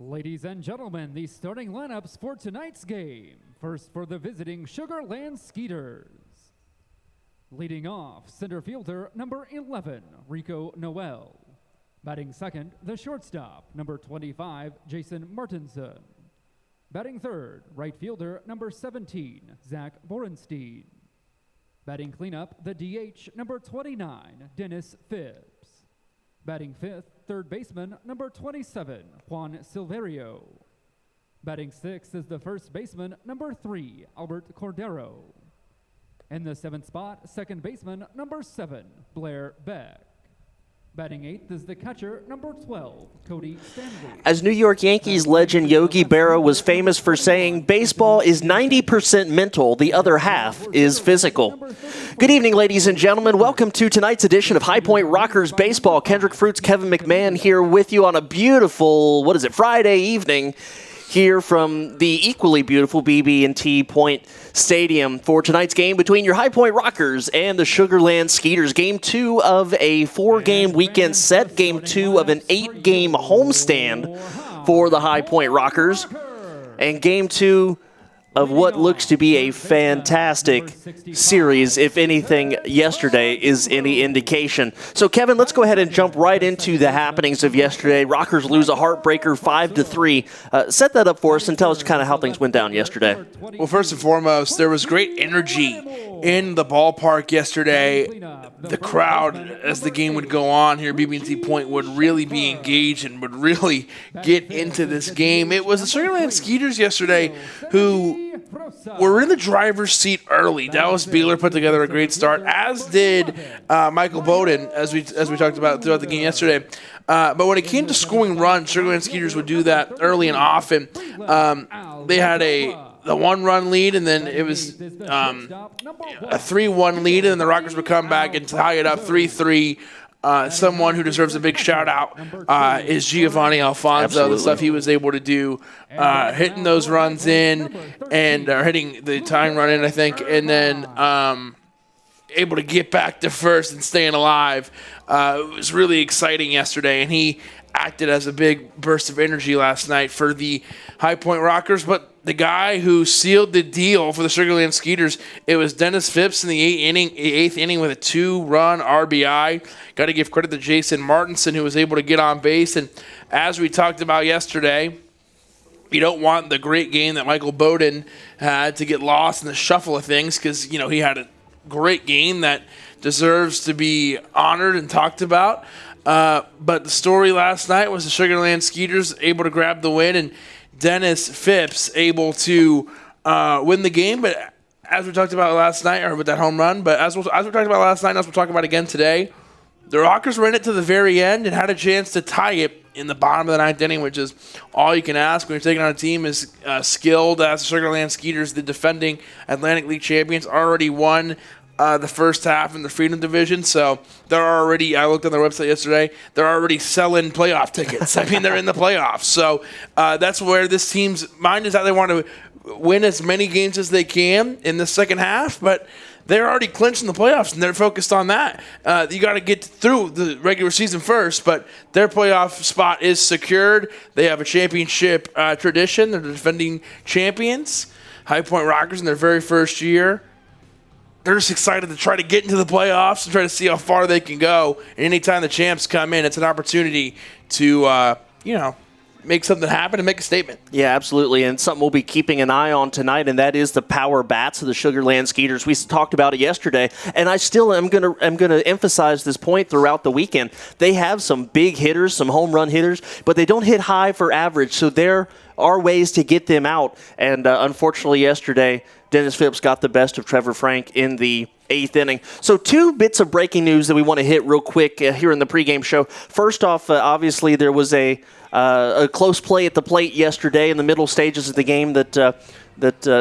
Ladies and gentlemen, the starting lineups for tonight's game. First for the visiting Sugar Land Skeeters. Leading off, center fielder number 11, Rico Noel. Batting second, the shortstop, number 25, Jason Martinson. Batting third, right fielder number 17, Zach Borenstein. Batting cleanup, the DH number 29, Dennis Phipps. Batting fifth, third baseman number 27, Juan Silverio. Batting sixth is the first baseman number 3, Albert Cordero. In the seventh spot, second baseman number 7, Blair Beck. Batting eighth is the catcher, number 12, Cody Stanley. As New York Yankees legend Yogi Berra was famous for saying, baseball is 90% mental, the other half is physical. Good evening, ladies and gentlemen. Welcome to tonight's edition of High Point Rockers Baseball. Kendrick Fruits, Kevin McMahon here with you on a beautiful, Friday evening here from the equally beautiful BB&T Point Stadium for tonight's game between your High Point Rockers and the Sugar Land Skeeters. Game 2 of a 4-game weekend set, Game 2 of an 8-game homestand for the High Point Rockers, and Game 2 of what looks to be a fantastic series, if anything yesterday is any indication. So, Kevin, let's go ahead and jump right into the happenings of yesterday. Rockers lose a heartbreaker 5-3. Set that up for us and tell us kind of how things went down yesterday. Well, first and foremost, there was great energy in the ballpark yesterday. The crowd, as the game would go on here, BB&T Point would really be engaged and would really get into this game. It was the Sugar Land Skeeters yesterday who were in the driver's seat early. Dallas Beeler put together a great start, as did Michael Bowden, as we talked about throughout the game yesterday. But when it came to scoring runs, Sugar Land Skeeters would do that early and often. They had the 1-run lead, and then it was a 3-1 lead, and then the Rockers would come back and tie it up 3-3. Someone who deserves a big shout-out is Giovanni Alfonso. Absolutely. The stuff he was able to do, hitting those runs in and hitting the tying run in, I think, and then able to get back to first and staying alive. It was really exciting yesterday, and he acted as a big burst of energy last night for the High Point Rockers. But the guy who sealed the deal for the Sugar Land Skeeters, it was Dennis Phipps in the eighth inning with a 2-run RBI. Got to give credit to Jason Martinson, who was able to get on base. And as we talked about yesterday, you don't want the great game that Michael Bowden had to get lost in the shuffle of things, because he had a great game that deserves to be honored and talked about. But the story last night was the Sugar Land Skeeters able to grab the win, and Dennis Phipps able to win the game. But as we talked about last night, or with that home run, but as we talked about last night, and as we'll talk about again today, the Rockers were in it to the very end and had a chance to tie it in the bottom of the ninth inning, which is all you can ask when you're taking on a team as skilled as the Sugar Land Skeeters, the defending Atlantic League champions, already won the first half in the Freedom Division. So they're already, I looked on their website yesterday, they're already selling playoff tickets. I mean, they're in the playoffs. So that's where this team's mind is at. They want to win as many games as they can in the second half, but they're already clinched in the playoffs, and they're focused on that. You got to get through the regular season first, but their playoff spot is secured. They have a championship tradition. They're the defending champions, High Point Rockers, in their very first year. They're just excited to try to get into the playoffs and try to see how far they can go. And anytime the champs come in, it's an opportunity to, make something happen and make a statement. Yeah, absolutely, and something we'll be keeping an eye on tonight, and that is the power bats of the Sugar Land Skeeters. We talked about it yesterday, and I still am going to emphasize this point throughout the weekend. They have some big hitters, some home run hitters, but they don't hit high for average, so there are ways to get them out. And unfortunately yesterday, Dennis Phipps got the best of Trevor Frank in the 8th inning. So 2 bits of breaking news that we want to hit real quick here in the pregame show. First off, obviously there was a close play at the plate yesterday in the middle stages of the game that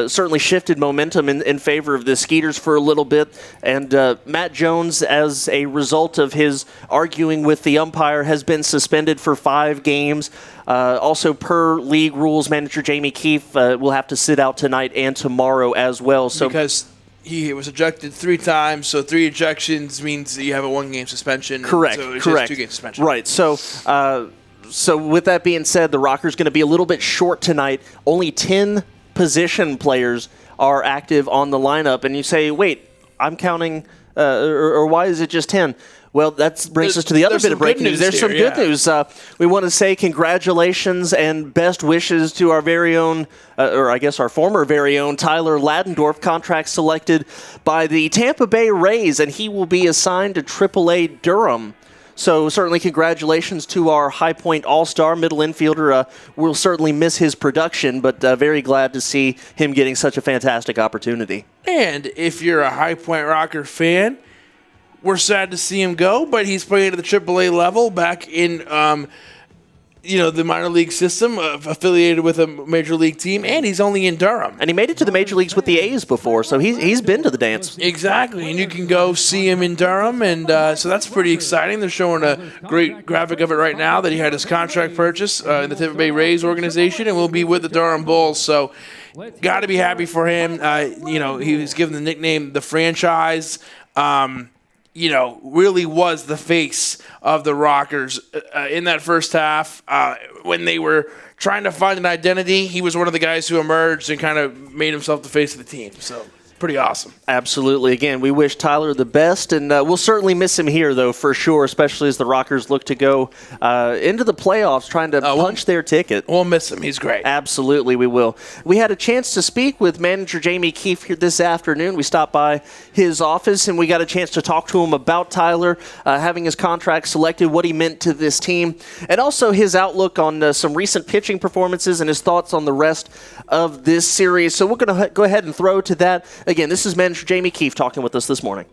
certainly shifted momentum in favor of the Skeeters for a little bit. And Matt Jones, as a result of his arguing with the umpire, has been suspended for 5 games. Also, per league rules, manager Jamie Keefe will have to sit out tonight and tomorrow as well. So because he was ejected 3 times, so 3 ejections means that you have a 1-game suspension. Correct. So it's correct. just 2-game suspension. Right. So So with that being said, the Rockers going to be a little bit short tonight. Only 10 position players are active on the lineup. And you say, wait, I'm counting, or why is it just 10? Well, that brings us to the other bit of breaking news. There's some good news. We want to say congratulations and best wishes to our very own, or I guess our former very own, Tyler Ladendorf, contract selected by the Tampa Bay Rays, and he will be assigned to AAA Durham. So certainly congratulations to our High Point All-Star middle infielder. We'll certainly miss his production, but very glad to see him getting such a fantastic opportunity. And if you're a High Point Rocker fan, we're sad to see him go, but he's playing at the AAA level back in, the minor league system, affiliated with a major league team, and he's only in Durham. And he made it to the major leagues with the A's before, so he's been to the dance. Exactly, and you can go see him in Durham, and so that's pretty exciting. They're showing a great graphic of it right now that he had his contract purchase in the Tampa Bay Rays organization and will be with the Durham Bulls. So got to be happy for him. He was given the nickname the franchise. Really was the face of the Rockers in that first half. When they were trying to find an identity, he was one of the guys who emerged and kind of made himself the face of the team. So pretty awesome. Absolutely. Again, we wish Tyler the best, and we'll certainly miss him here, though, for sure, especially as the Rockers look to go into the playoffs trying to punch their ticket. We'll miss him. He's great. Absolutely, we will. We had a chance to speak with manager Jamie Keefe here this afternoon. We stopped by his office, and we got a chance to talk to him about Tyler, having his contract selected, what he meant to this team, and also his outlook on some recent pitching performances and his thoughts on the rest of this series. So we're going to go ahead and throw to that. Again, this is manager Jamie Keefe talking with us this morning.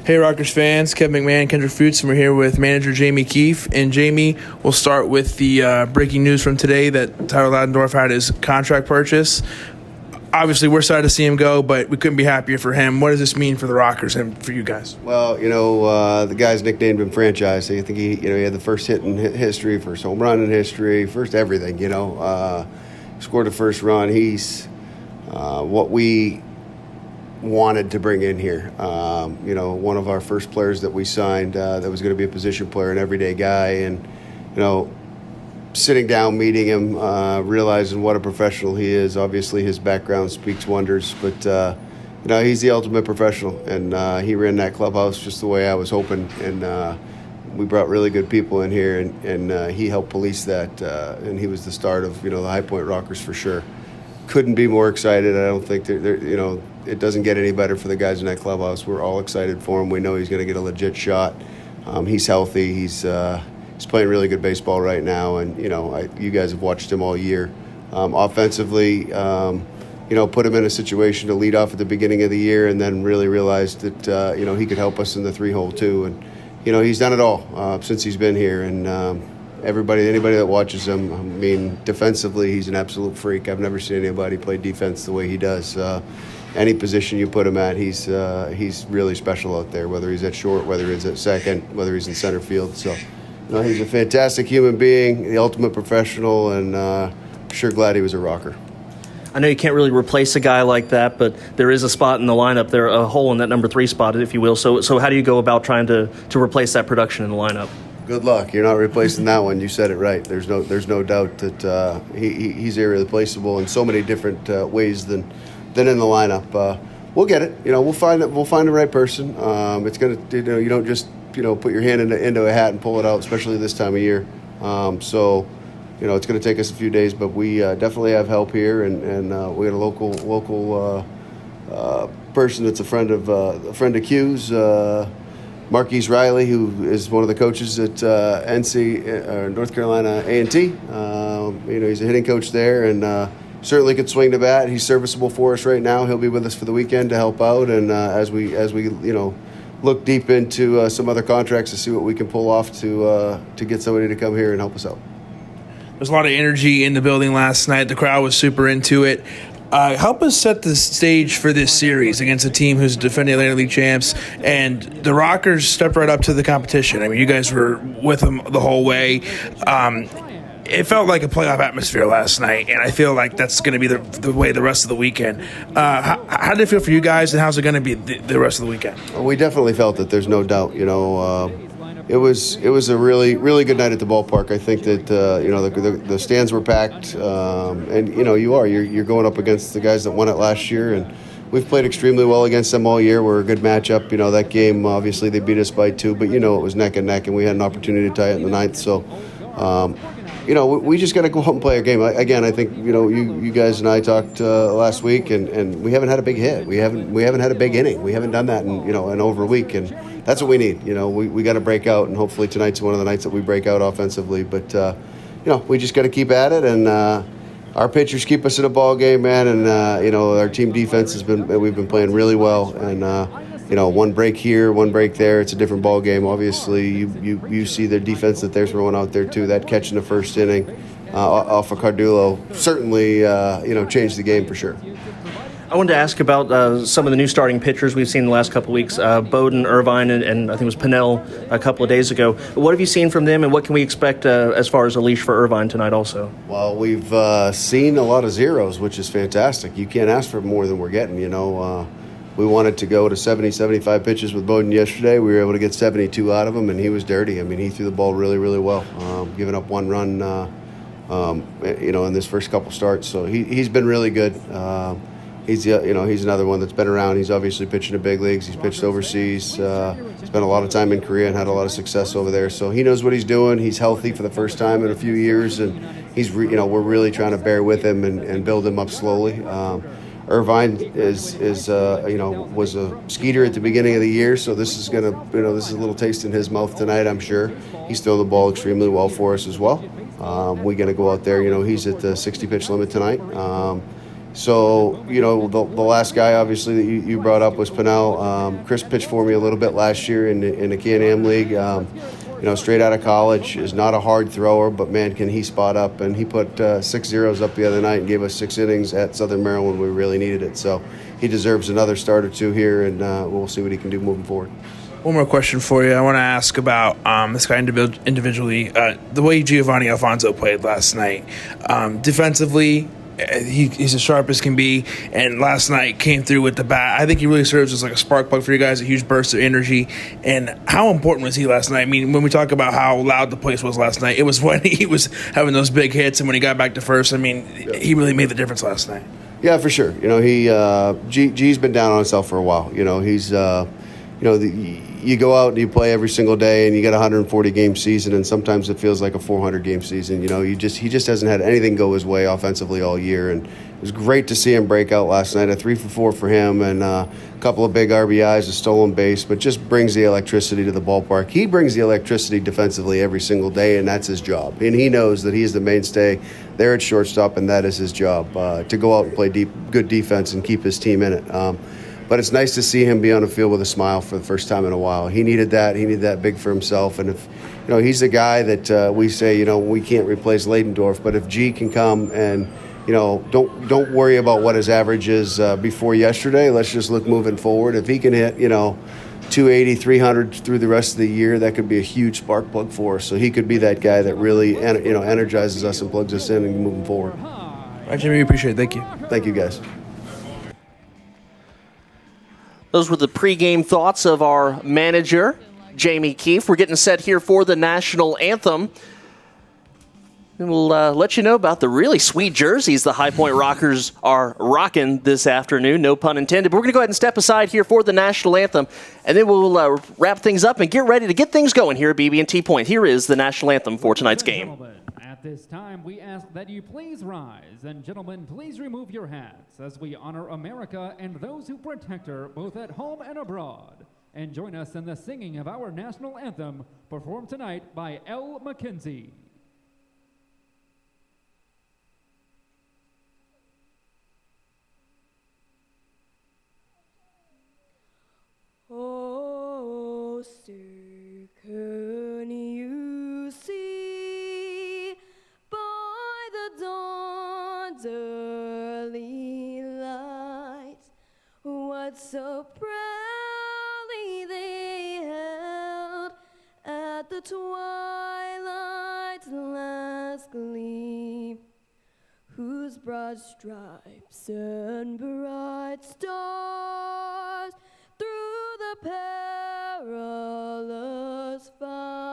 Hey, Rockers fans, Kevin McMahon, Kendrick Fuchs, and we're here with manager Jamie Keefe. And Jamie, we'll start with the breaking news from today that Tyler Ladendorf had his contract purchase. Obviously, we're sad to see him go, but we couldn't be happier for him. What does this mean for the Rockers and for you guys? Well, the guy's nicknamed him franchise. I think he had the first hit in history, first home run in history, first everything. Scored the first run. He's what we wanted to bring in here. One of our first players that we signed that was going to be a position player, an everyday guy, and sitting down, meeting him, realizing what a professional he is. Obviously, his background speaks wonders, but he's the ultimate professional, and he ran that clubhouse just the way I was hoping. And we brought really good people in here, and he helped police that, and he was the start of the High Point Rockers for sure. Couldn't be more excited. I don't think it doesn't get any better for the guys in that clubhouse. We're all excited for him. We know he's going to get a legit shot. He's healthy. He's playing really good baseball right now, and you guys have watched him all year. Offensively, put him in a situation to lead off at the beginning of the year, and then really realized that he could help us in the 3-hole too. And he's done it all since he's been here, and anybody that watches him, defensively, he's an absolute freak. I've never seen anybody play defense the way he does. Any position you put him at, he's really special out there, whether he's at short, whether he's at second, whether he's in center field. So, he's a fantastic human being, the ultimate professional, and sure glad he was a Rocker. I know you can't really replace a guy like that, but there is a spot in the lineup there, a hole in that number 3 spot, if you will. So how do you go about trying to replace that production in the lineup? Good luck. You're not replacing that one. You said it right. There's no doubt that he's irreplaceable in so many different ways than in the lineup. We'll get it. We'll find the right person. It's gonna. You don't just put your hand into a hat and pull it out, especially this time of year. So it's going to take us a few days, but we definitely have help here, and we got a local person that's a friend of Q's. Marquise Riley, who is one of the coaches at NC North Carolina A&T. He's a hitting coach there, and certainly could swing the bat. He's serviceable for us right now. He'll be with us for the weekend to help out, and as we look deep into some other contracts to see what we can pull off to get somebody to come here and help us out. There's a lot of energy in the building last night. The crowd was super into it. Help us set the stage for this series against a team who's defending Atlantic League champs, and the Rockers stepped right up to the competition. I mean, you guys were with them the whole way. It felt like a playoff atmosphere last night, and I feel like that's going to be the way the rest of the weekend. How did it feel for you guys, and how's it going to be the rest of the weekend? Well, we definitely felt it. There's no doubt. it was a really, really good night at the ballpark. I think that the stands were packed, and you're going up against the guys that won it last year, and we've played extremely well against them all year. We're a good matchup. That game, obviously, they beat us by 2, but it was neck and neck, and we had an opportunity to tie it in the ninth. So, we just got to go out and play our game. Again, I think you guys and I talked last week, and we haven't had a big hit. We haven't had a big inning. We haven't done that in over a week, and that's what we need. We got to break out, and hopefully tonight's one of the nights that we break out offensively. But we just got to keep at it, and our pitchers keep us in a ball game, man. And our team defense we've been playing really well, and one break here, one break there, it's a different ball game. Obviously, you see the defense that they're throwing out there too. That catch in the first inning off of Cardullo certainly changed the game for sure. I wanted to ask about some of the new starting pitchers we've seen the last couple of weeks, Bowden, Irvine, and I think it was Pinnell a couple of days ago. What have you seen from them, and what can we expect as far as a leash for Irvine tonight also? Well, we've seen a lot of zeros, which is fantastic. You can't ask for more than we're getting, We wanted to go to 70, 75 pitches with Bowden yesterday. We were able to get 72 out of him, and he was dirty. I mean, he threw the ball really, really well, giving up one run, in this first couple starts. So he's been really good. He's another one that's been around. He's obviously pitching in big leagues. He's pitched overseas. Spent a lot of time in Korea and had a lot of success over there. So he knows what he's doing. He's healthy for the first time in a few years, and we're really trying to bear with him and build him up slowly. Irvine was a Skeeter at the beginning of the year, so this is this is a little taste in his mouth tonight, I'm sure. He's thrown the ball extremely well for us as well. We're going to go out there. He's at the 60 pitch limit tonight. So, the last guy, obviously, that you brought up was Pinnell. Chris pitched for me a little bit last year in the Can-Am League. Straight out of college, is not a hard thrower, but, man, can he spot up. And he put 6 zeros up the other night and gave us 6 innings at Southern Maryland when we really needed it. So he deserves another start or two here, and we'll see what he can do moving forward. One more question for you. I want to ask about this guy individually. The way Giovanni Alfonso played last night. Defensively, he's as sharp as can be, and last night came through with the bat. I think he really serves as like a spark plug for you guys, a huge burst of energy. And how important was he last night? I mean, when we talk about how loud the place was last night, it was when he was having those big hits and when he got back to first. I mean, he really made the difference last night. Yeah, for sure. G's been down on himself for a while. He's you go out and you play every single day, and you get a 140-game season, and sometimes it feels like a 400-game season. He just hasn't had anything go his way offensively all year, and it was great to see him break out last night. A 3 for 4 for him, and a couple of big RBIs, a stolen base, but just brings the electricity to the ballpark. He brings the electricity defensively every single day, and that's his job. And he knows that he's the mainstay there at shortstop, and that is his job, to go out and play good defense and keep his team in it. But it's nice to see him be on the field with a smile for the first time in a while. He needed that. He needed that big for himself. And if, he's the guy that we say, we can't replace Leidendorf. But if G can come and, don't worry about what his average is before yesterday. Let's just look moving forward. If he can hit, 280, 300 through the rest of the year, that could be a huge spark plug for us. So he could be that guy that really, energizes us and plugs us in and moving forward. All right, Jimmy, we appreciate it. Thank you. Thank you, guys. Those were the pregame thoughts of our manager, Jamie Keefe. We're getting set here for the national anthem. And we'll let you know about the really sweet jerseys the High Point Rockers are rocking this afternoon, no pun intended. But we're going to go ahead and step aside here for the national anthem, and then we'll wrap things up and get ready to get things going here at BB&T Point. Here is the national anthem for tonight's game. At this time, we ask that you please rise, and gentlemen, please remove your hats as we honor America and those who protect her both at home and abroad. And join us in the singing of our national anthem, performed tonight by L. McKenzie. Oh, sir, can you see by the dawn's early light what so proudly they held at the twilight's last gleam, whose broad stripes and bright stars through the perilous fight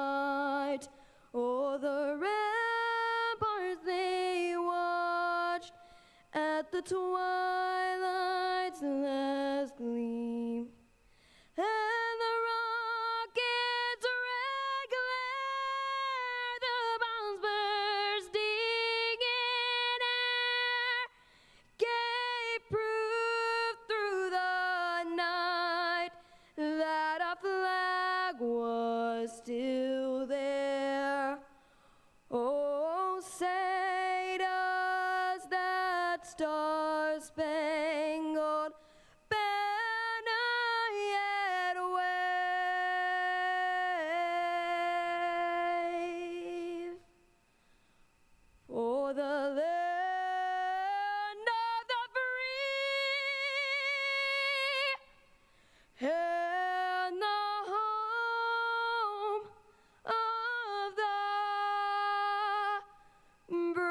twilight's last gleam, and the rocket's red glare, the bombs bursting in air, gave proof through the night that our flag was still there. Oh, say does that star-spangled banner yet wave for the land of the free and the home of the brave.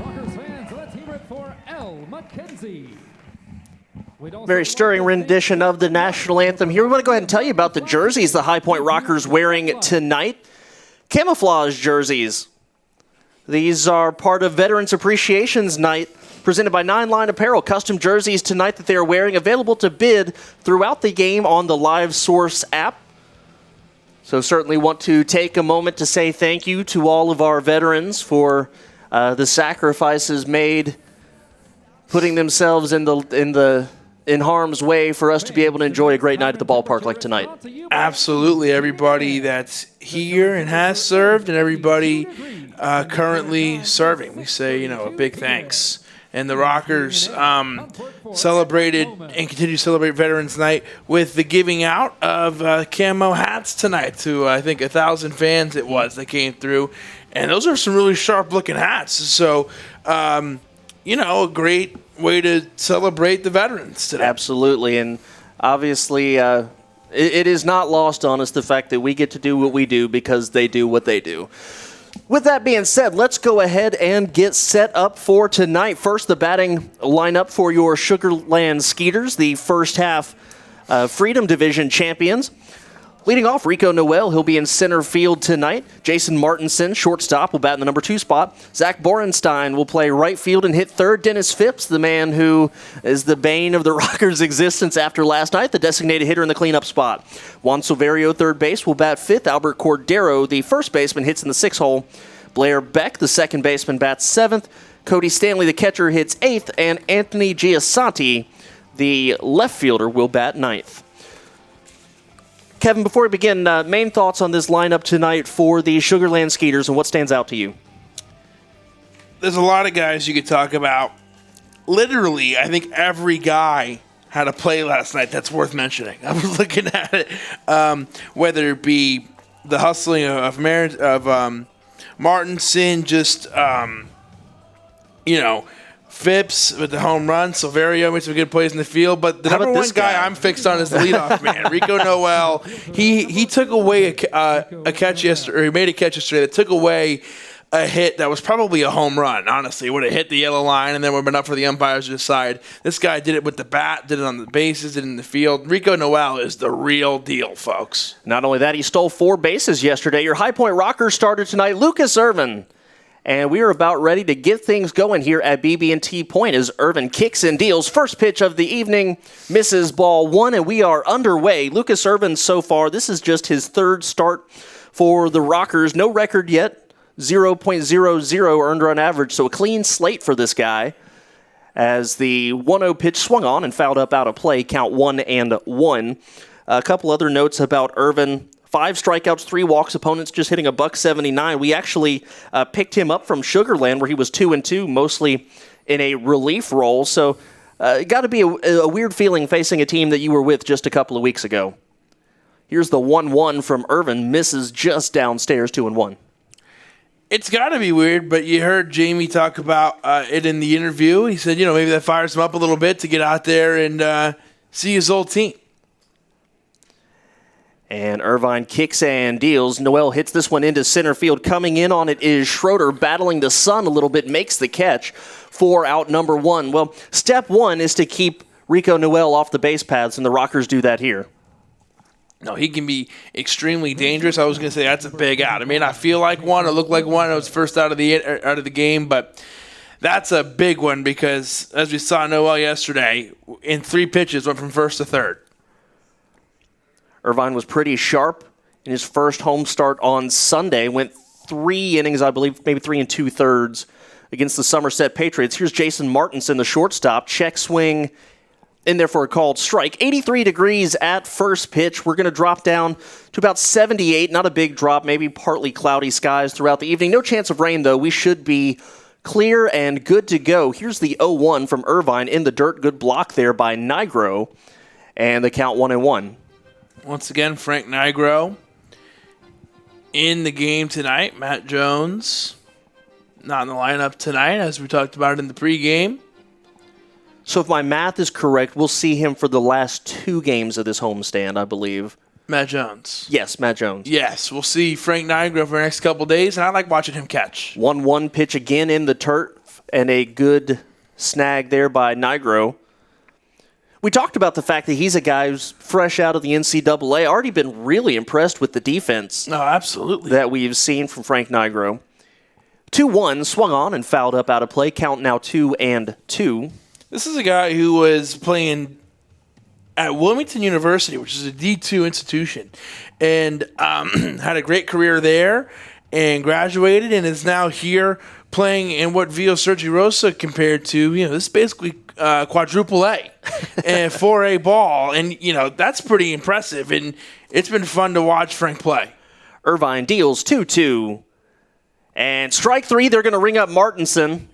Rockers fans, let's hear it for L. Mackenzie. We'd also Very like stirring to thank rendition of the national anthem here. We want to go ahead and tell you about the jerseys the High Point Rockers wearing tonight. Camouflage jerseys. These are part of Veterans Appreciations Night, presented by Nine Line Apparel. Custom jerseys tonight that they are wearing, available to bid throughout the game on the Live Source app. So certainly want to take a moment to say thank you to all of our veterans for the sacrifices made, putting themselves in harm's way for us to be able to enjoy a great night at the ballpark like tonight. Absolutely. Everybody that's here and has served, and everybody currently serving. We say, a big thanks. And the Rockers celebrated and continue to celebrate Veterans Night with the giving out of camo hats tonight to, I think, 1,000 fans it was that came through. And those are some really sharp-looking hats. So, a great way to celebrate the veterans today. Absolutely. And obviously, it is not lost on us the fact that we get to do what we do because they do what they do. With that being said, let's go ahead and get set up for tonight. First, the batting lineup for your Sugar Land Skeeters, the first half Freedom Division champions. Leading off, Rico Noel. He'll be in center field tonight. Jason Martinson, shortstop, will bat in the number 2 spot. Zach Borenstein will play right field and hit third. Dennis Phipps, the man who is the bane of the Rockers' existence after last night, the designated hitter in the cleanup spot. Juan Silverio, third base, will bat fifth. Albert Cordero, the first baseman, hits in the 6th hole. Blair Beck, the second baseman, bats 7th. Cody Stanley, the catcher, hits 8th. And Anthony Giasanti, the left fielder, will bat 9th. Kevin, before we begin, main thoughts on this lineup tonight for the Sugar Land Skeeters and what stands out to you? There's a lot of guys you could talk about. Literally, I think every guy had a play last night that's worth mentioning. I was looking at it, whether it be the hustling of Martinson, just, Phipps with the home run. Silverio made some good plays in the field. But the number one guy I'm fixed on is the leadoff man, Rico Noel. He took away a catch yesterday, or he made a catch yesterday that took away a hit that was probably a home run, honestly. It would have hit the yellow line, and then would have been up for the umpires to decide. This guy did it with the bat, did it on the bases, did it in the field. Rico Noel is the real deal, folks. Not only that, he stole 4 bases yesterday. Your High Point Rockers started tonight, Lucas Irvin. And we are about ready to get things going here at BB&T Point as Irvin kicks and deals. First pitch of the evening, misses ball 1, and we are underway. Lucas Irvin so far, this is just his 3rd start for the Rockers. No record yet, 0.00 earned run average, so a clean slate for this guy. As the 1-0 pitch swung on and fouled up out of play, count 1-1. A couple other notes about Irvin. 5 strikeouts, 3 walks, opponents just hitting $179. We actually picked him up from Sugar Land where he was 2-2, mostly in a relief role. So it got to be a weird feeling facing a team that you were with just a couple of weeks ago. Here's the 1-1 from Irvin, misses just downstairs, 2-1. It's got to be weird, but you heard Jamie talk about it in the interview. He said, maybe that fires him up a little bit to get out there and see his old team. And Irvine kicks and deals. Noel hits this one into center field. Coming in on it is Schroeder, battling the sun a little bit, makes the catch for out number 1. Well, step 1 is to keep Rico Noel off the base paths, and the Rockers do that here. No, he can be extremely dangerous. I was going to say that's a big out. It may not feel like one or look like one. It was first out of the game, but that's a big one because, as we saw Noel yesterday, in 3 pitches went from first to third. Irvine was pretty sharp in his first home start on Sunday. Went 3 innings, I believe, maybe 3 2/3 against the Somerset Patriots. Here's Jason Martinson, the shortstop. Check swing in there for a called strike. 83 degrees at first pitch. We're going to drop down to about 78. Not a big drop, maybe partly cloudy skies throughout the evening. No chance of rain, though. We should be clear and good to go. Here's the 0-1 from Irvine in the dirt. Good block there by Nigro. And the count 1-1. Once again, Frank Nigro in the game tonight. Matt Jones not in the lineup tonight, as we talked about in the pregame. So if my math is correct, we'll see him for the last 2 games of this homestand, I believe. Matt Jones. Yes, Matt Jones. Yes, we'll see Frank Nigro for the next couple of days, and I like watching him catch. 1-1 pitch again in the turf, and a good snag there by Nigro. We talked about the fact that he's a guy who's fresh out of the NCAA, already been really impressed with the defense. Oh, absolutely. That we've seen from Frank Nigro. 2-1, swung on and fouled up out of play. Count now 2-2. This is a guy who was playing at Wilmington University, which is a D2 institution, and had a great career there and graduated and is now here playing in what Vio Sergi Rosa compared to, this is basically quadruple A and 4A ball. And, that's pretty impressive. And it's been fun to watch Frank play. Irvine deals 2-2. And strike 3, they're going to ring up Martinson.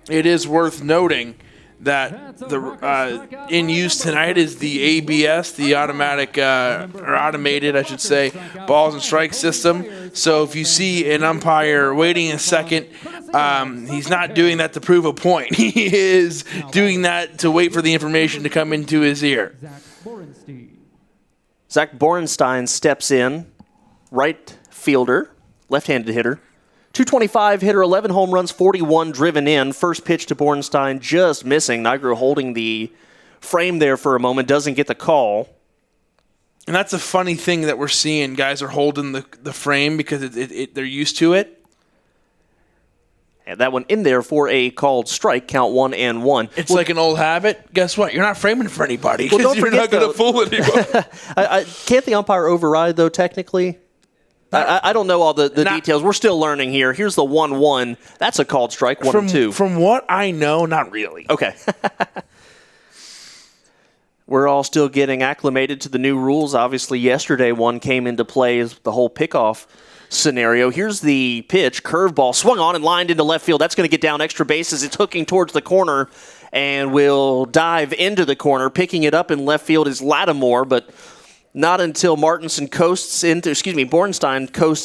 It is worth noting that the in use tonight is the ABS, the automatic or automated, I should say, balls and strike system. So if you see an umpire waiting a second, he's not doing that to prove a point. He is doing that to wait for the information to come into his ear. Zach Borenstein steps in, right fielder, left-handed hitter. 225 hitter, 11 home runs, 41 driven in. First pitch to Borenstein just missing. Nigro holding the frame there for a moment, doesn't get the call. And that's a funny thing that we're seeing. Guys are holding the frame because they're used to it. And that one in there for a called strike, count 1-1. It's like an old habit. Guess what? You're not framing for anybody because you're not going to fool anyone. Can't the umpire override, though, technically? I don't know all the details. We're still learning here. Here's the 1-1. That's a called strike, 1-2. From what I know, not really. Okay. We're all still getting acclimated to the new rules. Obviously, yesterday one came into play as the whole pickoff scenario. Here's the pitch. Curveball swung on and lined into left field. That's going to get down extra bases. It's hooking towards the corner and will dive into the corner. Picking it up in left field is Lattimore, but not until Borenstein coasts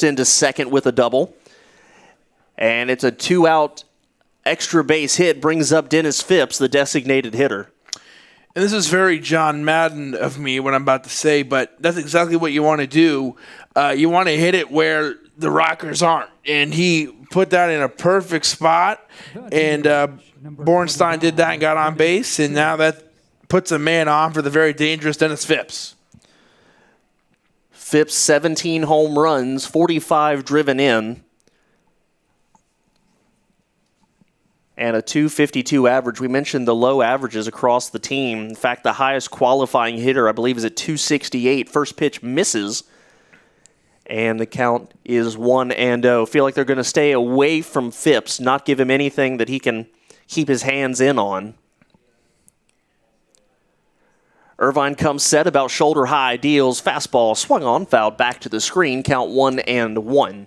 into second with a double. And it's a 2-out extra base hit, brings up Dennis Phipps, the designated hitter. And this is very John Madden of me, what I'm about to say, but that's exactly what you want to do. You want to hit it where the rockers aren't. And he put that in a perfect spot, and Borenstein did that and got on base, and now that puts a man on for the very dangerous Dennis Phipps. Phipps, 17 home runs, 45 driven in, and a 252 average. We mentioned the low averages across the team. In fact, the highest qualifying hitter, I believe, is at 268. First pitch misses, and the count is 1-0. Feel like they're going to stay away from Phipps, not give him anything that he can keep his hands in on. Irvine comes set about shoulder high, deals fastball, swung on, fouled back to the screen, count 1-1.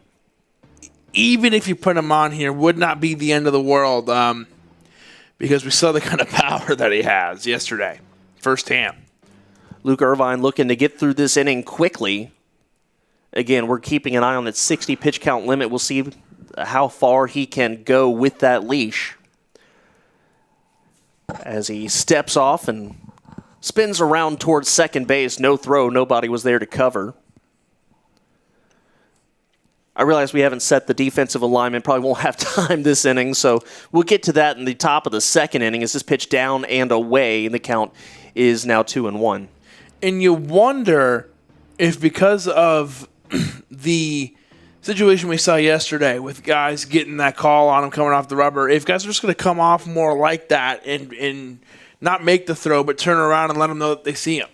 Even if you put him on here, would not be the end of the world because we saw the kind of power that he has yesterday, firsthand. Luke Irvine looking to get through this inning quickly. Again, we're keeping an eye on that 60 pitch count limit. We'll see how far he can go with that leash. As he steps off and spins around towards second base. No throw. Nobody was there to cover. I realize we haven't set the defensive alignment. Probably won't have time this inning, so we'll get to that in the top of the second inning as this pitch down and away, and the count is now 2-1. And you wonder if because of the situation we saw yesterday with guys getting that call on them coming off the rubber, if guys are just going to come off more like that and not make the throw but turn around and let them know that they see him.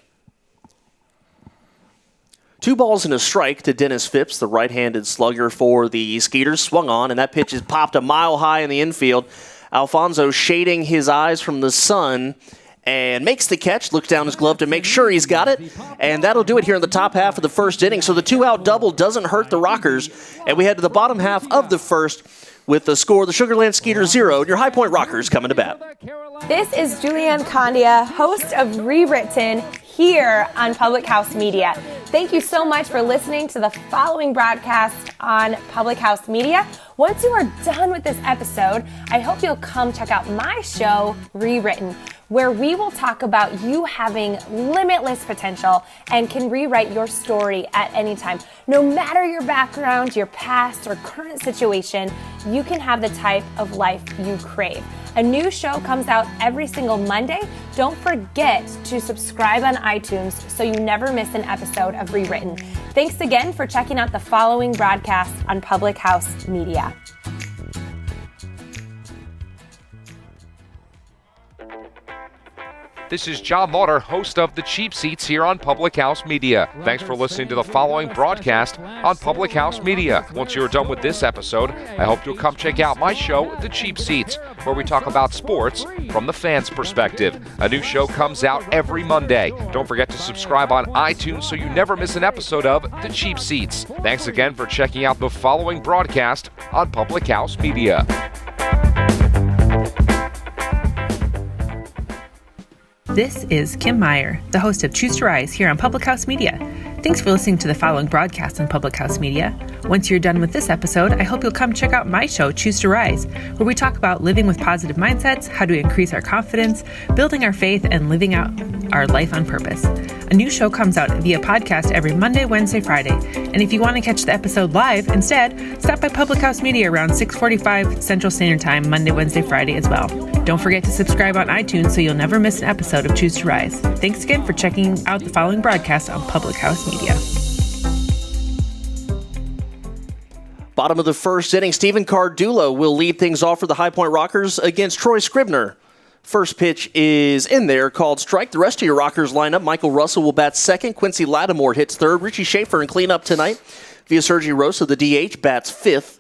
2 balls and a strike to Dennis Phipps, the right-handed slugger for the Skeeters. Swung on, and that pitch is popped a mile high in the infield. Alfonso shading his eyes from the sun and makes the catch, looks down his glove to make sure he's got it, and that'll do it here in the top half of the first inning. So the 2-out double doesn't hurt the Rockers, and we head to the bottom half of the first with the score, the Sugar Land Skeeters 0, and your High Point Rockers coming to bat. This is Julianne Condia, host of Rewritten, here on Public House Media. Thank you so much for listening to the following broadcast on Public House Media. Once you are done with this episode, I hope you'll come check out my show, Rewritten, where we will talk about you having limitless potential and can rewrite your story at any time. No matter your background, your past, or current situation, you can have the type of life you crave. A new show comes out every single Monday. Don't forget to subscribe on iTunes so you never miss an episode of Rewritten. Thanks again for checking out the following broadcast on Public House Media. This is John Lauder, host of The Cheap Seats here on Public House Media. Thanks for listening to the following broadcast on Public House Media. Once you're done with this episode, I hope you'll come check out my show, The Cheap Seats, where we talk about sports from the fans' perspective. A new show comes out every Monday. Don't forget to subscribe on iTunes so you never miss an episode of The Cheap Seats. Thanks again for checking out the following broadcast on Public House Media. This is Kim Meyer, the host of Choose to Rise here on Public House Media. Thanks for listening to the following broadcast on Public House Media. Once you're done with this episode, I hope you'll come check out my show, Choose to Rise, where we talk about living with positive mindsets, how to increase our confidence, building our faith, and living out our life on purpose. A new show comes out via podcast every Monday, Wednesday, Friday. And if you want to catch the episode live instead, stop by Public House Media around 6:45 Central Standard Time, Monday, Wednesday, Friday as well. Don't forget to subscribe on iTunes so you'll never miss an episode of Choose to Rise. Thanks again for checking out the following broadcast on Public House Media. Bottom of the first inning, Stephen Cardulo will lead things off for the High Point Rockers against Troy Scribner. First pitch is in there, called strike. The rest of your Rockers lineup, Michael Russell will bat second. Quincy Lattimore hits third. Richie Schaefer in cleanup tonight. Via Sergi Rosa, the DH, bats fifth.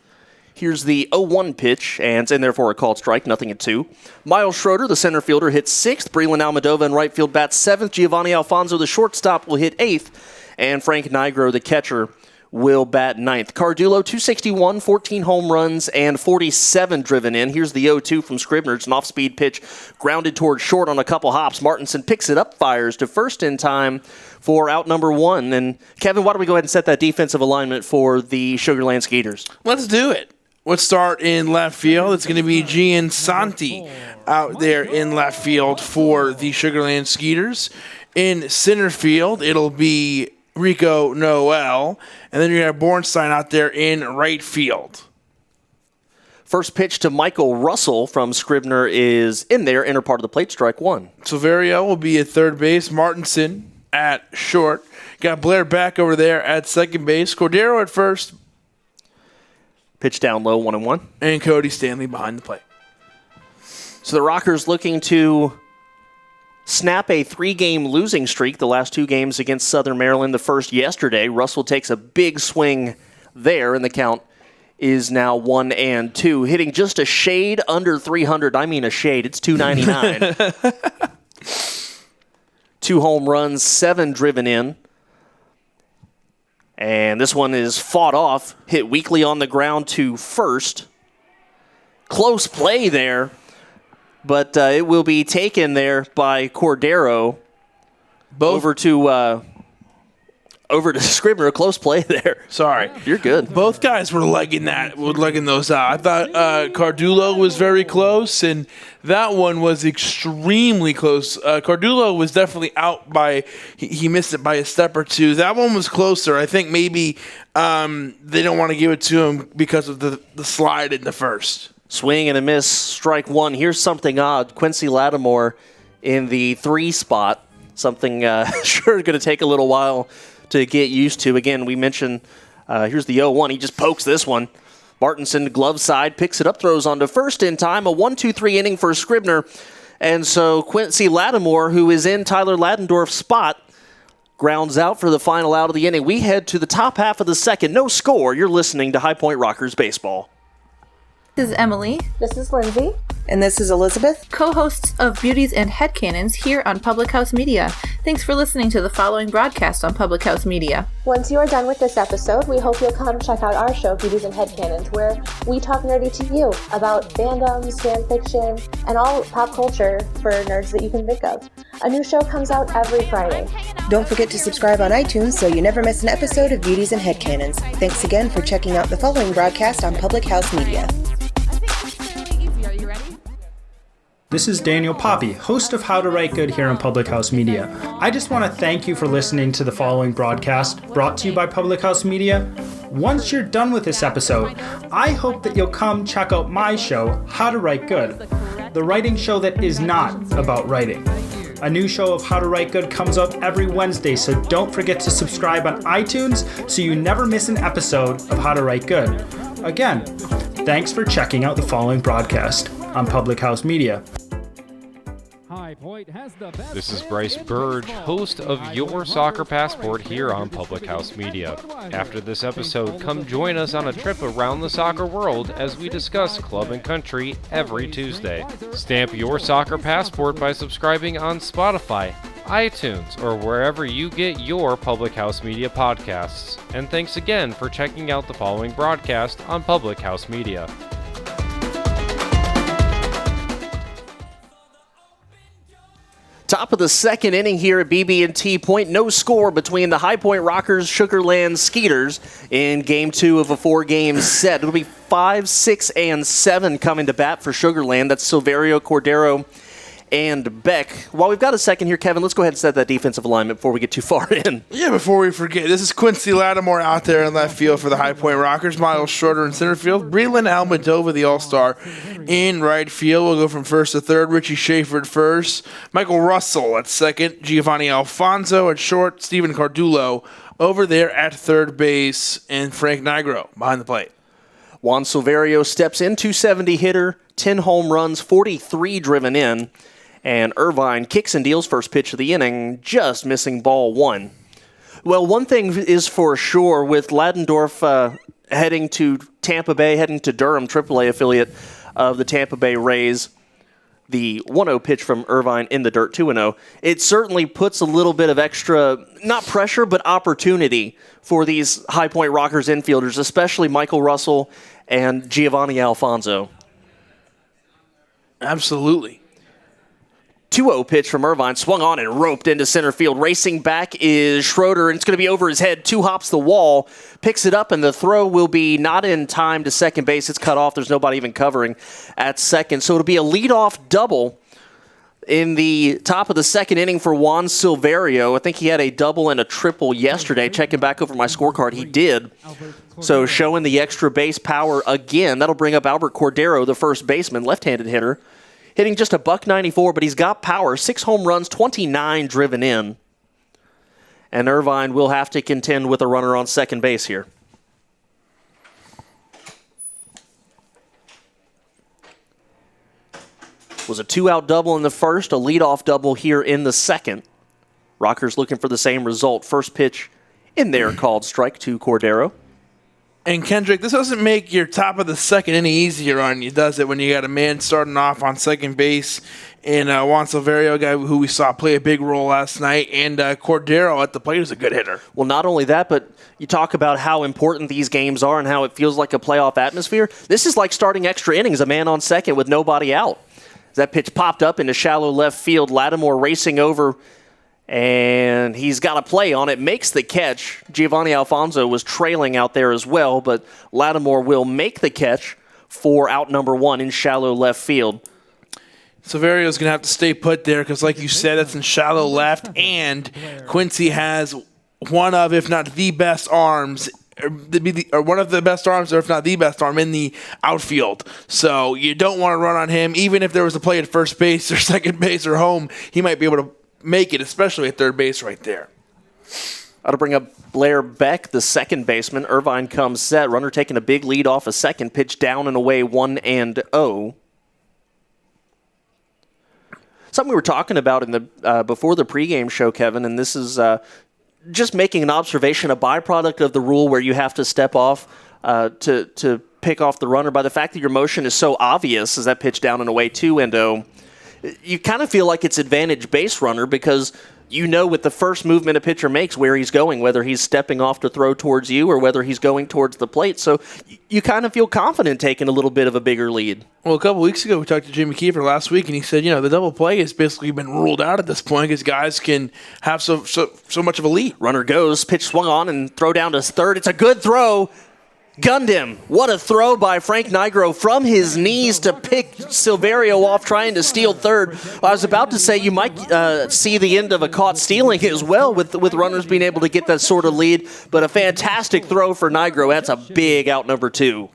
Here's the 0-1 pitch, and it's in there for a called strike, nothing at 2. Miles Schroeder, the center fielder, hits 6th. Breland Almadova in right field bats 7th. Giovanni Alfonso, the shortstop, will hit 8th. And Frank Nigro, the catcher, will bat 9th. Cardulo, 261, 14 home runs, and 47 driven in. Here's the 0-2 from Scribner. It's an off-speed pitch, grounded towards short on a couple hops. Martinson picks it up, fires to first in time for out number 1. And Kevin, why don't we go ahead and set that defensive alignment for the Sugar Land Skeeters? Let's do it. Let's start in left field. It's going to be Gian Santi out there in left field for the Sugar Land Skeeters. In center field, it'll be Rico Noel. And then you're going to have Bornstein out there in right field. First pitch to Michael Russell from Scribner is in there, inner part of the plate, strike 1. Silverio will be at third base. Martinson at short. Got Blair back over there at second base. Cordero at first. Pitch down low, 1-1. And Cody Stanley behind the plate. So the Rockers looking to snap a 3-game losing streak. The last 2 games against Southern Maryland, the first yesterday. Russell takes a big swing there, and the count is now 1-2. Hitting just a shade under 300. I mean a shade. It's 299. 2 home runs, 7 driven in. And this one is fought off, hit weakly on the ground to first. Close play there, but it will be taken there by Cordero. Over to Scribner. A close play there. Sorry. You're good. Both guys were legging those out. I thought Cardulo was very close, and that one was extremely close. Cardulo was definitely out by he missed it by a step or 2. That one was closer. I think maybe they don't want to give it to him because of the slide in the first. Swing and a miss, strike 1. Here's something odd. Quincy Lattimore in the 3 spot. Something sure going to take a little while to get used to. Again, we mentioned, here's the 0-1. He just pokes this one. Martinson, glove side, picks it up, throws on to first in time. A 1-2-3 inning for Scribner. And so Quincy Lattimore, who is in Tyler Ladendorf's spot, grounds out for the final out of the inning. We head to the top half of the second. No score. You're listening to High Point Rockers Baseball. This is Emily. This is Lindsay. And this is Elizabeth, co-hosts of Beauties and Headcanons here on Public House Media. Thanks for listening to the following broadcast on Public House Media. Once you are done with this episode, we hope you'll come check out our show, Beauties and Headcanons, where we talk nerdy to you about fandoms, fan fiction, and all pop culture for nerds that you can think of. A new show comes out every Friday. Don't forget to subscribe on iTunes so you never miss an episode of Beauties and Headcanons. Thanks again for checking out the following broadcast on Public House Media. This is Daniel Poppy, host of How to Write Good here on Public House Media. I just want to thank you for listening to the following broadcast brought to you by Public House Media. Once you're done with this episode, I hope that you'll come check out my show, How to Write Good, the writing show that is not about writing. A new show of How to Write Good comes out every Wednesday, so don't forget to subscribe on iTunes so you never miss an episode of How to Write Good. Again, thanks for checking out the following broadcast on Public House Media. This is Bryce Burge, host of Your Soccer Passport here on Public House Media. After this episode, come join us on a trip around the soccer world as we discuss club and country every Tuesday. Stamp your soccer passport by subscribing on Spotify, iTunes, or wherever you get your Public House Media podcasts. And thanks again for checking out the following broadcast on Public House Media. Top of the second inning here at BB&T Point. No score between the High Point Rockers, Sugar Land Skeeters in Game 2 of a 4-game set. It'll be 5, 6, and 7 coming to bat for Sugar Land. That's Silverio, Cordero, and Beck. While we've got a second here, Kevin, let's go ahead and set that defensive alignment before we get too far in. Yeah, before we forget, this is Quincy Lattimore out there in left field for the High Point Rockers. Miles Schroeder in center field. Breland Almadova, the All-Star, in right field. We'll go from first to third. Richie Schaefer at first. Michael Russell at second. Giovanni Alfonso at short. Steven Cardulo over there at third base. And Frank Nigro behind the plate. Juan Silverio steps in, 270 hitter, 10 home runs, 43 driven in. And Irvine kicks and deals first pitch of the inning, just missing ball one. Well, one thing is for sure with Ladendorf heading to Tampa Bay, heading to Durham, AAA affiliate of the Tampa Bay Rays, the 1-0 pitch from Irvine in the dirt, 2-0. It certainly puts a little bit of extra, not pressure, but opportunity for these High Point Rockers infielders, especially Michael Russell and Giovanni Alfonso. Absolutely. 2-0 pitch from Irvine, swung on and roped into center field. Racing back is Schroeder, and it's going to be over his head. 2 hops the wall, picks it up, and the throw will be not in time to second base. It's cut off. There's nobody even covering at second. So it'll be a leadoff double in the top of the second inning for Juan Silverio. I think he had a double and a triple yesterday. Checking back over my scorecard, he did. So showing the extra base power again. That'll bring up Albert Cordero, the first baseman, left-handed hitter. Hitting just a $194, but he's got power. 6 home runs, 29 driven in. And Irvine will have to contend with a runner on second base here. Was a 2-out double in the first, a leadoff double here in the second. Rockers looking for the same result. First pitch in there called strike to Cordero. And Kendrick, this doesn't make your top of the second any easier on you, does it, when you got a man starting off on second base and Juan Silverio, a guy who we saw play a big role last night, and Cordero at the plate is a good hitter. Well, not only that, but you talk about how important these games are and how it feels like a playoff atmosphere. This is like starting extra innings, a man on second with nobody out. That pitch popped up into shallow left field. Lattimore racing over, and he's got a play on it, makes the catch. Giovanni Alfonso was trailing out there as well, but Lattimore will make the catch for out number 1 in shallow left field. Silverio's going to have to stay put there because, like you said, that's in shallow left, and Quincy has one of, if not the best arms, or one of the best arms, or if not the best arm in the outfield. So you don't want to run on him. Even if there was a play at first base or second base or home, he might be able to make it, especially at third base right there. I'll bring up Blair Beck, the second baseman. Irvine comes set. Runner taking a big lead off a second. Pitch down and away, 1-0. Something we were talking about in the before the pregame show, Kevin, and this is just making an observation, a byproduct of the rule where you have to step off to pick off the runner. By the fact that your motion is so obvious as that pitch down and away, 2-0, you kind of feel like it's advantage base runner because you know with the first movement a pitcher makes where he's going, whether he's stepping off to throw towards you or whether he's going towards the plate. So you kind of feel confident taking a little bit of a bigger lead. Well, a couple weeks ago we talked to Jamie Keefe last week, and he said, the double play has basically been ruled out at this point because guys can have so much of a lead. Runner goes, pitch swung on and throw down to third. It's a good throw. Gunned him. What a throw by Frank Nigro from his knees to pick Silverio off trying to steal third. I was about to say you might see the end of a caught stealing as well with runners being able to get that sort of lead, but a fantastic throw for Nigro. That's a big out number 2.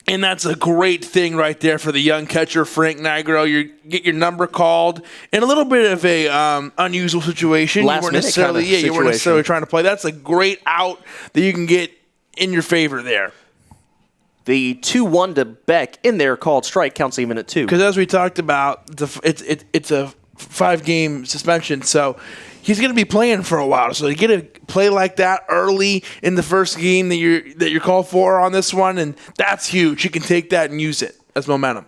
And that's a great thing right there for the young catcher, Frank Nigro. You get your number called in a little bit of a unusual situation. You weren't necessarily trying to play. That's a great out that you can get in your favor there. The 2-1 to Beck in there called strike counts even at 2. Because as we talked about, it's a 5-game suspension, so he's going to be playing for a while. So you get a play like that early in the first game that you're called for on this one, and that's huge. You can take that and use it as momentum.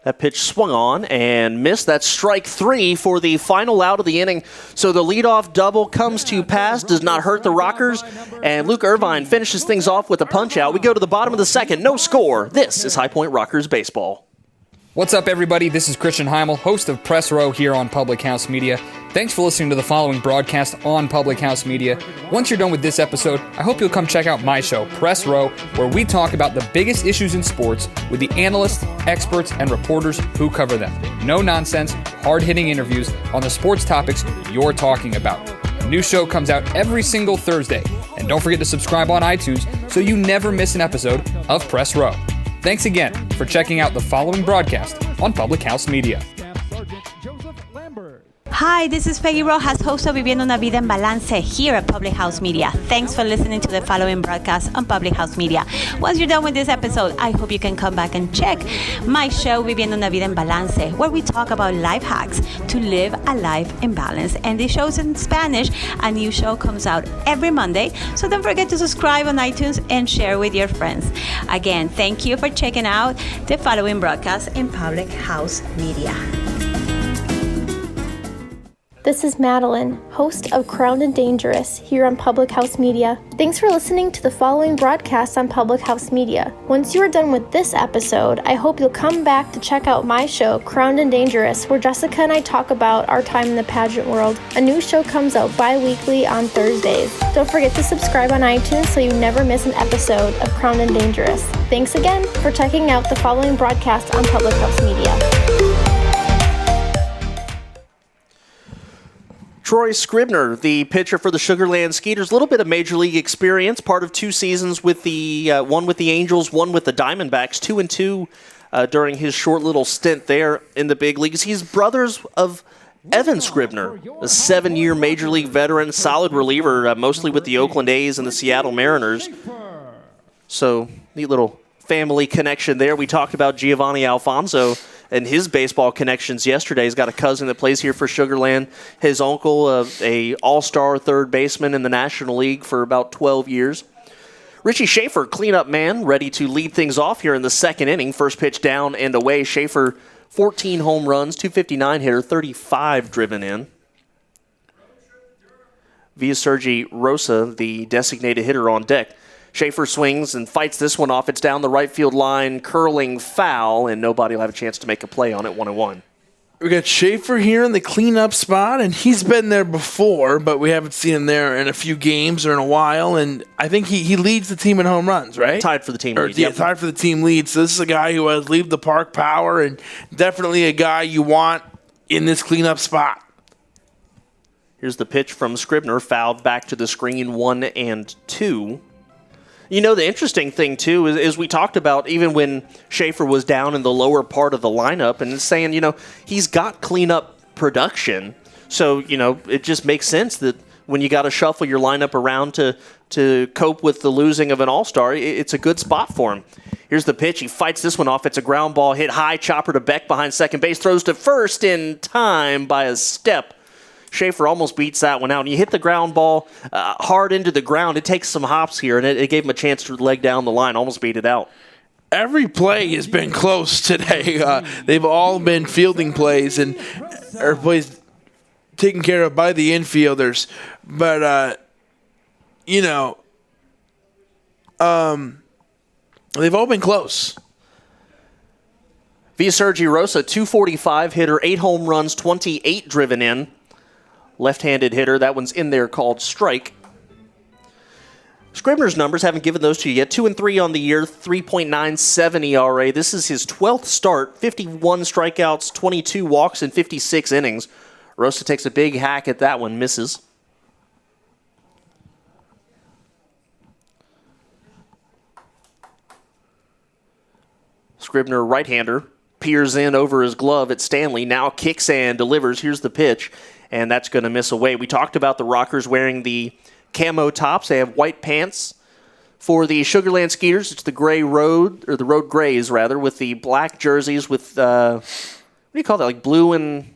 That pitch swung on and missed. That's strike 3 for the final out of the inning. So the leadoff double comes to pass, does not hurt the Rockers, and Luke Irvine finishes things off with a punch out. We go to the bottom of the second, no score. This is High Point Rockers baseball. What's up, everybody? This is Christian Heimel, host of Press Row here on Public House Media. Thanks for listening to the following broadcast on Public House Media. Once you're done with this episode, I hope you'll come check out my show, Press Row, where we talk about the biggest issues in sports with the analysts, experts, and reporters who cover them. No nonsense, hard-hitting interviews on the sports topics you're talking about. A new show comes out every single Thursday. And don't forget to subscribe on iTunes so you never miss an episode of Press Row. Thanks again for checking out the following broadcast on Public House Media. Hi, this is Peggy Rojas, host of Viviendo una Vida en Balance here at Public House Media. Thanks for listening to the following broadcast on Public House Media. Once you're done with this episode, I hope you can come back and check my show, Viviendo una Vida en Balance, where we talk about life hacks to live a life in balance. And the show's in Spanish. A new show comes out every Monday, so don't forget to subscribe on iTunes and share with your friends. Again, thank you for checking out the following broadcast in Public House Media. This is Madeline, host of Crowned and Dangerous here on Public House Media. Thanks for listening to the following broadcast on Public House Media. Once you are done with this episode, I hope you'll come back to check out my show, Crowned and Dangerous, where Jessica and I talk about our time in the pageant world. A new show comes out bi-weekly on Thursdays. Don't forget to subscribe on iTunes so you never miss an episode of Crowned and Dangerous. Thanks again for checking out the following broadcast on Public House Media. Troy Scribner, the pitcher for the Sugar Land Skeeters, a little bit of major league experience, part of 2 seasons with the one with the Angels, one with the Diamondbacks, 2-2 during his short little stint there in the big leagues. He's brothers of Evan Scribner, a 7-year major league veteran, solid reliever, mostly with the Oakland A's and the Seattle Mariners. So, neat little family connection there. We talked about Giovanni Alfonso and his baseball connections yesterday. He's got a cousin that plays here for Sugar Land. His uncle, a all-star third baseman in the National League for about 12 years. Richie Schaefer, cleanup man, ready to lead things off here in the second inning. First pitch down and away. Schaefer, 14 home runs, 259 hitter, 35 driven in. Via Sergi Rosa, the designated hitter on deck. Schaefer swings and fights this one off. It's down the right field line, curling foul, and nobody will have a chance to make a play on it, 1-1. We got Schaefer here in the cleanup spot, and he's been there before, but we haven't seen him there in a few games or in a while, and I think he leads the team in home runs, right? Tied for the team lead. Yeah, tied for the team lead. So this is a guy who has leave the park power, and definitely a guy you want in this cleanup spot. Here's the pitch from Scribner, fouled back to the screen, 1-2. You know, the interesting thing, too, is we talked about even when Schaefer was down in the lower part of the lineup and saying, you know, he's got cleanup production. So, it just makes sense that when you got to shuffle your lineup around to cope with the losing of an all-star, it's a good spot for him. Here's the pitch. He fights this one off. It's a ground ball hit high. Chopper to Beck behind second base. Throws to first in time by a step. Schaefer almost beats that one out. And you hit the ground ball hard into the ground. It takes some hops here, and it gave him a chance to leg down the line. Almost beat it out. Every play has been close today. They've all been fielding plays or plays taken care of by the infielders. But, they've all been close. Sergi Rosa, 245 hitter, 8 home runs, 28 driven in. Left-handed hitter. That one's in there called strike. Scribner's numbers, haven't given those to you yet. 2-3 on the year, 3.97 ERA. This is his 12th start, 51 strikeouts, 22 walks in 56 innings. Rosa takes a big hack at that one, misses. Scribner, right-hander, peers in over his glove at Stanley. Now kicks and delivers. Here's the pitch, and that's going to miss away. We talked about the Rockers wearing the camo tops. They have white pants. For the Sugarland Skeeters, it's the gray road, or the road grays, rather, with the black jerseys with, what do you call that, like blue and...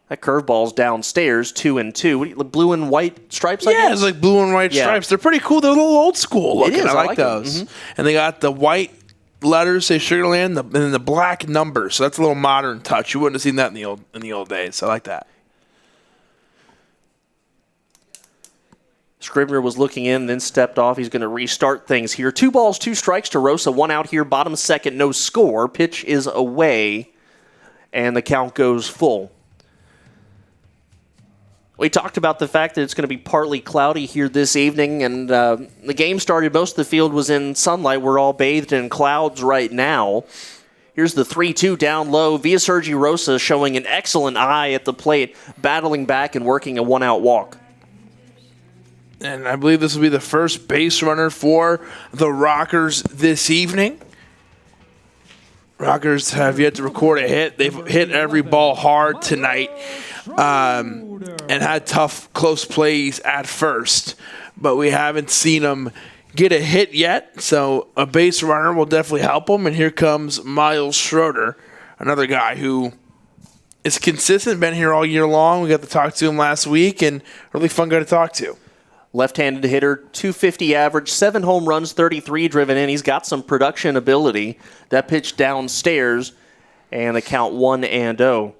That curveball's downstairs, 2-2. Blue and white stripes, I guess? Yeah, it's like blue and white stripes. They're pretty cool. They're a little old school looking. It is. I like those. Mm-hmm. And they got the white letters, say Sugarland, and then the black numbers. So that's a little modern touch. You wouldn't have seen that in the old days. So I like that. Scribner was looking in, then stepped off. He's going to restart things here. 2 balls, 2 strikes to Rosa. 1 out here, bottom second, no score. Pitch is away, and the count goes full. We talked about the fact that it's going to be partly cloudy here this evening, and the game started. Most of the field was in sunlight. We're all bathed in clouds right now. Here's the 3-2 down low. Sergi Rosa showing an excellent eye at the plate, battling back and working a 1-out walk. And I believe this will be the first base runner for the Rockers this evening. Rockers have yet to record a hit. They've hit every ball hard tonight. And had tough, close plays at first. But we haven't seen them get a hit yet. So a base runner will definitely help them. And here comes Miles Schroeder, another guy who is consistent, been here all year long. We got to talk to him last week, and really fun guy to talk to. Left-handed hitter, 250 average, 7 home runs, 33 driven in. He's got some production ability. That pitch downstairs, and the count 1-0.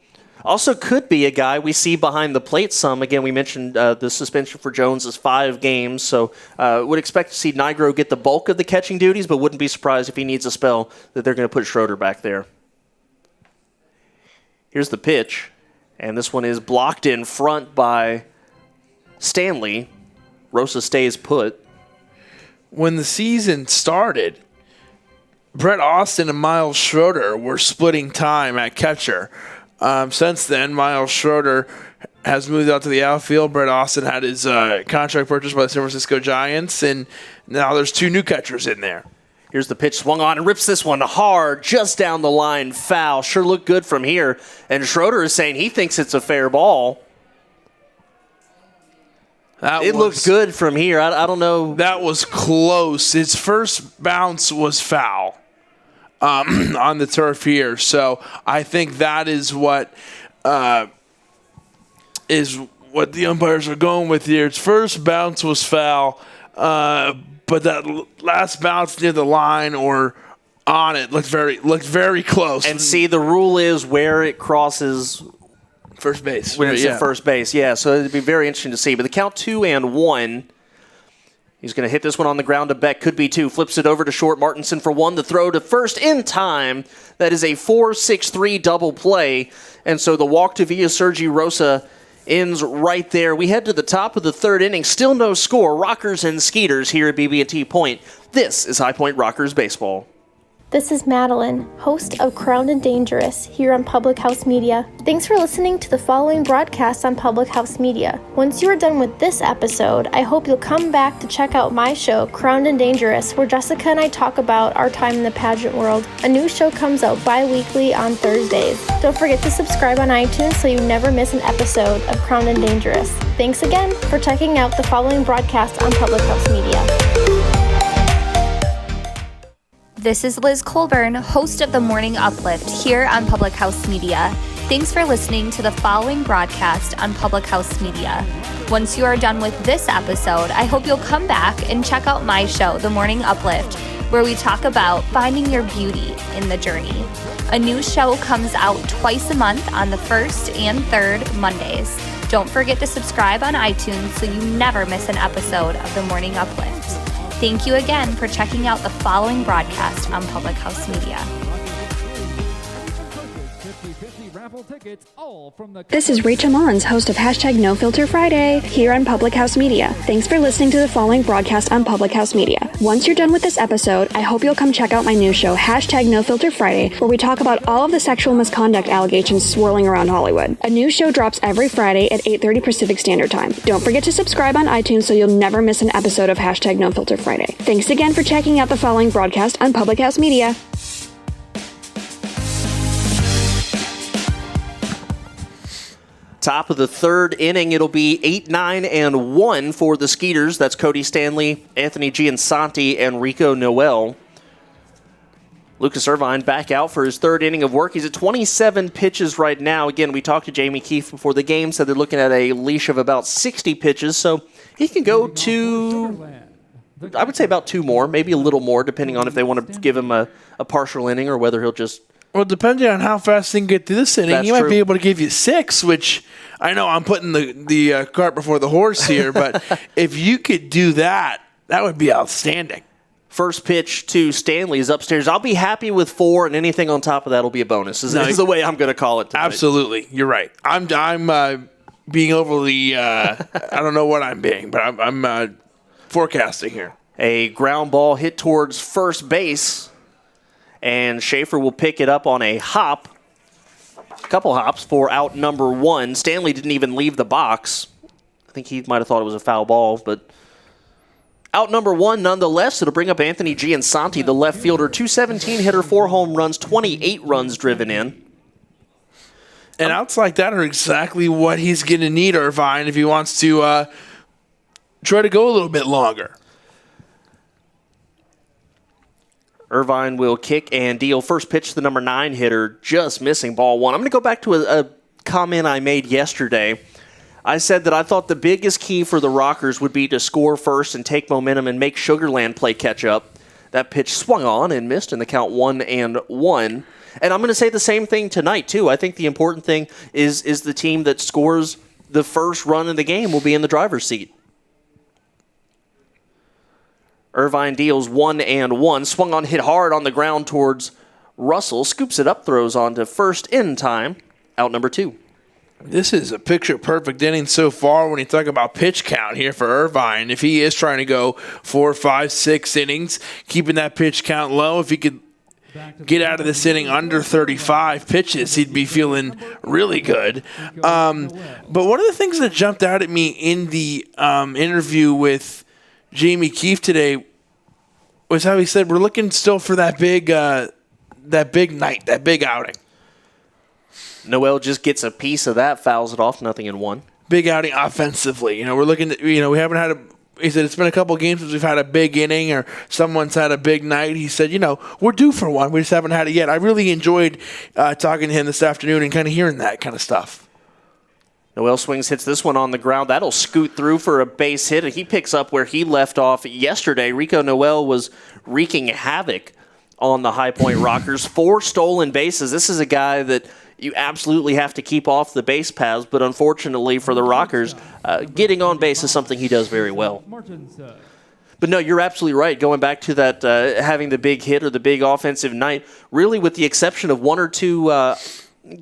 Also could be a guy we see behind the plate some. Again, we mentioned the suspension for Jones is 5 games, so would expect to see Nigro get the bulk of the catching duties, but wouldn't be surprised if he needs a spell that they're going to put Schroeder back there. Here's the pitch, and this one is blocked in front by Stanley. Rosa stays put. When the season started, Brett Austin and Miles Schroeder were splitting time at catcher. Since then, Miles Schroeder has moved out to the outfield. Brett Austin had his contract purchased by the San Francisco Giants, and now there's 2 new catchers in there. Here's the pitch swung on and rips this one hard, just down the line, foul. Sure looked good from here, and Schroeder is saying he thinks it's a fair ball. It looked good from here. I don't know. That was close. His first bounce was foul. On the turf here. So I think that is what the umpires are going with here. Its first bounce was foul, but that last bounce near the line or on it looked very close. And see, the rule is where it crosses first base. When it's at first base, yeah. So it'd be very interesting to see. But the count 2-1. He's going to hit this one on the ground to Beck. Could be 2. Flips it over to short. Martinson for 1. The throw to first in time. That is a 4-6-3 double play. And so the walk to Sergi Rosa ends right there. We head to the top of the 3rd inning. Still no score. Rockers and Skeeters here at BB&T Point. This is High Point Rockers Baseball. This is Madeline, host of Crowned and Dangerous here on Public House Media. Thanks for listening to the following broadcast on Public House Media. Once you are done with this episode, I hope you'll come back to check out my show, Crowned and Dangerous, where Jessica and I talk about our time in the pageant world. A new show comes out bi-weekly on Thursdays. Don't forget to subscribe on iTunes so you never miss an episode of Crowned and Dangerous. Thanks again for checking out the following broadcast on Public House Media. This is Liz Colburn, host of The Morning Uplift here on Public House Media. Thanks for listening to the following broadcast on Public House Media. Once you are done with this episode, I hope you'll come back and check out my show, The Morning Uplift, where we talk about finding your beauty in the journey. A new show comes out twice a month on the first and third Mondays. Don't forget to subscribe on iTunes so you never miss an episode of The Morning Uplift. Thank you again for checking out the following broadcast on Public House Media. This is Rachel Mullins, host of No Filter Friday here on Public House Media. Thanks for listening to the following broadcast on Public House Media. Once you're done with this episode, I hope you'll come check out my new show, No Filter Friday, where we talk about all of the sexual misconduct allegations swirling around Hollywood. A new show drops every Friday at 8:30 Pacific Standard Time. Don't forget to subscribe on iTunes so you'll never miss an episode of No Filter Friday. Thanks again for checking out the following broadcast on Public House Media. Top of the third inning, it'll be 8-9-1 for the Skeeters. That's Cody Stanley, Anthony Giansanti, and Rico Noel. Lucas Irvine back out for his third inning of work. He's at 27 pitches right now. Again, we talked to Jamie Keefe before the game, said they're looking at a leash of about 60 pitches, so he can go to, I would say about 2 more, maybe a little more, depending on if they want to give him a partial inning or whether he'll just... Well, depending on how fast they can get through this inning, he might be able to give you 6, which I know I'm putting the cart before the horse here, but if you could do that, that would be outstanding. First pitch to Stanley is upstairs. I'll be happy with 4, and anything on top of that will be a bonus. Is the way I'm going to call it tonight. Absolutely. You're right. I'm being overly, I don't know what I'm being, but I'm forecasting here. A ground ball hit towards first base. And Schaefer will pick it up on a couple hops for out number 1. Stanley didn't even leave the box. I think he might have thought it was a foul ball, but out number 1 nonetheless. It'll bring up Anthony Giansanti, the left fielder, 217 hitter, 4 home runs, 28 runs driven in. And outs like that are exactly what he's going to need, Irvine, if he wants to try to go a little bit longer. Irvine will kick and deal. First pitch to the number 9 hitter, just missing ball 1. I'm going to go back to a comment I made yesterday. I said that I thought the biggest key for the Rockers would be to score first and take momentum and make Sugarland play catch up. That pitch swung on and missed in the count 1-1. And I'm going to say the same thing tonight, too. I think the important thing is the team that scores the first run in the game will be in the driver's seat. Irvine deals 1-1. Swung on, hit hard on the ground towards Russell. Scoops it up, throws on to first in time. Out number 2. This is a picture-perfect inning so far when you talk about pitch count here for Irvine. If he is trying to go 4, 5, 6 innings, keeping that pitch count low, if he could get out of this inning under 35 pitches, he'd be feeling really good. But one of the things that jumped out at me in the interview with Jamie Keefe today was how he said we're looking still for that big night, that big outing. Noel just gets a piece of that, fouls it off, 0-1. Big outing offensively. We're looking at, we haven't had he said it's been a couple of games since we've had a big inning or someone's had a big night. He said, we're due for one. We just haven't had it yet. I really enjoyed talking to him this afternoon and kind of hearing that kind of stuff. Noel swings, hits this one on the ground. That'll scoot through for a base hit. He picks up where he left off yesterday. Rico Noel was wreaking havoc on the High Point Rockers. 4 stolen bases. This is a guy that you absolutely have to keep off the base paths, but unfortunately for the Rockers, getting on base is something he does very well. But no, you're absolutely right. Going back to that having the big hit or the big offensive night, really with the exception of 1 or 2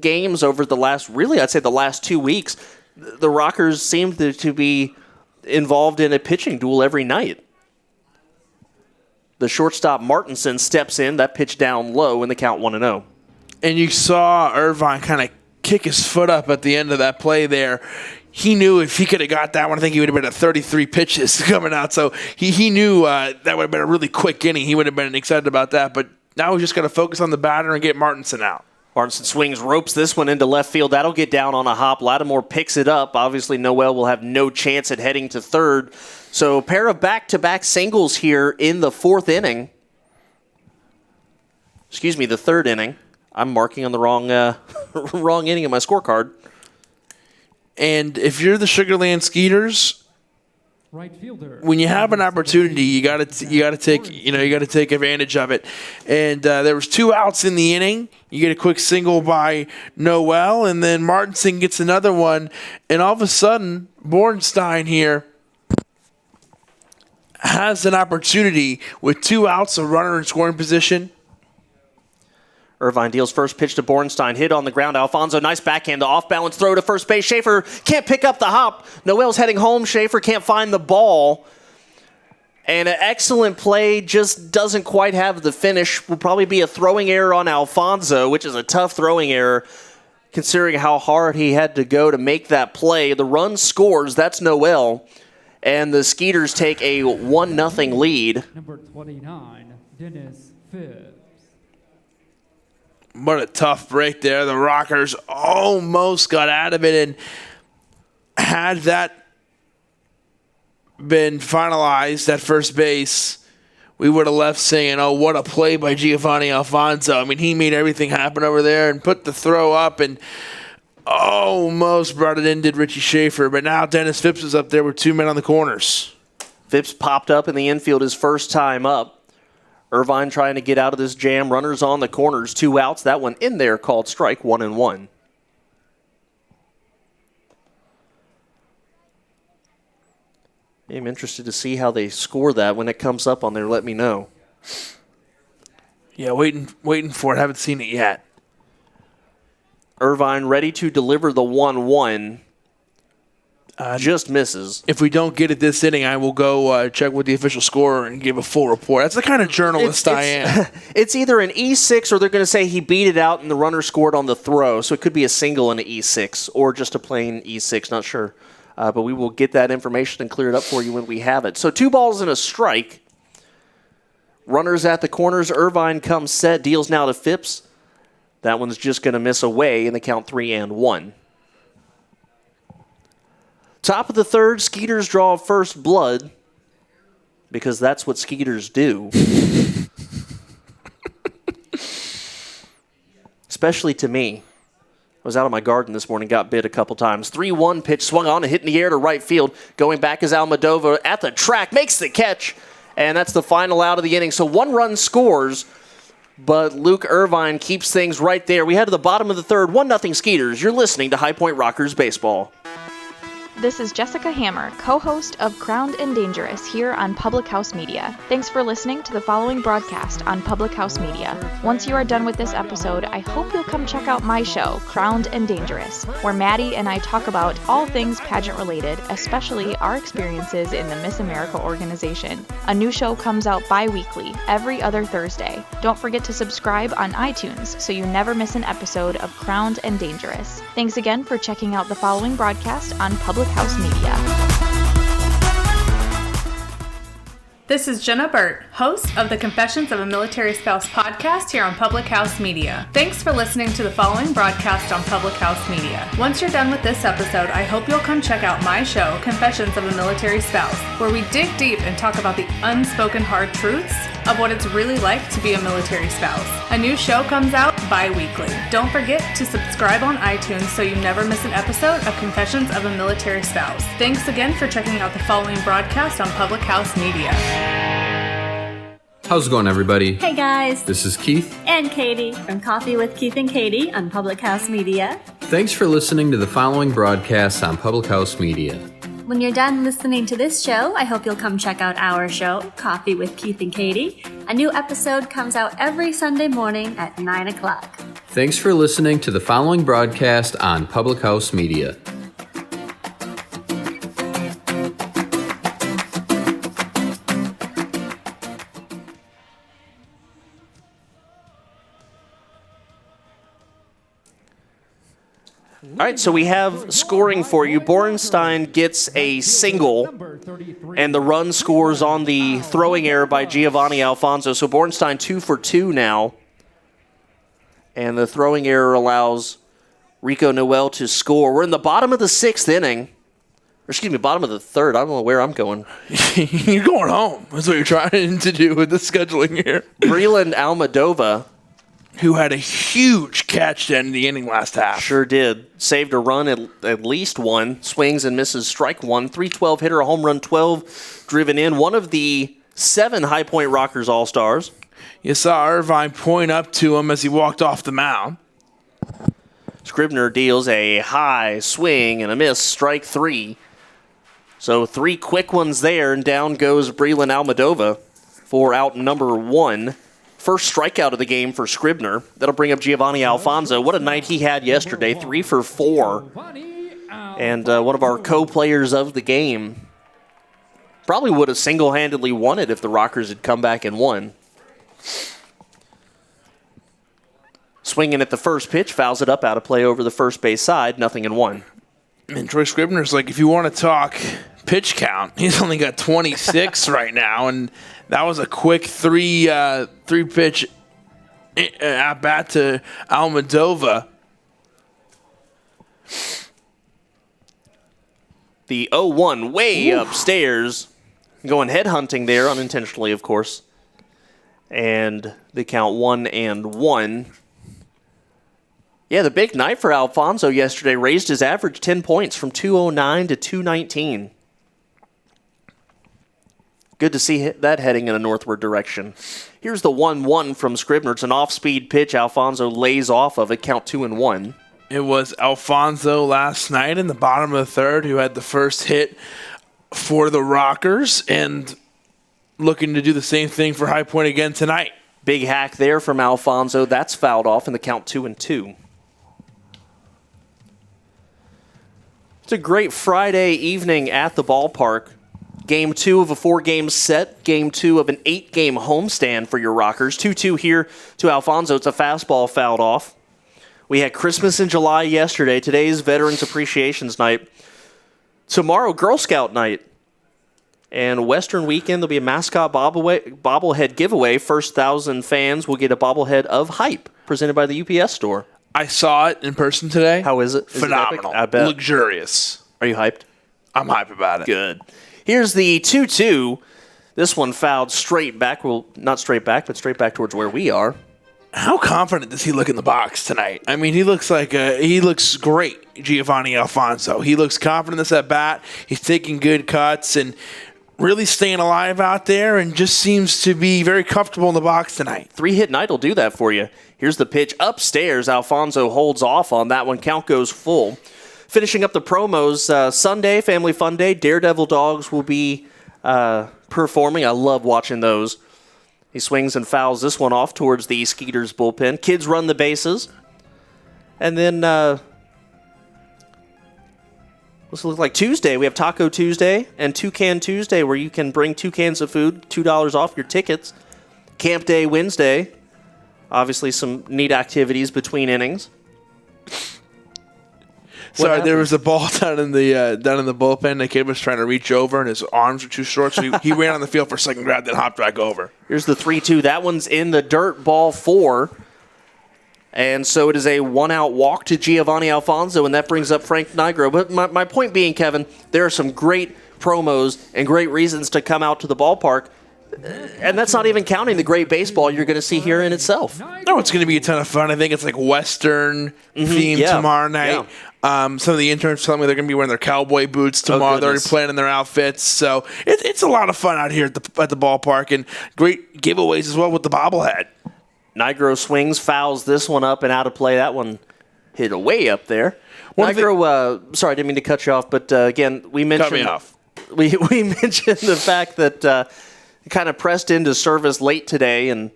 games over the last, I'd say the last 2 weeks, the Rockers seemed to be involved in a pitching duel every night. The shortstop Martinson steps in. That pitch down low in the count 1-0. And you saw Irvine kind of kick his foot up at the end of that play there. He knew if he could have got that one, I think he would have been at 33 pitches coming out. So he knew that would have been a really quick inning. He would have been excited about that. But now he's just got to focus on the batter and get Martinson out. Martinson swings, ropes this one into left field. That'll get down on a hop. Lattimore picks it up. Obviously, Noel will have no chance at heading to third. So a pair of back-to-back singles here in the fourth inning. Excuse me, the third inning. I'm marking on the wrong inning of my scorecard. And if you're the Sugar Land Skeeters, right fielder, when you have an opportunity, you got to take advantage of it. And there was 2 outs in the inning. You get a quick single by Noel, and then Martinson gets another one. And all of a sudden, Bornstein here has an opportunity with 2 outs, a runner in scoring position. Irvine deals first pitch to Bornstein. Hit on the ground. Alfonso, nice backhand. The off-balance throw to first base. Schaefer can't pick up the hop. Noel's heading home. Schaefer can't find the ball. And an excellent play, just doesn't quite have the finish. Will probably be a throwing error on Alfonso, which is a tough throwing error considering how hard he had to go to make that play. The run scores. That's Noel. And the Skeeters take a 1-0 lead. Number 29, Dennis Phibbs. What a tough break there. The Rockers almost got out of it, and had that been finalized at first base, we would have left saying, oh, what a play by Giovanni Alfonso. I mean, he made everything happen over there and put the throw up and almost brought it in, did Richie Schaefer. But now Dennis Phibbs is up there with 2 men on the corners. Phibbs popped up in the infield his first time up. Irvine trying to get out of this jam. Runners on the corners, 2 outs. That one in there called strike, 1-1. I'm interested to see how they score that. When it comes up on there, let me know. Yeah, waiting for it. Haven't seen it yet. Irvine ready to deliver the 1-1. Just misses. If we don't get it this inning, I will go check with the official scorer and give a full report. That's the kind of journalist I am. It's either an E6 or they're going to say he beat it out and the runner scored on the throw. So it could be a single and an E6 or just a plain E6. Not sure. But we will get that information and clear it up for you when we have it. So 2 balls and a strike. Runners at the corners. Irvine comes set. Deals now to Phibbs. That one's just going to miss away in the count 3-1. Top of the third, Skeeters draw first blood because that's what Skeeters do. Especially to me. I was out of my garden this morning, got bit a couple times. 3-1 pitch swung on and hit in the air to right field. Going back is Almadova at the track, makes the catch, and that's the final out of the inning. So 1 run scores, but Luke Irvine keeps things right there. We head to the bottom of the third, 1-0 Skeeters. You're listening to High Point Rockers Baseball. This is Jessica Hammer, co-host of Crowned and Dangerous here on Public House Media. Thanks for listening to the following broadcast on Public House Media. Once you are done with this episode, I hope you'll come check out my show, Crowned and Dangerous, where Maddie and I talk about all things pageant related, especially our experiences in the Miss America organization. A new show comes out bi-weekly, every other Thursday. Don't forget to subscribe on iTunes so you never miss an episode of Crowned and Dangerous. Thanks again for checking out the following broadcast on Public House Media. This is Jenna Burt, host of the Confessions of a Military Spouse podcast here on Public House Media. Thanks for listening to the following broadcast on Public House Media. Once you're done with this episode, I hope you'll come check out my show, Confessions of a Military Spouse, where we dig deep and talk about the unspoken hard truths of what it's really like to be a military spouse. A new show comes out bi-weekly. Don't forget to subscribe on iTunes so you never miss an episode of Confessions of a Military Spouse. Thanks again for checking out the following broadcast on Public House Media. How's it going, everybody? Hey guys, This is Keith. and Katie from Coffee with Keith and Katie on Public House Media. Thanks for listening to the following broadcasts on Public House Media. When you're done listening to this show, I hope you'll come check out our show, Coffee with Keith and Katie. A new episode comes out every Sunday morning at 9 o'clock. Thanks for listening to the following broadcast on Public House Media. All right, so we have scoring for you. Bornstein gets a single, and the run scores on the throwing error by Giovanni Alfonso. So Bornstein 2 for 2 now. And the throwing error allows Rico Noel to score. We're in the bottom of the 6th inning. Or excuse me, bottom of the 3rd. I don't know where I'm going. You're going home. That's what you're trying to do with the scheduling here. Breland Almadova, who had a huge catch to end the inning last half. Sure did. Saved a run, at least one. Swings and misses, strike one. 312 hitter, a home run 12 driven in. One of the 7 High Point Rockers All-Stars. You saw Irvine point up to him as he walked off the mound. Scribner deals a high swing and a miss, strike 3. So 3 quick ones there, and down goes Breland Almadova for out number 1. First strikeout of the game for Scribner. That'll bring up Giovanni Alfonso. What a night he had yesterday, 3 for 4. And one of our co-players of the game. Probably would have single-handedly won it if the Rockers had come back and won. Swinging at the first pitch, fouls it up out of play over the first base side, 0-1. And Troy Scribner's like, if you want to talk pitch count, he's only got 26 right now, and that was a quick three pitch at bat to Almadova. The 0-1 way upstairs, going headhunting there, unintentionally, of course. And the count 1-1. Yeah, the big night for Alfonso yesterday raised his average 10 points from 209 to 219. Good to see that heading in a northward direction. Here's the 1-1 from Scribner. It's an off-speed pitch. Alfonso lays off of it, count 2-1. It was Alfonso last night in the bottom of the 3rd who had the first hit for the Rockers and looking to do the same thing for High Point again tonight. Big hack there from Alfonso. That's fouled off in the count 2-2. It's a great Friday evening at the ballpark. Game 2 of a 4-game set. Game 2 of an 8-game homestand for your Rockers. 2-2 here to Alfonso. It's a fastball fouled off. We had Christmas in July yesterday. Today's Veterans Appreciations Night. Tomorrow, Girl Scout Night. And Western Weekend, there'll be a mascot bobblehead giveaway. First 1,000 fans will get a bobblehead of Hype, presented by the UPS store. I saw it in person today. How is it? Phenomenal. I bet. Luxurious. Are you hyped? I'm hyped about it. Good. Here's the 2-2. This one fouled straight back. Well, not straight back, but straight back towards where we are. How confident does he look in the box tonight? I mean, he looks great, Giovanni Alfonso. He looks confident in this at bat. He's taking good cuts and really staying alive out there and just seems to be very comfortable in the box tonight. 3-hit night will do that for you. Here's the pitch upstairs. Alfonso holds off on that one. Count goes full. Finishing up the promos, Sunday, Family Fun Day, Daredevil Dogs will be performing. I love watching those. He swings and fouls this one off towards the Skeeters bullpen. Kids run the bases. And then, what's it look like? Tuesday, we have Taco Tuesday and Toucan Tuesday, where you can bring 2 cans of food, $2 off your tickets. Camp Day Wednesday. Obviously, some neat activities between innings. Sorry, there was a ball down in the bullpen. The kid was trying to reach over, and his arms were too short, so he ran on the field for a second, grabbed it, and hopped back over. Here's the 3-2. That one's in the dirt, ball 4. And so it is a 1-out walk to Giovanni Alfonso, and that brings up Frank Nigro. But my point being, Kevin, there are some great promos and great reasons to come out to the ballpark. And that's not even counting the great baseball you're going to see here in itself. No, it's going to be a ton of fun. I think it's like Western theme tomorrow night. Yeah. Some of the interns tell me they're going to be wearing their cowboy boots tomorrow. They're already planning their outfits. So it's a lot of fun out here at the ballpark, and great giveaways as well with the bobblehead. Nigro swings, fouls this one up and out of play. That one hit way up there. Nigro, sorry, I didn't mean to cut you off, but again, we mentioned cut me off. We mentioned the fact that kind of pressed into service late today, and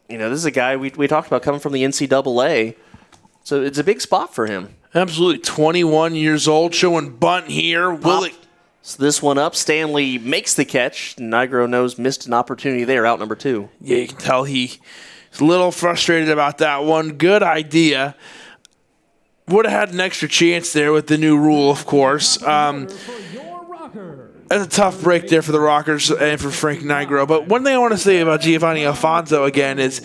this is a guy we talked about coming from the NCAA, so it's a big spot for him. Absolutely, 21 years old, showing bunt here. So this one up, Stanley makes the catch. Nigro knows missed an opportunity there, out number 2. Yeah, you can tell he's a little frustrated about that one. Good idea would have had an extra chance there with the new rule, of course. That's a tough break there for the Rockers and for Frank Nigro. But one thing I want to say about Giovanni Alfonso again is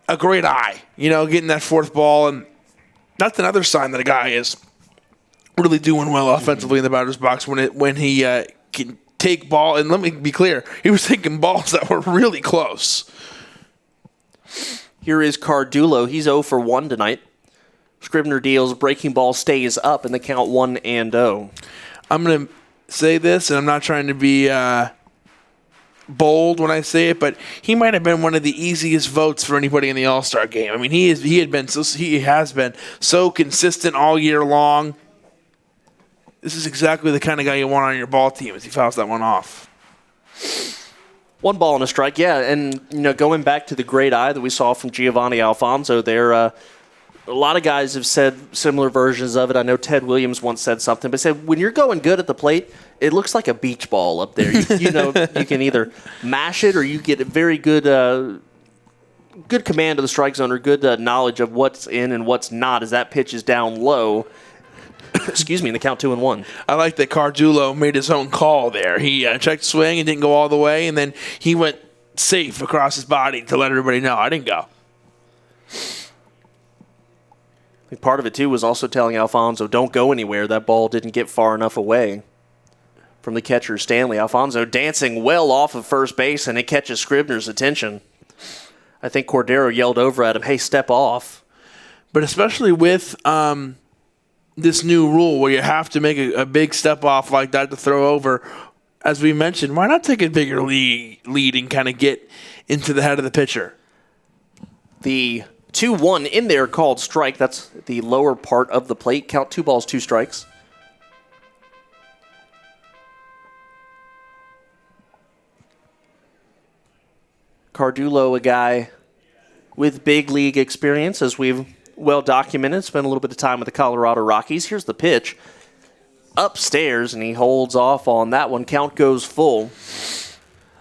a great eye. Getting that fourth ball, and that's another sign that a guy is really doing well offensively in the batter's box when he can take ball. And let me be clear, he was taking balls that were really close. Here is Cardullo. He's 0 for 1 tonight. Scribner deals, breaking ball stays up in the count 1-0. I'm going to say this, and I'm not trying to be bold when I say it, but he might have been one of the easiest votes for anybody in the All-Star game. I mean, he has been so consistent all year long. This is exactly the kind of guy you want on your ball team as he fouls that one off. 1 ball and a strike, yeah. And, going back to the great eye that we saw from Giovanni Alfonso there, a lot of guys have said similar versions of it. I know Ted Williams once said something, but said when you're going good at the plate, it looks like a beach ball up there. You can either mash it or you get a very good good command of the strike zone or good knowledge of what's in and what's not as that pitch is down low. Excuse me, in the count 2-1. I like that Cardullo made his own call there. He checked swing and didn't go all the way, and then he went safe across his body to let everybody know, I didn't go. I think part of it, too, was also telling Alfonso, don't go anywhere. That ball didn't get far enough away from the catcher, Stanley. Alfonso dancing well off of first base, and it catches Scribner's attention. I think Cordero yelled over at him, hey, step off. But especially with this new rule where you have to make a big step off like that to throw over, as we mentioned, why not take a bigger lead and kind of get into the head of the pitcher? The 2-1 in there called strike. That's the lower part of the plate. Count 2 balls, 2 strikes. Cardullo, a guy with big league experience, as we've well documented. Spent a little bit of time with the Colorado Rockies. Here's the pitch. Upstairs, and he holds off on that one. Count goes full.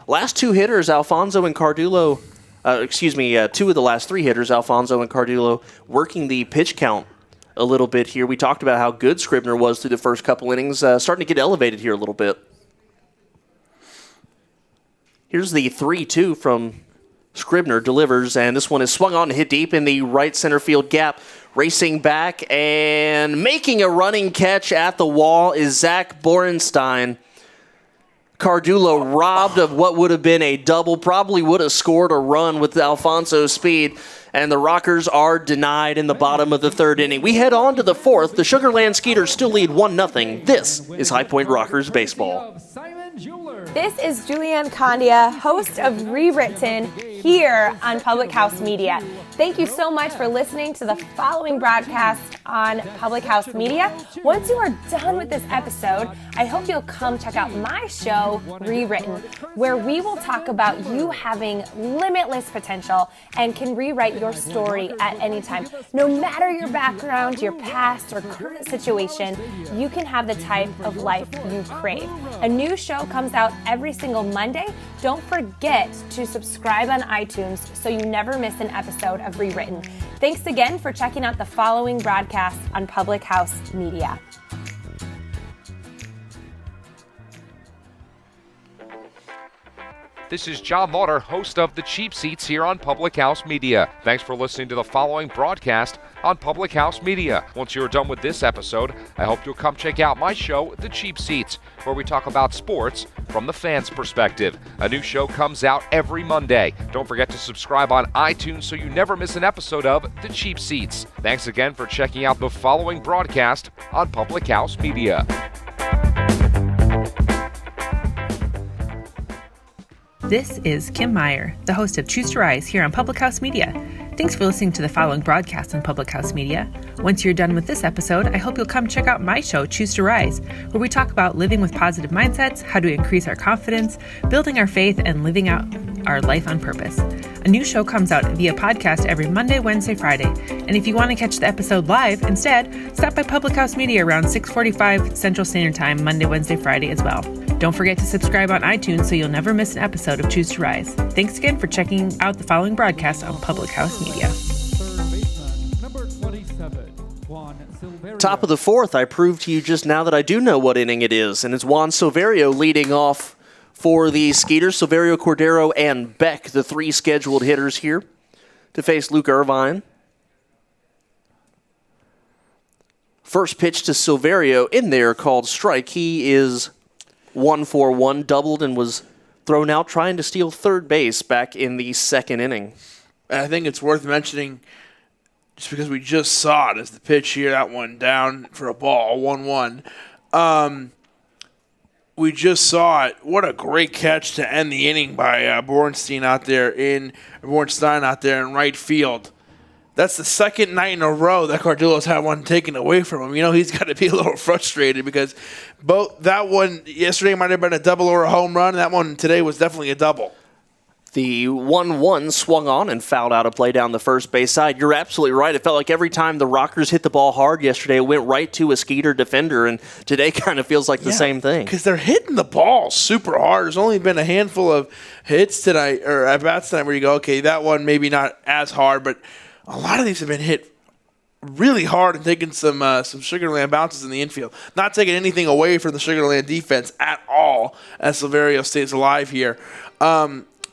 Last 2 hitters, Alfonso and Cardullo, 2 of the last 3 hitters, Alfonso and Cardullo, working the pitch count a little bit here. We talked about how good Scribner was through the first couple innings, starting to get elevated here a little bit. Here's the 3-2 from Scribner, delivers, and this one is swung on to hit deep in the right center field gap. Racing back and making a running catch at the wall is Zach Borenstein. Cardullo robbed of what would have been a double, probably would have scored a run with Alfonso's speed, and the Rockers are denied in the bottom of the 3rd inning. We head on to the 4th. The Sugar Land Skeeters still lead 1-0. This is High Point Rockers baseball. This is Julianne Condia, host of Rewritten, here on Public House Media. Thank you so much for listening to the following broadcast on Public House Media. Once you are done with this episode, I hope you'll come check out my show, Rewritten, where we will talk about you having limitless potential and can rewrite your story at any time. No matter your background, your past, or current situation, you can have the type of life you crave. A new show comes out every single Monday. Don't forget to subscribe on iTunes so you never miss an episode of Rewritten. Thanks again for checking out the following broadcast on Public House Media. This is John Lauder, host of The Cheap Seats here on Public House Media. Thanks for listening to the following broadcast on Public House Media. Once you're done with this episode, I hope you'll come check out my show, The Cheap Seats, where we talk about sports from the fans' perspective. A new show comes out every Monday. Don't forget to subscribe on iTunes so you never miss an episode of The Cheap Seats. Thanks again for checking out the following broadcast on Public House Media. This is Kim Meyer, the host of Choose to Rise here on Public House Media. Thanks for listening to the following broadcast on Public House Media. Once you're done with this episode, I hope you'll come check out my show, Choose to Rise, where we talk about living with positive mindsets, how to increase our confidence, building our faith, and living out our life on purpose. A new show comes out via podcast every Monday, Wednesday, Friday. And if you want to catch the episode live instead, stop by Public House Media around 6:45 Central Standard Time, Monday, Wednesday, Friday as well. Don't forget to subscribe on iTunes so you'll never miss an episode of Choose to Rise. Thanks again for checking out the following broadcast on Public House Media. Third baseman, number 27, Juan Top of the fourth, I proved to you just now that I do know what inning it is, and it's Juan Silverio leading off for the Skeeters. Silverio, Cordero, and Beck, the three scheduled hitters here to face Luke Irvine. First pitch to Silverio in there called strike. He is 1-for-1, doubled, and was thrown out trying to steal third base back in the second inning. And I think it's worth mentioning, just because we just saw it as the pitch here, that one down for a ball, 1-1. We just saw it. What a great catch to end the inning by Bornstein out there in right field. That's the second night in a row that Cardullo's had one taken away from him. You know, he's got to be a little frustrated because that one yesterday might have been a double or a home run. That one today was definitely a double. The 1-1 swung on and fouled out a play down the first base side. You're absolutely right. It felt like every time the Rockers hit the ball hard yesterday, it went right to a Skeeter defender, and today kind of feels like the same thing. Because they're hitting the ball super hard. There's only been a handful of hits tonight, or at-bats tonight, where you go, okay, that one maybe not as hard, but a lot of these have been hit really hard and taking some Sugarland bounces in the infield. Not taking anything away from the Sugarland defense at all, as Silverio stays alive here.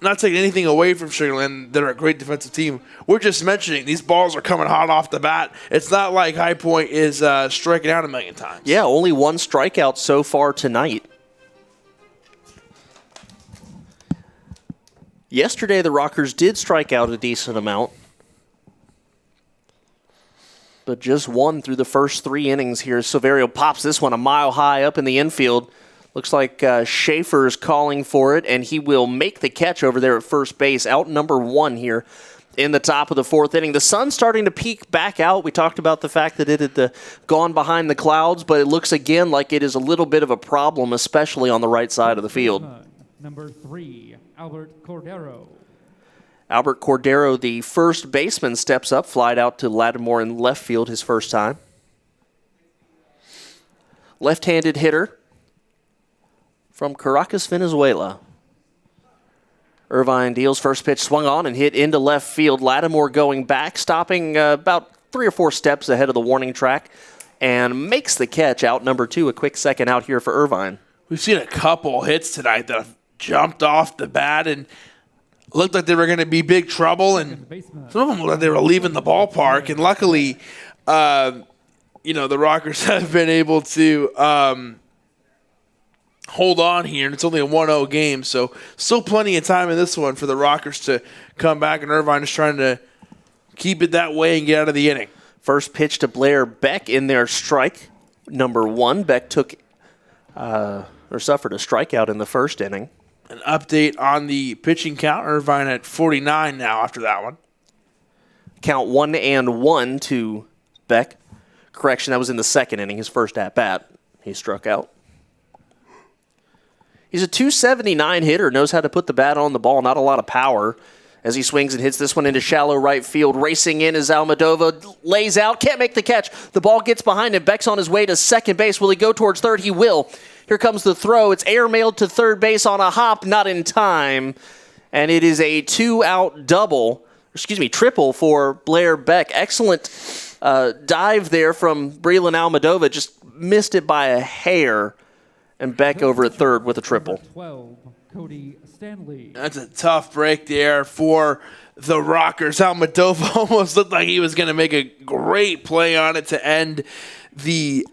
Not taking anything away from Sugarland. They're a great defensive team. We're just mentioning these balls are coming hot off the bat. It's not like High Point is striking out a million times. Yeah, only one strikeout so far tonight. Yesterday, the Rockers did strike out a decent amount, but just one through the first three innings here. Silverio pops this one a mile high up in the infield. Looks like Schaefer's calling for it, and he will make the catch over there at first base. Out number one here in the top of the fourth inning. The sun's starting to peek back out. We talked about the fact that it had gone behind the clouds, but it looks again like it is a little bit of a problem, especially on the right side of the field. Number 3, Albert Cordero. Albert Cordero, the first baseman, steps up, flied out to Lattimore in left field his first time. Left-handed hitter from Caracas, Venezuela. Irvine deals, first pitch swung on and hit into left field. Lattimore going back, stopping about 3 or 4 steps ahead of the warning track, and makes the catch out number 2. A quick second out here for Irvine. We've seen a couple hits tonight that have jumped off the bat and looked like they were going to be big trouble, and some of them looked like they were leaving the ballpark. And luckily, the Rockers have been able to hold on here, and it's only a 1-0 game, so still plenty of time in this one for the Rockers to come back, and Irvine is trying to keep it that way and get out of the inning. First pitch to Blair Beck in there, strike number 1. Beck suffered a strikeout in the first inning. An update on the pitching count. Irvine at 49 now after that one. Count 1-1 to Beck. Correction, that was in the second inning, his first at-bat. He struck out. He's a 279 hitter, knows how to put the bat on the ball, not a lot of power. As he swings and hits this one into shallow right field. Racing in is Almadova, lays out, can't make the catch. The ball gets behind him. Beck's on his way to second base. Will he go towards third? He will. Here comes the throw. It's airmailed to third base on a hop, not in time. And it is a 2-out triple for Blair Beck. Excellent dive there from Breland Almadova. Just missed it by a hair. And Beck over at third with a triple. 12, Cody Stanley. That's a tough break there for the Rockers. Almadova almost looked like he was going to make a great play on it to end the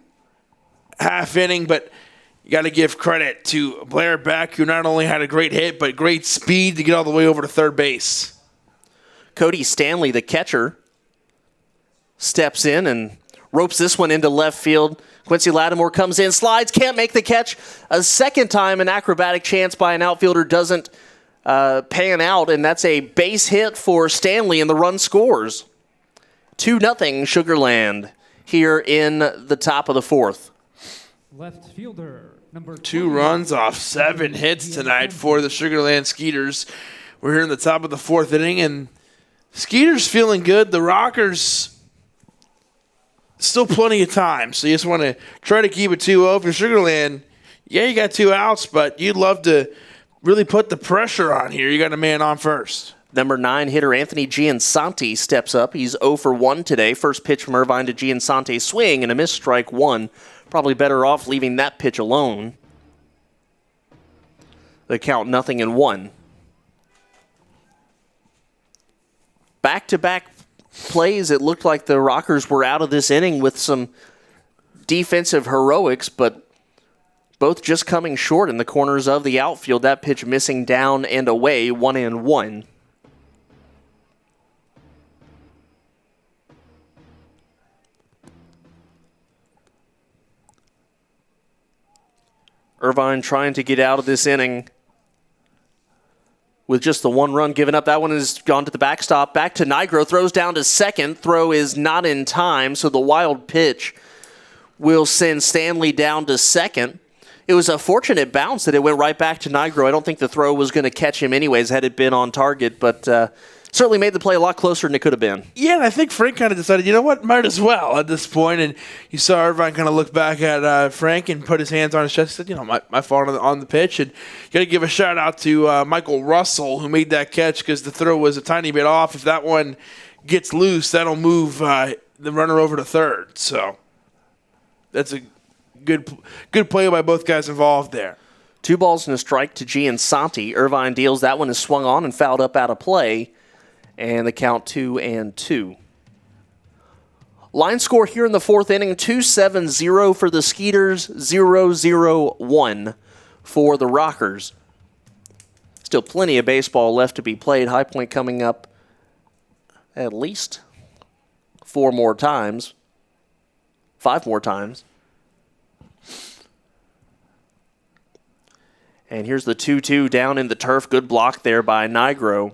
half inning, but you got to give credit to Blair Beck, who not only had a great hit, but great speed to get all the way over to third base. Cody Stanley, the catcher, steps in and ropes this one into left field. Quincy Lattimore comes in, slides, can't make the catch. A second time, an acrobatic chance by an outfielder doesn't pan out, and that's a base hit for Stanley, and the run scores. 2-0 Sugarland here in the top of the fourth. Left fielder, number 2 runs off 7 hits tonight for the Sugarland Skeeters. We're here in the top of the fourth inning, and Skeeters feeling good. The Rockers still plenty of time, so you just want to try to keep it 2-0. For Sugarland, you got 2 outs, but you'd love to really put the pressure on here. You got a man on first. Number 9 hitter Anthony Giansanti steps up. He's 0 for 1 today. First pitch from Irvine to Giansanti, swing and a miss, strike one. Probably better off leaving that pitch alone. The count 0-1. Back-to-back plays, it looked like the Rockers were out of this inning with some defensive heroics, but both just coming short in the corners of the outfield. That pitch missing down and away, 1-1. Irvine trying to get out of this inning with just the one run given up. That one has gone to the backstop. Back to Nigro. Throws down to second. Throw is not in time, so the wild pitch will send Stanley down to second. It was a fortunate bounce that it went right back to Nigro. I don't think the throw was going to catch him anyways had it been on target, but certainly made the play a lot closer than it could have been. Yeah, and I think Frank kind of decided, you know what, might as well at this point. And you saw Irvine kind of look back at Frank and put his hands on his chest and said, you know, my fault on the pitch. And you got to give a shout out to Michael Russell, who made that catch because the throw was a tiny bit off. If that one gets loose, that'll move the runner over to third. So that's a good play by both guys involved there. 2 balls and a strike to Giansanti. Irvine deals. That one is swung on and fouled up out of play. And the count 2-2. Line score here in the fourth inning, 2-7-0 for the Skeeters, 0-0-1 for the Rockers. Still plenty of baseball left to be played. High Point coming up at least 4 more times. 5 more times. And here's the 2-2 down in the turf. Good block there by Nigro.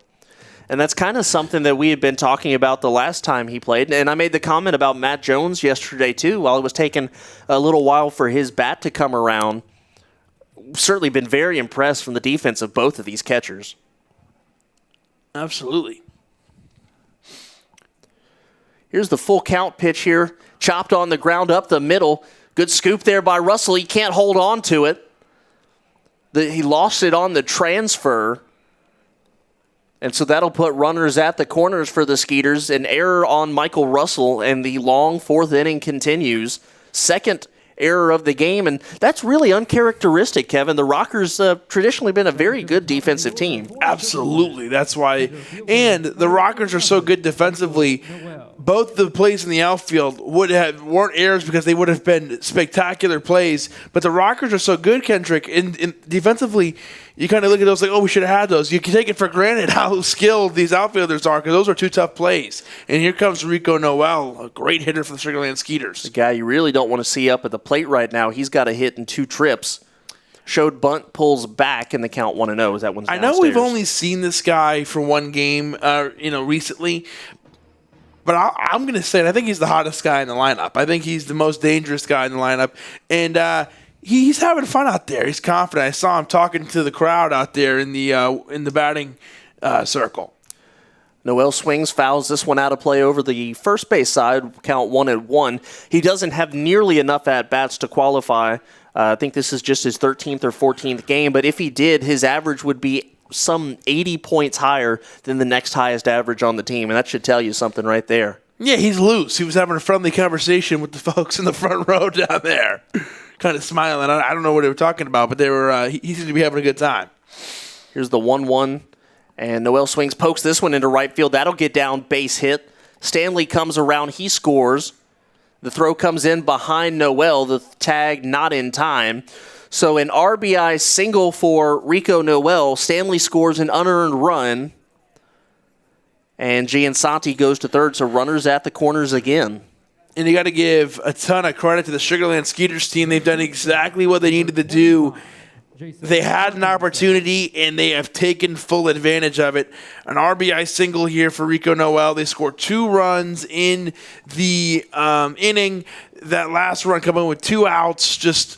And that's kind of something that we had been talking about the last time he played. And I made the comment about Matt Jones yesterday, too, while it was taking a little while for his bat to come around. Certainly been very impressed from the defense of both of these catchers. Absolutely. Here's the full count pitch here. Chopped on the ground up the middle. Good scoop there by Russell. He can't hold on to it. He lost it on the transfer. And so that'll put runners at the corners for the Skeeters. An error on Michael Russell, and the long fourth inning continues. Second error of the game, and that's really uncharacteristic, Kevin. The Rockers traditionally been a very good defensive team. Absolutely. That's why. And the Rockers are so good defensively. Both the plays in the outfield weren't errors because they would have been spectacular plays. But the Rockers are so good, Kendrick. In defensively, you kind of look at those like, oh, we should have had those. You can take it for granted how skilled these outfielders are because those are 2 tough plays. And here comes Rico Noel, a great hitter for the Sugar Land Skeeters. The guy you really don't want to see up at the plate right now. He's got a hit in 2 trips. Showed bunt, pulls back, and the count 1-0. Is that one's downstairs. I know we've only seen this guy for one game, recently. But I'm going to say it. I think he's the hottest guy in the lineup. I think he's the most dangerous guy in the lineup. And he's having fun out there. He's confident. I saw him talking to the crowd out there in the batting circle. Noel swings, fouls this one out of play over the first base side, count 1-1. He doesn't have nearly enough at-bats to qualify. I think this is just his 13th or 14th game. But if he did, his average would be some 80 points higher than the next highest average on the team, and that should tell you something right there. Yeah, he's loose. He was having a friendly conversation with the folks in the front row down there, kind of smiling. I don't know what they were talking about, but they were. He seemed to be having a good time. Here's the 1-1, and Noel swings, pokes this one into right field. That'll get down, base hit. Stanley comes around, he scores. The throw comes in behind Noel, the tag not in time. So an RBI single for Rico Noel. Stanley scores an unearned run. And Giansanti goes to third, so runners at the corners again. And you got to give a ton of credit to the Sugar Land Skeeters team. They've done exactly what they needed to do. They had an opportunity, and they have taken full advantage of it. An RBI single here for Rico Noel. They scored 2 runs in the inning. That last run coming with 2 outs, just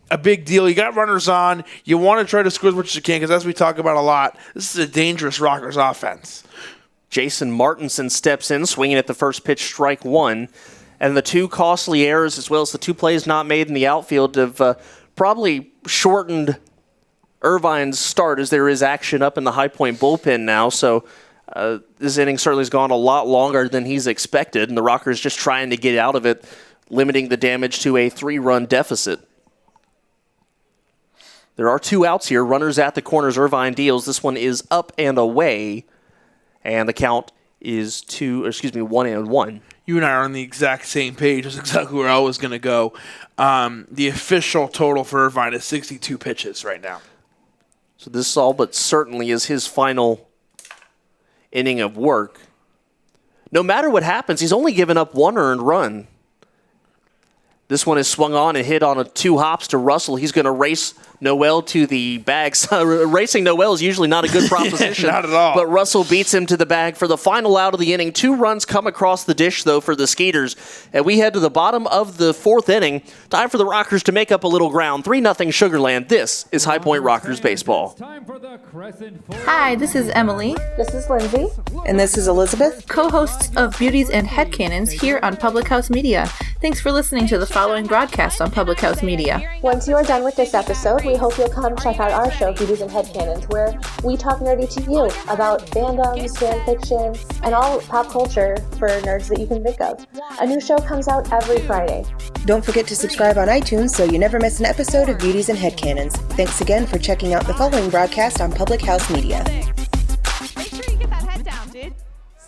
a big deal. You got runners on. You want to try to score as much as you can because as we talk about a lot, this is a dangerous Rockers offense. Jason Martinson steps in, swinging at the first pitch, strike 1. And the 2 costly errors as well as the 2 plays not made in the outfield have probably shortened Irvine's start as there is action up in the High Point bullpen now. So This inning certainly has gone a lot longer than he's expected, and the Rockers just trying to get out of it, limiting the damage to a 3-run deficit. There are 2 outs here. Runners at the corners. Irvine deals. This one is up and away, and the count is 1-1. You and I are on the exact same page. That's exactly where I was going to go. The official total for Irvine is 62 pitches right now. So this all but certainly is his final inning of work. No matter what happens, he's only given up 1 earned run. This one is swung on and hit on 2 hops to Russell. He's going to race Noel to the bag. Racing Noel is usually not a good proposition. Not at all. But Russell beats him to the bag for the final out of the inning. 2 runs come across the dish, though, for the Skeeters. And we head to the bottom of the 4th inning. Time for the Rockers to make up a little ground. 3-0 Sugar Land. This is High Point Rockers baseball. Hi, this is Emily. This is Lindsay. And this is Elizabeth, co-hosts of Beauties and Headcanons here on Public House Media. Thanks for listening to the following broadcast on Public House Media. Once you are done with this episode, we hope you'll come check out our show, Beauties and Headcanons, where we talk nerdy to you about fandoms, fan fiction, and all pop culture for nerds that you can think of. A new show comes out every Friday. Don't forget to subscribe on iTunes so you never miss an episode of Beauties and Headcanons. Thanks again for checking out the following broadcast on Public House Media. Make sure you get that head down, dude.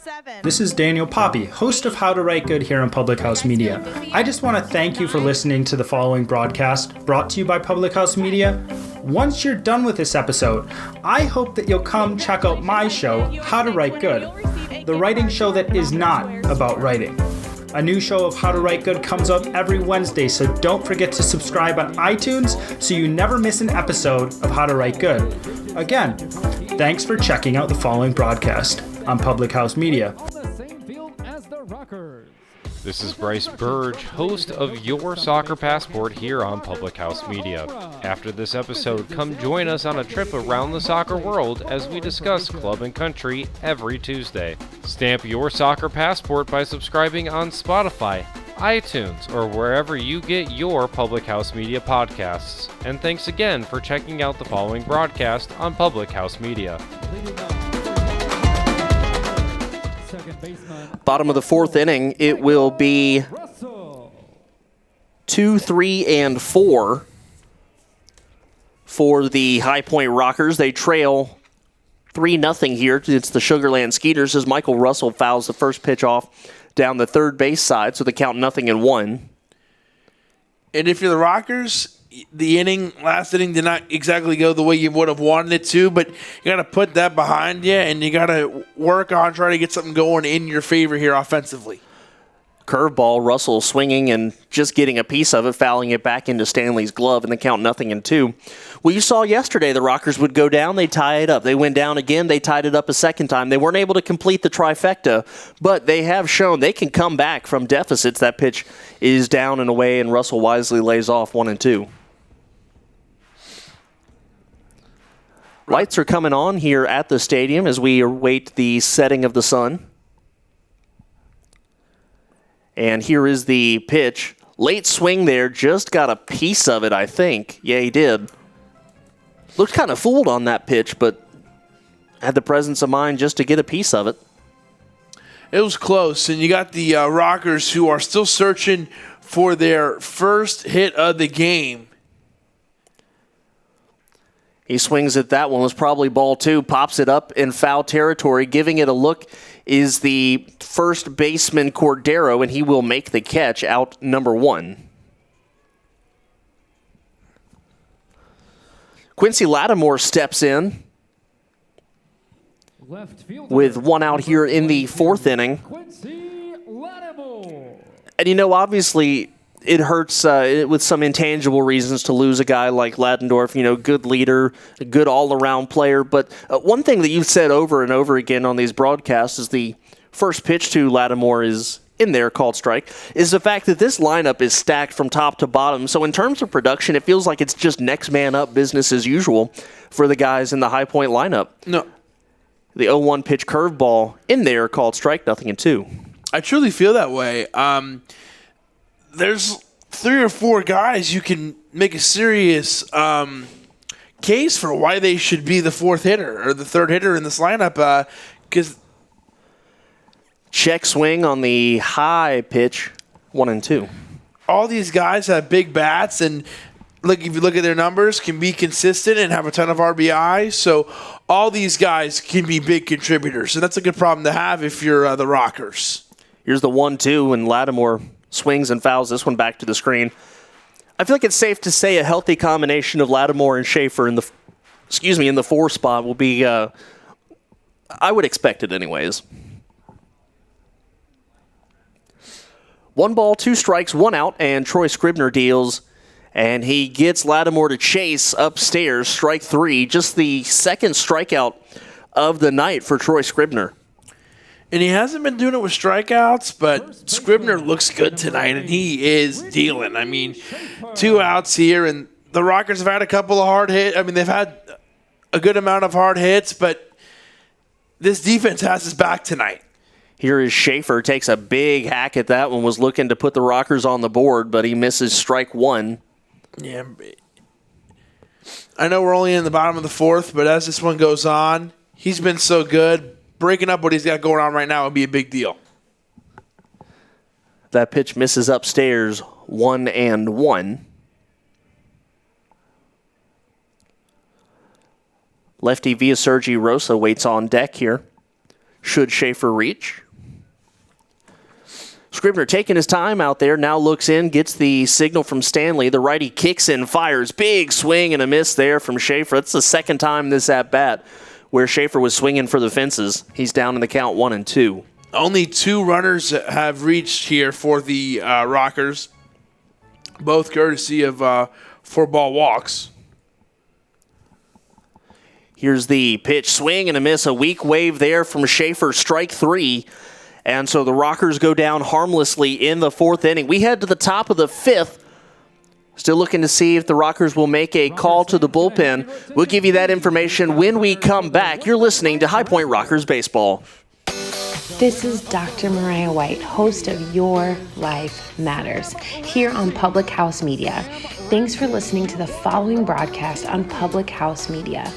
7. This is Daniel Poppy, host of How to Write Good here on Public House Media. I just want to thank you for listening to the following broadcast brought to you by Public House Media. Once you're done with this episode, I hope that you'll come check out my show, How to Write Good, the writing show that is not about writing. A new show of How to Write Good comes out every Wednesday, so don't forget to subscribe on iTunes so you never miss an episode of How to Write Good. Again, thanks for checking out the following broadcast on Public House Media. This is Bryce Burge, host of Your Soccer Passport here on Public House Media. After this episode, come join us on a trip around the soccer world as we discuss club and country every Tuesday. Stamp your soccer passport by subscribing on Spotify, iTunes, or wherever you get your Public House Media podcasts. And thanks again for checking out the following broadcast on Public House Media. Bottom of the 4th inning, it will be 2, 3, and 4 for the High Point Rockers. They trail 3-0 here. It's the Sugar Land Skeeters as Michael Russell fouls the first pitch off down the third base side, so the count 0-1. And if you're the Rockers, the last inning did not exactly go the way you would have wanted it to, but you got to put that behind you, and you got to work on trying to get something going in your favor here offensively. Curveball, Russell swinging and just getting a piece of it, fouling it back into Stanley's glove, and the count 0-2. Well, you saw yesterday the Rockers would go down, they tie it up. They went down again, they tied it up a second time. They weren't able to complete the trifecta, but they have shown they can come back from deficits. That pitch is down and away, and Russell wisely lays off 1-2. Lights are coming on here at the stadium as we await the setting of the sun. And here is the pitch. Late swing there, just got a piece of it, I think. Yeah, he did. Looked kind of fooled on that pitch, but had the presence of mind just to get a piece of it. It was close, and you got the Rockers who are still searching for their first hit of the game. He swings at that one. Was probably ball 2. Pops it up in foul territory. Giving it a look is the first baseman Cordero, and he will make the catch out number 1. Quincy Lattimore steps in with 1 out here in the 4th inning. And obviously it hurts with some intangible reasons to lose a guy like Ladendorf, good leader, a good all-around player. But one thing that you've said over and over again on these broadcasts is the first pitch to Lattimore is in there, called strike, is the fact that this lineup is stacked from top to bottom. So in terms of production, it feels like it's just next man up business as usual for the guys in the High Point lineup. No. The 0-1 pitch curveball in there, called strike, 0-2. I truly feel that way. There's 3 or 4 guys you can make a serious case for why they should be the 4th hitter or the 3rd hitter in this lineup because Check swing on the high pitch, 1-2. All these guys have big bats, and if you look at their numbers, can be consistent and have a ton of RBI. So all these guys can be big contributors, and that's a good problem to have if you're the Rockers. Here's the 1-2, and Lattimore swings and fouls this one back to the screen. I feel like it's safe to say a healthy combination of Lattimore and Schaefer in the 4 spot will be. I would expect it anyways. 1 ball, 2 strikes, 1 out, and Troy Scribner deals, and he gets Lattimore to chase upstairs, strike 3, just the second strikeout of the night for Troy Scribner. And he hasn't been doing it with strikeouts, but Scribner looks good tonight, and he is dealing. I mean, 2 outs here, and the Rockers have had a couple of hard hits. I mean, they've had a good amount of hard hits, but this defense has his back tonight. Here is Schaefer, takes a big hack at that one, was looking to put the Rockers on the board, but he misses strike 1. Yeah, I know we're only in the bottom of the 4th, but as this one goes on, he's been so good. Breaking up what he's got going on right now would be a big deal. That pitch misses upstairs, 1-1. Lefty Villasergi Rosa waits on deck here. Should Schaefer reach? Scribner taking his time out there, now looks in, gets the signal from Stanley. The righty kicks in, fires. Big swing and a miss there from Schaefer. That's the second time this at-bat where Schaefer was swinging for the fences. He's down in the count, 1-2. Only 2 runners have reached here for the Rockers, both courtesy of 4-ball walks. Here's the pitch, swing and a miss, a weak wave there from Schaefer, strike 3. And so the Rockers go down harmlessly in the 4th inning. We head to the top of the 5th. Still looking to see if the Rockers will make a call to the bullpen. We'll give you that information when we come back. You're listening to High Point Rockers Baseball. This is Dr. Mariah White, host of Your Life Matters, here on Public House Media. Thanks for listening to the following broadcast on Public House Media.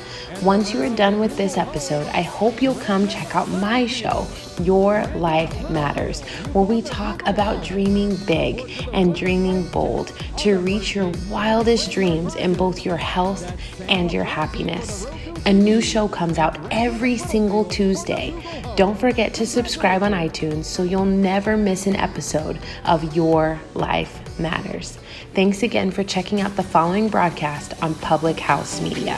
Once you are done with this episode, I hope you'll come check out my show, Your Life Matters, where we talk about dreaming big and dreaming bold to reach your wildest dreams in both your health and your happiness. A new show comes out every single Tuesday. Don't forget to subscribe on iTunes so you'll never miss an episode of Your Life Matters. Thanks again for checking out the following broadcast on Public House Media.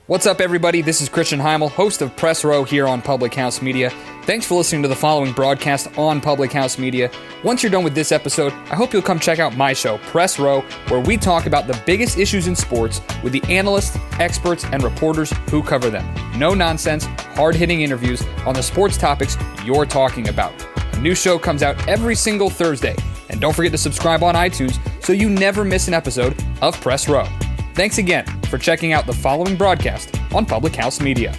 What's up, everybody? This is Christian Heimel, host of Press Row here on Public House Media. Thanks for listening to the following broadcast on Public House Media. Once you're done with this episode, I hope you'll come check out my show, Press Row, where we talk about the biggest issues in sports with the analysts, experts, and reporters who cover them. No nonsense, hard-hitting interviews on the sports topics you're talking about. A new show comes out every single Thursday. And don't forget to subscribe on iTunes so you never miss an episode of Press Row. Thanks again for checking out the following broadcast on Public House Media.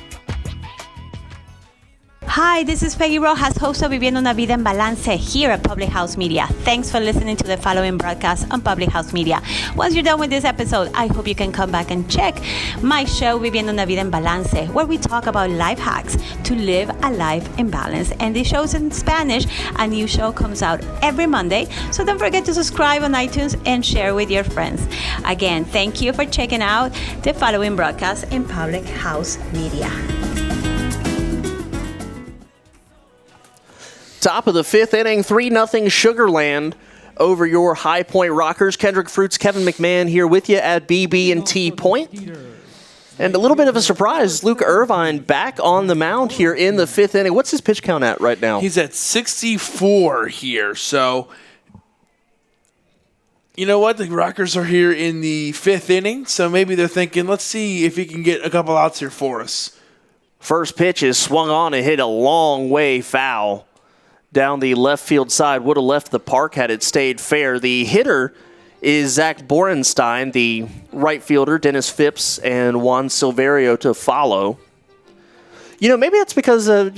Hi, this is Peggy Rojas, host of Viviendo una Vida en Balance here at Public House Media. Thanks for listening to the following broadcast on Public House Media. Once you're done with this episode, I hope you can come back and check my show, Viviendo una Vida en Balance, where we talk about life hacks to live a life in balance. And the show's in Spanish. A new show comes out every Monday, so don't forget to subscribe on iTunes and share with your friends. Again, thank you for checking out the following broadcast in Public House Media. Top of the 5th inning, 3-0 Sugarland over your High Point Rockers. Kendrick Fruits, Kevin McMahon here with you at BB&T Point. And a little bit of a surprise, Luke Irvine back on the mound here in the 5th inning. What's his pitch count at right now? He's at 64 here, so you know what? The Rockers are here in the 5th inning, so maybe they're thinking, let's see if he can get a couple outs here for us. First pitch is swung on and hit a long way foul down the left field side. Would have left the park had it stayed fair. The hitter is Zach Borenstein, the right fielder, Dennis Phipps, and Juan Silverio to follow. You know, maybe that's because the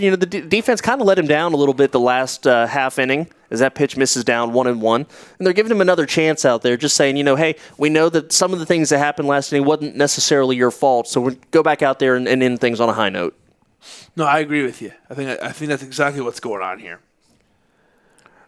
defense kind of let him down a little bit the last half inning as that pitch misses down 1-1. And they're giving him another chance out there, just saying, hey, we know that some of the things that happened last inning wasn't necessarily your fault, so we'll go back out there and end things on a high note. No, I agree with you. I think that's exactly what's going on here.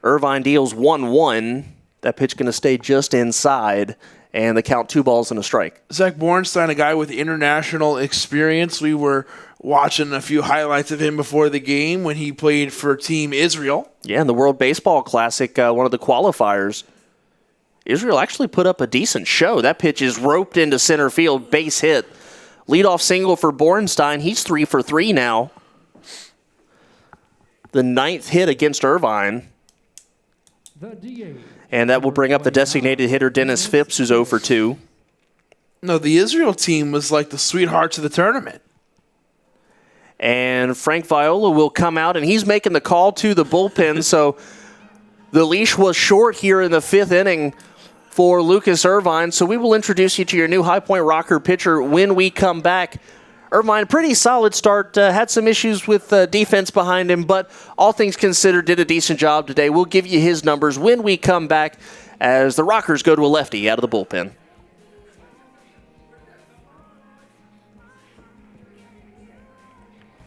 Irvine deals 1-1. That pitch going to stay just inside, and the count 2 balls and a strike. Zach Bornstein, a guy with international experience. We were watching a few highlights of him before the game when he played for Team Israel. Yeah, in the World Baseball Classic, one of the qualifiers, Israel actually put up a decent show. That pitch is roped into center field, base hit. Leadoff single for Bornstein. He's 3 for 3 now. The 9th hit against Irvine. And that will bring up the designated hitter, Dennis Phipps, who's 0 for 2. No, the Israel team was like the sweethearts of the tournament. And Frank Viola will come out, and he's making the call to the bullpen. So the leash was short here in the 5th inning for Lucas Irvine. So we will introduce you to your new High Point Rocker pitcher when we come back. Irvine, pretty solid start. Had some issues with defense behind him, but all things considered, did a decent job today. We'll give you his numbers when we come back as the Rockers go to a lefty out of the bullpen.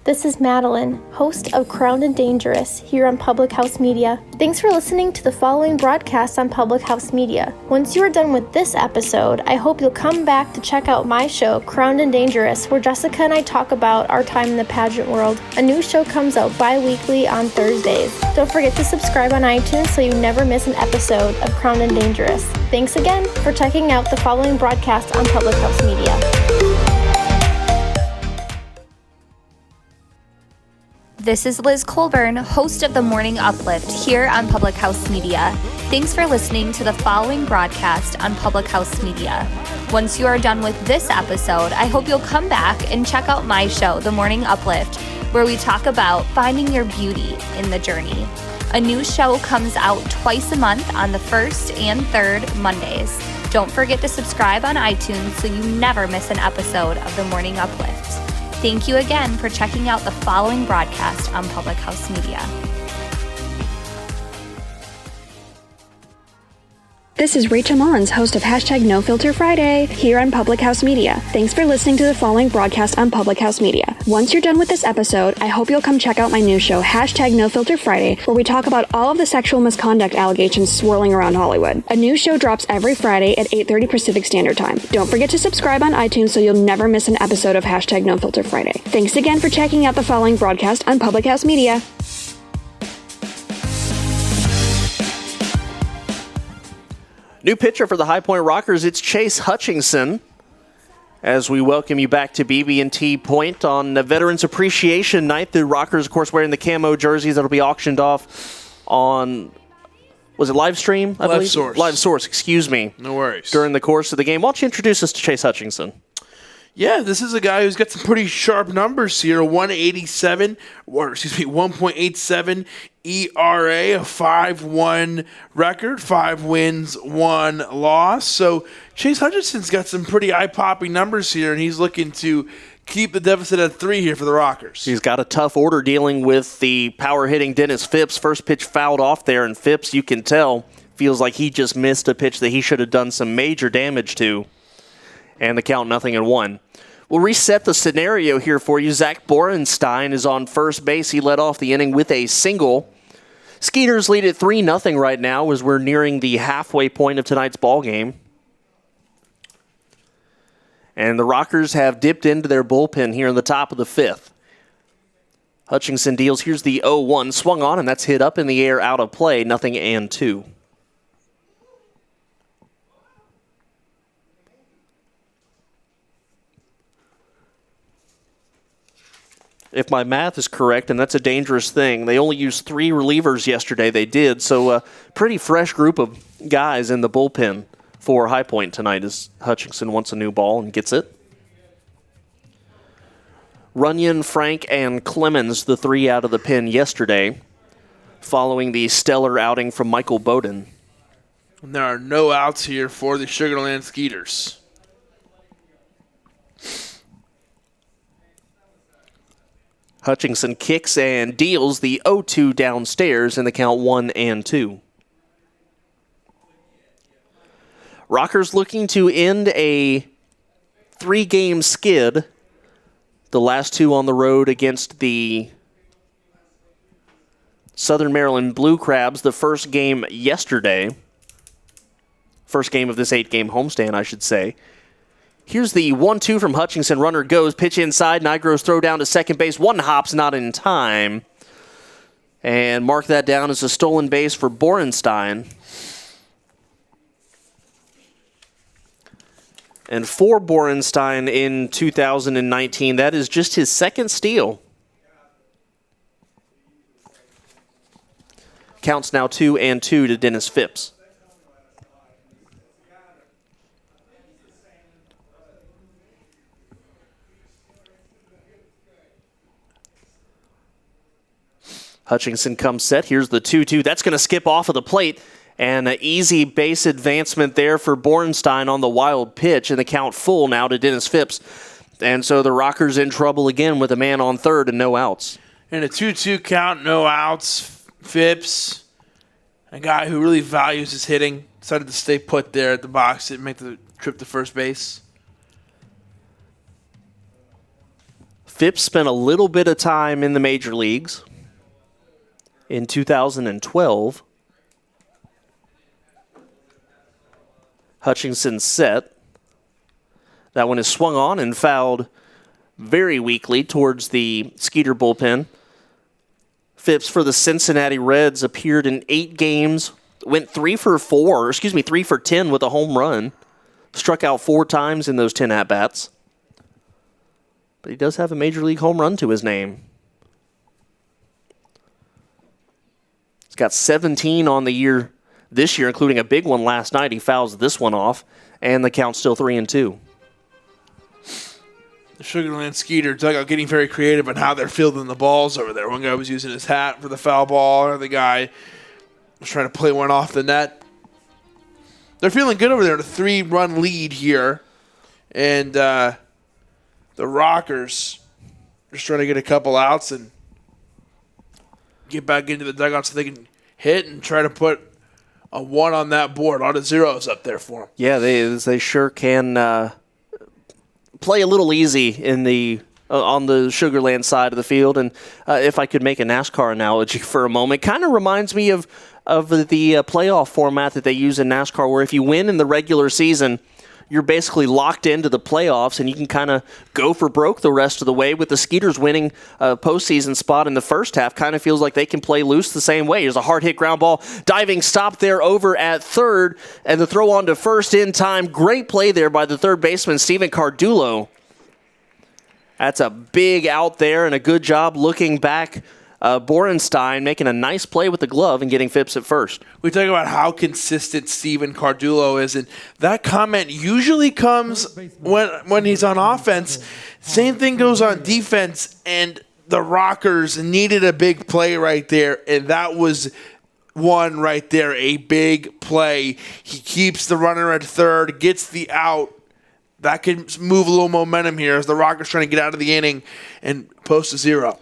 This is Madeline, host of Crowned and Dangerous, here on Public House Media. Thanks for listening to the following broadcast on Public House Media. Once you are done with this episode, I hope you'll come back to check out my show, Crowned and Dangerous, where Jessica and I talk about our time in the pageant world. A new show comes out bi-weekly on Thursdays. Don't forget to subscribe on iTunes so you never miss an episode of Crowned and Dangerous. Thanks again for checking out the following broadcast on Public House Media. This is Liz Colburn, host of The Morning Uplift here on Public House Media. Thanks for listening to the following broadcast on Public House Media. Once you are done with this episode, I hope you'll come back and check out my show, The Morning Uplift, where we talk about finding your beauty in the journey. A new show comes out twice a month on the 1st and 3rd Mondays. Don't forget to subscribe on iTunes so you never miss an episode of The Morning Uplift. Thank you again for checking out the following broadcast on Public House Media. This is Rachel Mullins, host of #NoFilterFriday here on Public House Media. Thanks for listening to the following broadcast on Public House Media. Once you're done with this episode, I hope you'll come check out my new show, #NoFilterFriday, where we talk about all of the sexual misconduct allegations swirling around Hollywood. A new show drops every Friday at 8:30 Pacific Standard Time. Don't forget to subscribe on iTunes so you'll never miss an episode of #NoFilterFriday. Thanks again for checking out the following broadcast on Public House Media. New pitcher for the High Point Rockers, it's Chase Hutchinson. As we welcome you back to BB&T Point on Veterans Appreciation Night. The Rockers, of course, wearing the camo jerseys that'll be auctioned off on, was it live stream? Live Source. Live Source, excuse me. No worries. During the course of the game. Why don't you introduce us to Chase Hutchinson? Yeah, this is a guy who's got some pretty sharp numbers here. 1.87 ERA, a 5-1 record, 5 wins, 1 loss. So Chase Hutchinson's got some pretty eye-popping numbers here, and he's looking to keep the deficit at 3 here for the Rockers. He's got a tough order dealing with the power-hitting Dennis Phipps. First pitch fouled off there, and Phipps, you can tell, feels like he just missed a pitch that he should have done some major damage to. And the count 0-1. We'll reset the scenario here for you. Zach Borenstein is on first base. He led off the inning with a single. Skeeters lead at 3-0 right now as we're nearing the halfway point of tonight's ball game. And the Rockers have dipped into their bullpen here in the top of the 5th. Hutchinson deals. Here's the 0-1. Swung on, and that's hit up in the air, out of play. 0-2. If my math is correct, and that's a dangerous thing, they only used 3 relievers yesterday. They did, so a pretty fresh group of guys in the bullpen for High Point tonight as Hutchinson wants a new ball and gets it. Runyon, Frank, and Clemens, the 3 out of the pen yesterday, following the stellar outing from Michael Bowden. And there are no outs here for the Sugar Land Skeeters. Hutchinson kicks and deals the 0-2 downstairs in the count 1-2. Rockers looking to end a 3-game skid The last two on the road against the Southern Maryland Blue Crabs. The first game yesterday. First game of this 8-game homestand, I should say. Here's the 1-2 from Hutchinson. Runner goes, pitch inside. Nigro's throw down to second base. One hop's not in time. And mark that down as a stolen base for Borenstein. And for Borenstein in 2019, that is just his second steal. Counts now 2-2 to Dennis Phipps. Hutchinson comes set. Here's the 2-2. That's going to skip off of the plate. And an easy base advancement there for Borenstein on the wild pitch. And the count full now to Dennis Phipps. And so the Rockers in trouble again with a man on third and no outs. And a 2-2 count, no outs. Phipps, a guy who really values his hitting, decided to stay put there at the box and make the trip to first base. Phipps spent a little bit of time in the major leagues. In 2012, Hutchinson set. That one is swung on and fouled very weakly towards the Skeeter bullpen. Phipps for the Cincinnati Reds appeared in 8 games, went 3 for 10 with a home run. Struck out 4 times in those 10 at-bats. But he does have a major league home run to his name. Got 17 on the year this year, including a big one last night. He fouls this one off, and the count's still 3-2. The Sugar Land Skeeter dugout getting very creative on how they're fielding the balls over there. One guy was using his hat for the foul ball, another guy was trying to play one off the net. They're feeling good over there, a 3-run lead here. And the Rockers just trying to get a couple outs and get back into the dugout so they can hit and try to put a 1 on that board. A lot of zeros up there for them. Yeah, they sure can play a little easy in the on the Sugar Land side of the field. And if I could make a NASCAR analogy for a moment, kind of reminds me of the playoff format that they use in NASCAR, where if you win in the regular season, you're basically locked into the playoffs, and you can kind of go for broke the rest of the way. With the Skeeters winning a postseason spot in the first half, kind of feels like they can play loose the same way. There's a hard-hit ground ball, diving stop there over at third, and the throw on to first in time. Great play there by the third baseman, Steven Cardullo. That's a big out there, and a good job looking back. Borenstein making a nice play with the glove and getting Phipps at first. We talk about how consistent Steven Cardullo is, and that comment usually comes when he's on offense. Same thing goes on defense, and the Rockers needed a big play right there, and that was one right there, a big play. He keeps the runner at third, gets the out. That can move a little momentum here as the Rockers trying to get out of the inning and post a 0.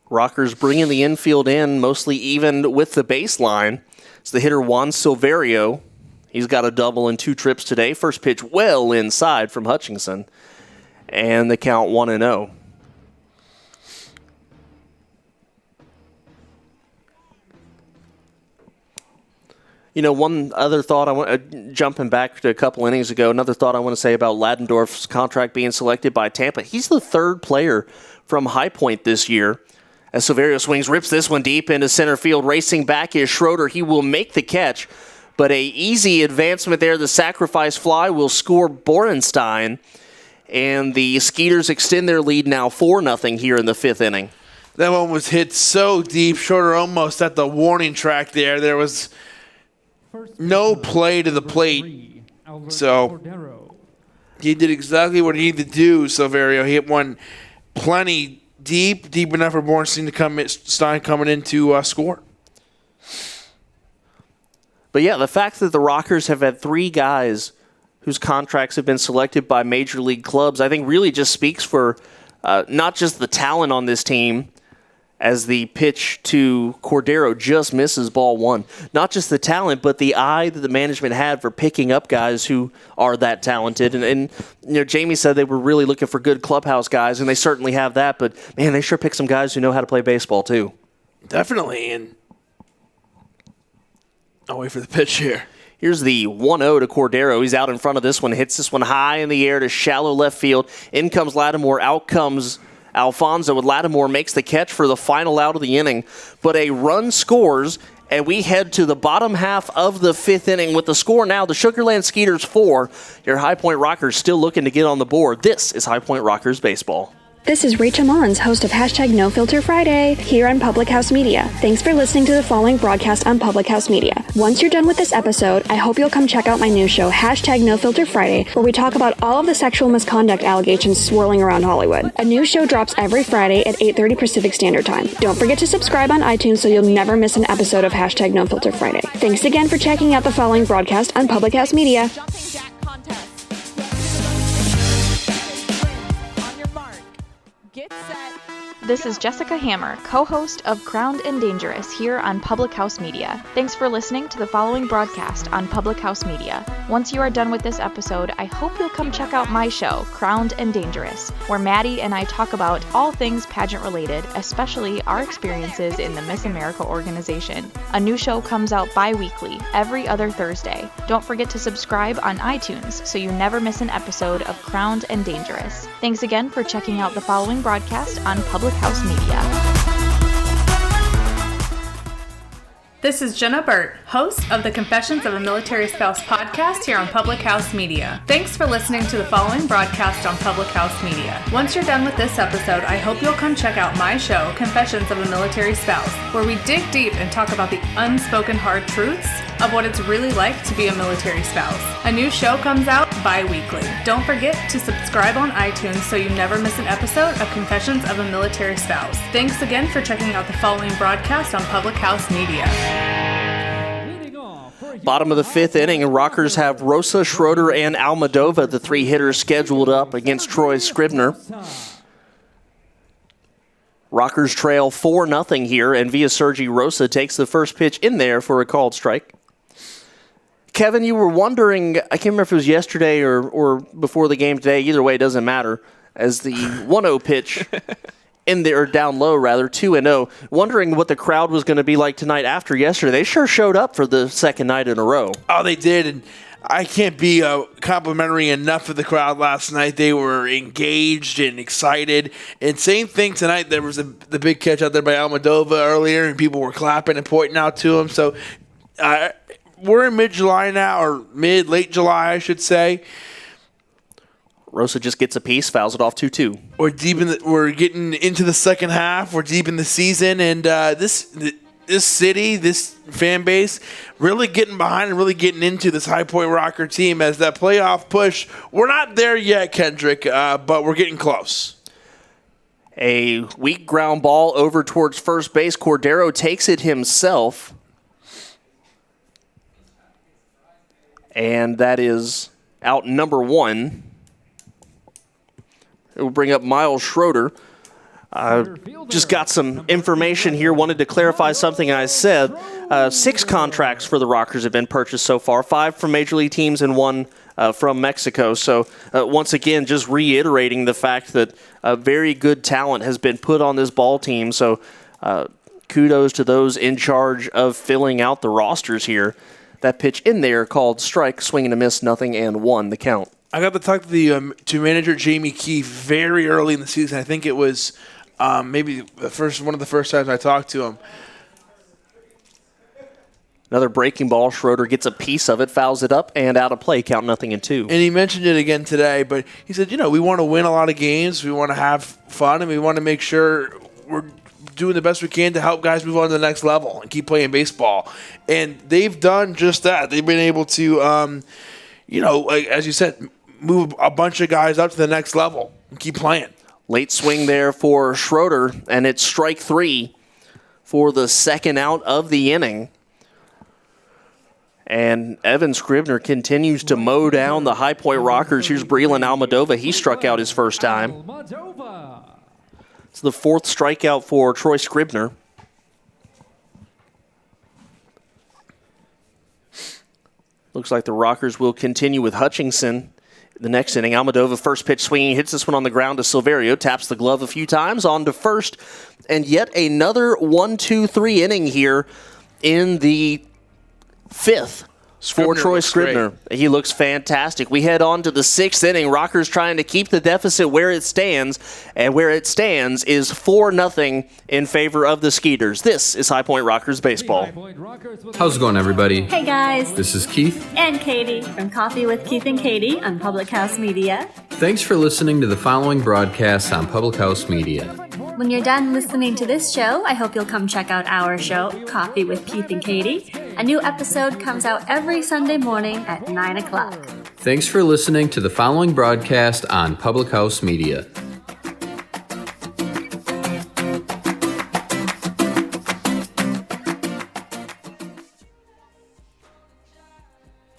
Rockers bringing the infield in mostly even with the baseline. It's the hitter Juan Silverio. He's got a double in 2 trips today. First pitch well inside from Hutchinson. And the count 1-0. You know, one other thought, jumping back to a couple innings ago, another thought I want to say about Ladendorf's contract being selected by Tampa. He's the 3rd player from High Point this year. As Silverio swings, rips this one deep into center field. Racing back is Schroeder. He will make the catch, but a easy advancement there. The sacrifice fly will score Borenstein, and the Skeeters extend their lead now 4-0 here in the 5th inning. That one was hit so deep. Schroeder almost at the warning track there. There was no play to the plate, so he did exactly what he needed to do, Silverio. He hit one plenty deep enough for Borenstein coming in to score. But yeah, the fact that the Rockers have had 3 guys whose contracts have been selected by major league clubs, I think really just speaks for not just the talent on this team as the pitch to Cordero just misses ball one. Not just the talent, but the eye that the management had for picking up guys who are that talented. And Jamie said they were really looking for good clubhouse guys, and they certainly have that. But, man, they sure picked some guys who know how to play baseball, too. Definitely. And I'll wait for the pitch here. Here's the 1-0 to Cordero. He's out in front of this one, hits this one high in the air to shallow left field. In comes Lattimore, out comes Alfonso, with Lattimore makes the catch for the final out of the inning. But a run scores, and we head to the bottom half of the fifth inning with the score now, the Sugar Land Skeeters 4. Your High Point Rockers still looking to get on the board. This is High Point Rockers Baseball. This is Rachel Mullins, host of #NoFilterFriday here on Public House Media. Thanks for listening to the following broadcast on Public House Media. Once you're done with this episode, I hope you'll come check out my new show, #NoFilterFriday, where we talk about all of the sexual misconduct allegations swirling around Hollywood. A new show drops every Friday at 8:30 Pacific Standard Time. Don't forget to subscribe on iTunes so you'll never miss an episode of #NoFilterFriday. Thanks again for checking out the following broadcast on Public House Media. This is Jessica Hammer, co-host of Crowned and Dangerous here on Public House Media. Thanks for listening to the following broadcast on Public House Media. Once you are done with this episode, I hope you'll come check out my show, Crowned and Dangerous, where Maddie and I talk about all things pageant related, especially our experiences in the Miss America organization. A new show comes out bi-weekly, every other Thursday. Don't forget to subscribe on iTunes so you never miss an episode of Crowned and Dangerous. Thanks again for checking out the following broadcast on Public House Media. This is Jenna Burt, host of the Confessions of a Military Spouse podcast here on Public House Media. Thanks for listening to the following broadcast on Public House Media. Once you're done with this episode, I hope you'll come check out my show, Confessions of a Military Spouse, where we dig deep and talk about the unspoken hard truths of what it's really like to be a military spouse. A new show comes out bi-weekly. Don't forget to subscribe on iTunes so you never miss an episode of Confessions of a Military Spouse. Thanks again for checking out the following broadcast on Public House Media. Bottom of the fifth inning, and Rockers have Rosa, Schroeder, and Almadova, the three hitters scheduled up against Troy Scribner. Rockers trail 4-0 here, and Sergi Rosa takes the first pitch in there for a called strike. Kevin, you were wondering, I can't remember if it was yesterday or before the game today, either way, it doesn't matter, as the 1-0 pitch in there, down low rather, 2-0, wondering what the crowd was going to be like tonight after yesterday. They sure showed up for the second night in a row. Oh, they did, and I can't be complimentary enough of the crowd last night. They were engaged and excited. And same thing tonight. There was the big catch out there by Almadova earlier, and people were clapping and pointing out to him. So we're in mid-July now, or late July, I should say. Rosa just gets a piece, fouls it off 2-2. We're getting into the second half. We're deep in the season, and this city, this fan base, really getting behind and really getting into this High Point Rocker team as that playoff push. We're not there yet, Kendrick, but we're getting close. A weak ground ball over towards first base. Cordero takes it himself. And that is out number one. It will bring up Miles Schroeder. Just got some information here. Wanted to clarify something I said. 6 contracts for the Rockers have been purchased so far. 5 from Major League teams and 1 from Mexico. So once again, just reiterating the fact that very good talent has been put on this ball team. So kudos to those in charge of filling out the rosters here. That pitch in there called strike, swing and a miss, 0-1 the count. I got to talk to manager Jamie Keefe very early in the season. I think it was maybe one of the first times I talked to him. Another breaking ball. Schroeder gets a piece of it, fouls it up, and out of play, count 0-2. And he mentioned it again today, but he said, we want to win a lot of games, we want to have fun, and we want to make sure we're doing the best we can to help guys move on to the next level and keep playing baseball. And they've done just that. They've been able to, as you said, move a bunch of guys up to the next level and keep playing. Late swing there for Schroeder, and it's strike 3 for the second out of the inning. And Evan Scribner continues to mow down the High Point Rockers. Here's Breland Almadova. He struck out his first time. It's the 4th strikeout for Troy Scribner. Looks like the Rockers will continue with Hutchinson. The next inning, Almadova first pitch swinging, hits this one on the ground to Silverio, taps the glove a few times, on to first, and yet another 1-2-3 inning here in the 5th for Troy Scribner. He looks fantastic. We head on to the 6th inning. Rockers trying to keep the deficit where it stands, and where it stands is 4-0 in favor of the Skeeters. This is High Point Rockers baseball. How's it going, everybody? Hey guys, This is Keith. and Katie from Coffee with Keith and Katie on Public House Media. Thanks for listening to the following broadcast on Public House Media. When you're done listening to this show, I hope you'll come check out our show, Coffee with Keith and Katie. A new episode comes out every Sunday morning at 9 o'clock. Thanks for listening to the following broadcast on Public House Media.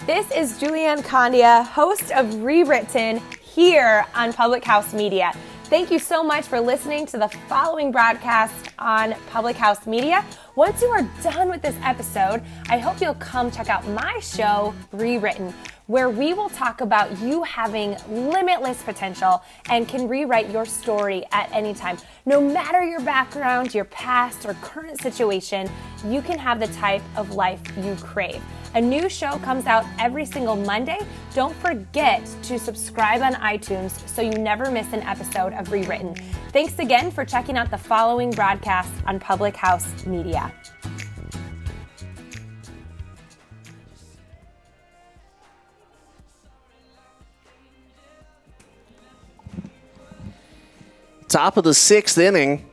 This is Julianne Condia, host of Rewritten, here on Public House Media. Thank you so much for listening to the following broadcast on Public House Media. Once you are done with this episode, I hope you'll come check out my show, Rewritten, where we will talk about you having limitless potential and can rewrite your story at any time. No matter your background, your past, or current situation, you can have the type of life you crave. A new show comes out every single Monday. Don't forget to subscribe on iTunes so you never miss an episode of Rewritten. Thanks again for checking out the following broadcast on Public House Media. Top of the 6th inning,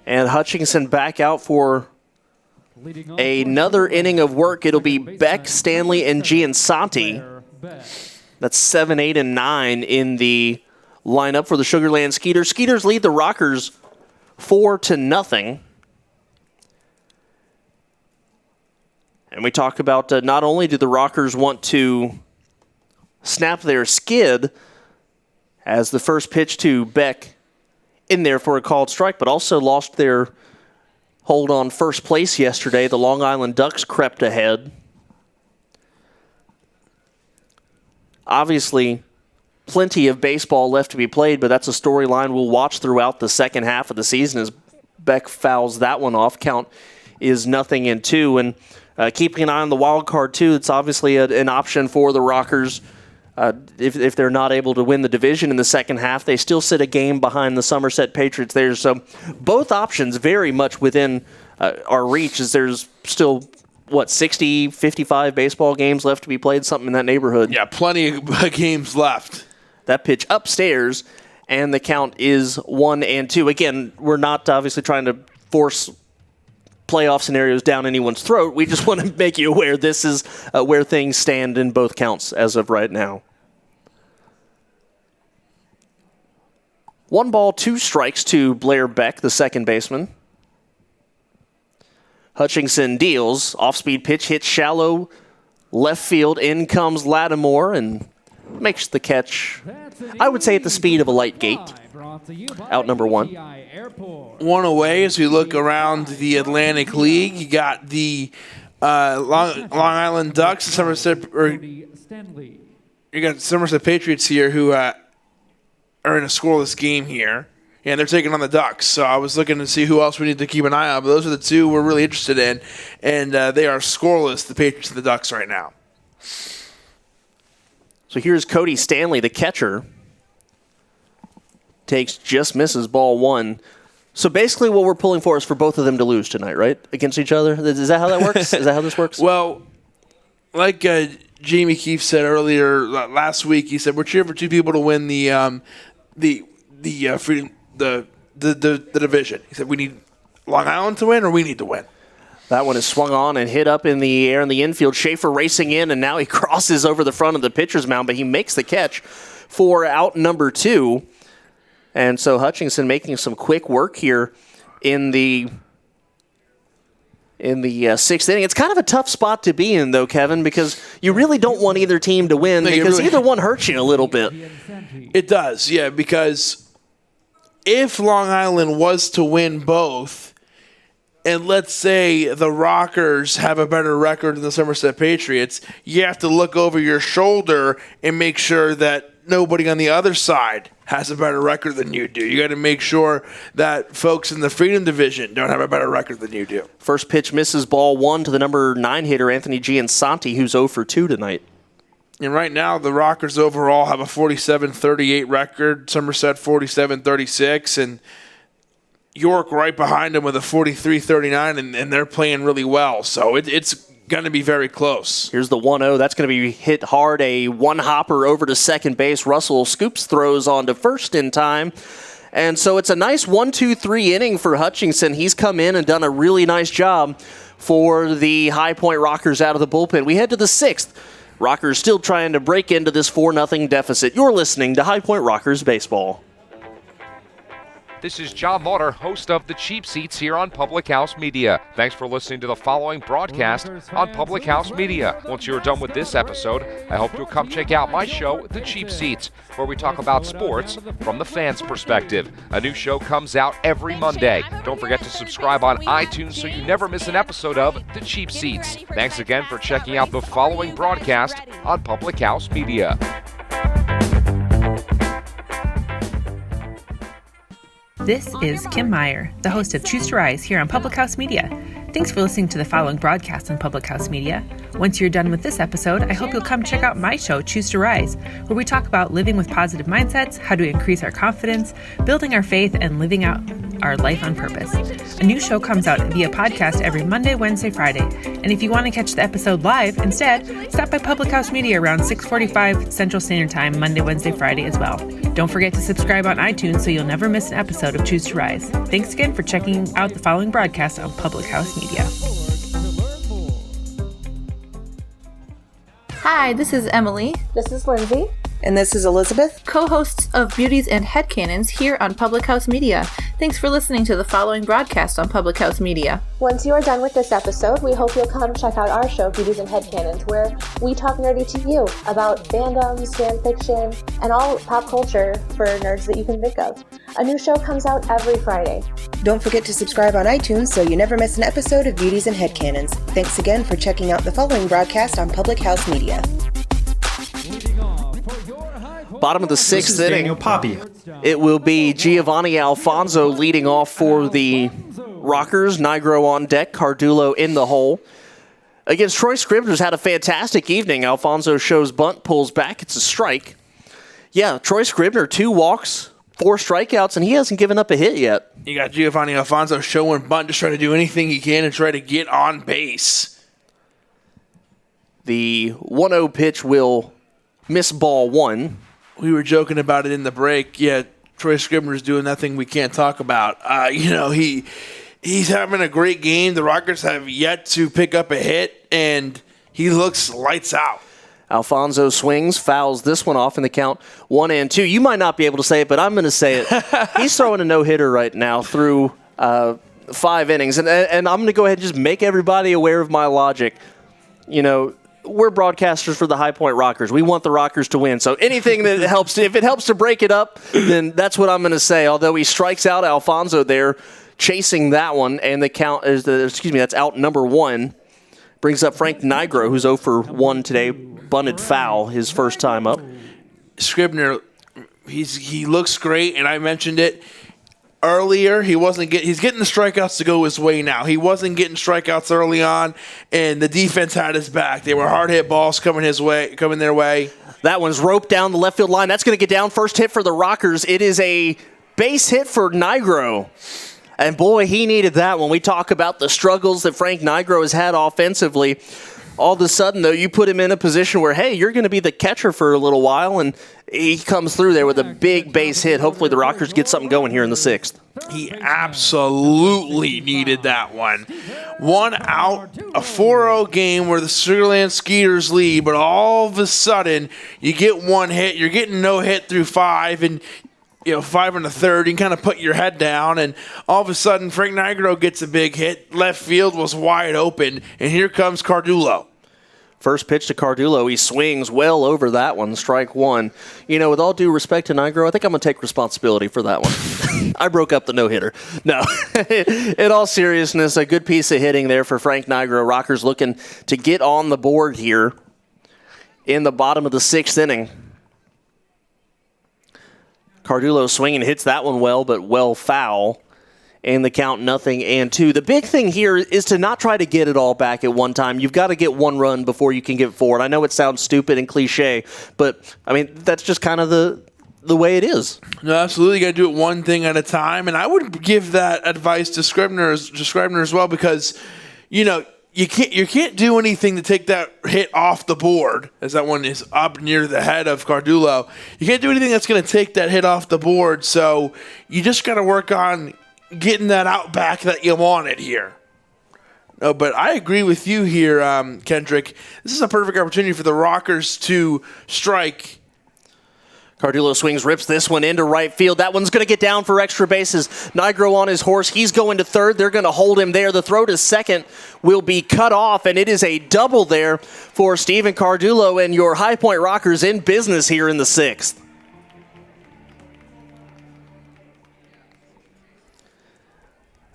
and Hutchinson back out for another inning of work. It'll be Beck, Stanley, and Giansanti. That's 7, 8, and 9 in the lineup for the Sugar Land Skeeters. Skeeters lead the Rockers 4-0. And we talk about not only do the Rockers want to snap their skid as the first pitch to Beck in there for a called strike, but also lost their hold on first place yesterday. The Long Island Ducks crept ahead. Obviously, plenty of baseball left to be played, but that's a storyline we'll watch throughout the second half of the season as Beck fouls that one off. Count is 0-2. And keeping an eye on the wild card, too, it's obviously an option for the Rockers. If they're not able to win the division in the second half, they still sit a game behind the Somerset Patriots there. So both options very much within our reach, as there's still, 60, 55 baseball games left to be played, something in that neighborhood. Yeah, plenty of games left. That pitch upstairs, and the count is 1-2. Again, we're not obviously trying to force playoff scenarios down anyone's throat. We just want to make you aware this is where things stand in both counts as of right now. 1 ball, 2 strikes to Blair Beck, the second baseman. Hutchinson deals. Off-speed pitch hits shallow left field. In comes Lattimore and makes the catch, I would say, at the speed of a light gate. Out number 1. One away as we look around the Atlantic League. You got the Long Island Ducks, you got Somerset Patriots here who are in a scoreless game here. And they're taking on the Ducks. So I was looking to see who else we need to keep an eye on. But those are the two we're really interested in. And they are scoreless, the Patriots and the Ducks right now. So here's Cody Stanley, the catcher. Just misses ball 1. So basically what we're pulling for is for both of them to lose tonight, right? Against each other? Is that how that works? Is that how this works? Well, like Jamie Keefe said earlier last week, he said we're cheering for two people to win the division. He said we need Long Island to win, or we need to win. That one is swung on and hit up in the air in the infield. Schaefer racing in, and now he crosses over the front of the pitcher's mound, but he makes the catch for out number 2. And so Hutchinson making some quick work here in the 6th inning. It's kind of a tough spot to be in, though, Kevin, because you really don't want either team to win because either one hurts you a little bit. It does, yeah, because if Long Island was to win both, and let's say the Rockers have a better record than the Somerset Patriots, you have to look over your shoulder and make sure that nobody on the other side has a better record than you do. You got to make sure that folks in the Freedom Division don't have a better record than you do. First pitch misses, ball 1 to the number 9 hitter, Anthony Giansanti, who's 0 for 2 tonight. And right now, the Rockers overall have a 47-38 record, Somerset 47-36, and York right behind them with a 43-39, and they're playing really well. So it's going to be very close. Here's the 1-0. That's going to be hit hard. A one-hopper over to second base. Russell scoops throws on to first in time. And so it's a nice 1-2-3 inning for Hutchinson. He's come in and done a really nice job for the High Point Rockers out of the bullpen. We head to the 6th. Rockers still trying to break into this 4-0 deficit. You're listening to High Point Rockers Baseball. This is John Lauder, host of The Cheap Seats here on Public House Media. Thanks for listening to the following broadcast on Public House Media. Once you're done with this episode, I hope you'll come check out my show, The Cheap Seats, where we talk about sports from the fans' perspective. A new show comes out every Monday. Don't forget to subscribe on iTunes so you never miss an episode of The Cheap Seats. Thanks again for checking out the following broadcast on Public House Media. This is Kim Meyer, the host of Choose to Rise here on Public House Media. Thanks for listening to the following broadcast on Public House Media. Once you're done with this episode, I hope you'll come check out my show, Choose to Rise, where we talk about living with positive mindsets, how to increase our confidence, building our faith, and living out our life on purpose. A new show comes out via podcast every Monday, Wednesday, Friday. And if you want to catch the episode live instead, stop by Public House Media around 6:45 Central Standard Time, Monday, Wednesday, Friday as well. Don't forget to subscribe on iTunes so you'll never miss an episode of Choose to Rise. Thanks again for checking out the following broadcast on Public House Media. Hi, this is Emily. This is Lindsay. And this is Elizabeth, co-hosts of Beauties and Headcanons here on Public House Media. Thanks for listening to the following broadcast on Public House Media. Once you are done with this episode, we hope you'll come check out our show, Beauties and Headcanons, where we talk nerdy to you about fandoms, fan fiction, and all pop culture for nerds that you can think of. A new show comes out every Friday. Don't forget to subscribe on iTunes so you never miss an episode of Beauties and Headcanons. Thanks again for checking out the following broadcast on Public House Media. Bottom of the 6th inning. Daniel Poppy. It will be Giovanni Alfonso leading off for the Rockers. Nigro on deck, Cardullo in the hole. Against Troy Scribner's had a fantastic evening. Alfonso shows bunt, pulls back. It's a strike. Yeah, Troy Scribner, 2 walks, 4 strikeouts, and he hasn't given up a hit yet. You got Giovanni Alfonso showing bunt, just trying to do anything he can and try to get on base. The 1-0 pitch will miss ball 1. We were joking about it in the break. Yeah, Troy Scribner's doing nothing we can't talk about. He's having a great game. The Rockers have yet to pick up a hit, and he looks lights out. Alfonso swings, fouls this one off in the count 1-2. You might not be able to say it, but I'm going to say it. He's throwing a no-hitter right now through 5 innings. And I'm going to go ahead and just make everybody aware of my logic. You know, we're broadcasters for the High Point Rockers. We want the Rockers to win. So anything that helps, if it helps to break it up, then that's what I'm going to say. Although he strikes out Alfonso there, chasing that one, and the count is that's out number 1. Brings up Frank Nigro, who's 0 for 1 today. Bunted foul his first time up. Scribner, he looks great, and I mentioned it earlier. He's getting the strikeouts to go his way now. He wasn't getting strikeouts early on, and the defense had his back. They were hard hit balls coming their way. That one's roped down the left field line. That's going to get down. First hit for the Rockers. It is a base hit for Nigro. And boy, he needed that when we talk about the struggles that Frank Nigro has had offensively. All of a sudden, though, you put him in a position where, hey, you're going to be the catcher for a little while, and he comes through there with a big base hit. Hopefully the Rockers get something going here in the 6th. He absolutely needed that one. 1 out, a 4-0 game where the Sugarland Skeeters lead, but all of a sudden, you get 1 hit. You're getting no hit through 5, and 5 and a third, you can kind of put your head down, and all of a sudden, Frank Nigro gets a big hit. Left field was wide open, and here comes Cardullo. First pitch to Cardulo. He swings well over that one. Strike one. You know, with all due respect to Nigro, I think I'm going to take responsibility for that one. I broke up the no-hitter. No. In all seriousness, a good piece of hitting there for Frank Nigro. Rockers looking to get on the board here in the bottom of the 6th inning. Cardulo swinging, hits that one well, but well foul. And the count 0-2. The big thing here is to not try to get it all back at one time. You've got to get one run before you can get forward. I know it sounds stupid and cliche, but, I mean, that's just kind of the way it is. No, absolutely. You got to do it one thing at a time. And I would give that advice to Scribner as well, because, you know, you can't do anything to take that hit off the board, as that one is up near the head of Cardulo. You can't do anything that's going to take that hit off the board, so you just got to work on getting that out back that you wanted here. No, but I agree with you here, Kendrick. This is a perfect opportunity for the Rockers to strike. Cardulo swings, rips this one into right field. That one's going to get down for extra bases. Nigro on his horse. He's going to third. They're going to hold him there. The throw to second will be cut off, and it is a double there for Stephen Cardulo and your High Point Rockers in business here in the 6th.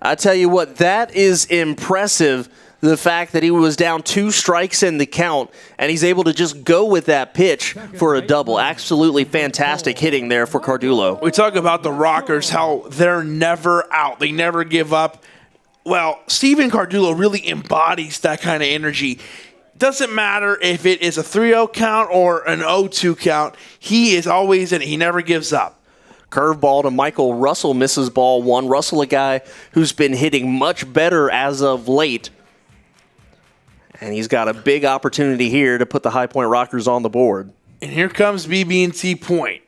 I tell you what, that is impressive, the fact that he was down 2 strikes in the count, and he's able to just go with that pitch for a double. Absolutely fantastic hitting there for Cardulo. We talk about the Rockers, how they're never out. They never give up. Well, Stephen Cardulo really embodies that kind of energy. Doesn't matter if it is a 3-0 count or an 0-2 count. He is always in it. He never gives up. Curveball to Michael Russell, misses ball one. Russell, a guy who's been hitting much better as of late. And he's got a big opportunity here to put the High Point Rockers on the board. And here comes BB&T Point.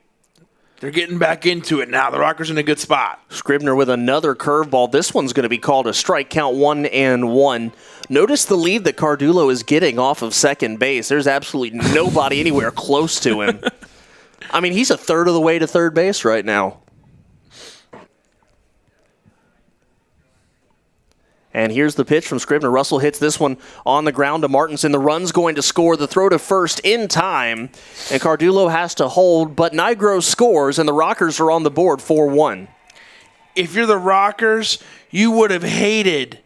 They're getting back into it now. The Rockers in a good spot. Scribner with another curveball. This one's going to be called a strike, count 1-1. Notice the lead that Cardulo is getting off of second base. There's absolutely nobody anywhere close to him. I mean, he's a third of the way to third base right now. And here's the pitch from Scribner. Russell hits this one on the ground to Martinson. The run's going to score. The throw to first in time. And Cardulo has to hold, but Nigro scores, and the Rockers are on the board 4-1. If you're the Rockers, you would have hated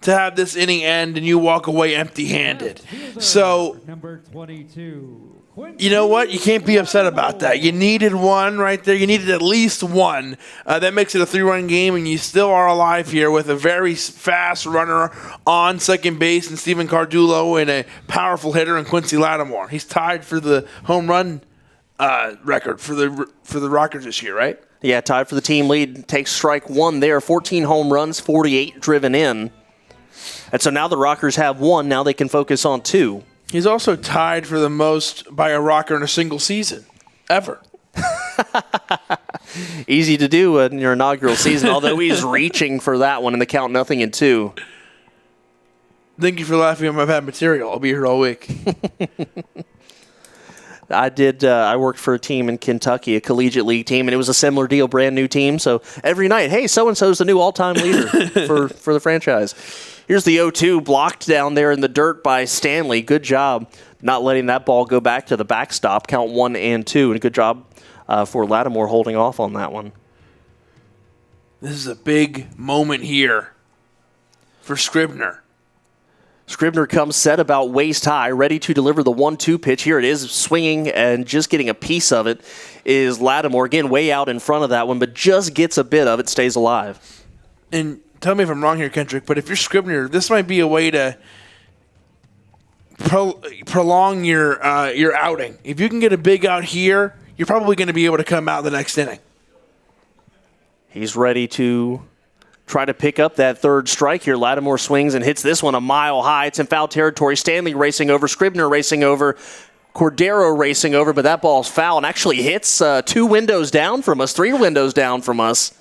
to have this inning end and you walk away empty-handed. So, number 22. You know what? You can't be upset about that. You needed one right there. You needed at least one. That makes it a 3-run game, and you still are alive here with a very fast runner on second base and Stephen Cardulo and a powerful hitter in Quincy Lattimore. He's tied for the home run record for the Rockers this year, right? Yeah, tied for the team lead. Takes strike one there. 14 home runs, 48 driven in. And so now the Rockers have one. Now they can focus on 2. He's also tied for the most by a Rocker in a single season, ever. Easy to do in your inaugural season, although he's reaching for that one in the count 0-2. Thank you for laughing at my bad material. I'll be here all week. I worked for a team in Kentucky, a collegiate league team, and it was a similar deal, brand new team. So every night, hey, so-and-so's the new all-time leader for the franchise. Here's the 0-2 blocked down there in the dirt by Stanley. Good job not letting that ball go back to the backstop. Count 1-2, and good job for Lattimore holding off on that one. This is a big moment here for Scribner. Scribner comes set about waist high, ready to deliver the 1-2 pitch. Here it is, swinging and just getting a piece of it is Lattimore. Again, way out in front of that one, but just gets a bit of it, stays alive. And tell me if I'm wrong here, Kendrick, but if you're Scribner, this might be a way to prolong your outing. If you can get a big out here, you're probably going to be able to come out the next inning. He's ready to try to pick up that third strike here. Lattimore swings and hits this one a mile high. It's in foul territory. Stanley racing over, Scribner racing over, Cordero racing over, but that ball's foul and actually hits 2 windows down from us, 3 windows down from us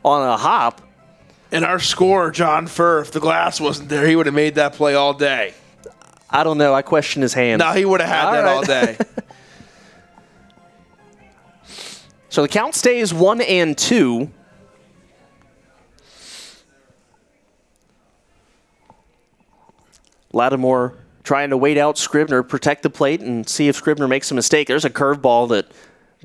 on a hop. And our scorer, John Furr, if the glass wasn't there, he would have made that play all day. I don't know. I question his hands. No, he would have had that all day. So the count stays 1-2. Lattimore trying to wait out Scribner, protect the plate, and see if Scribner makes a mistake. There's a curveball that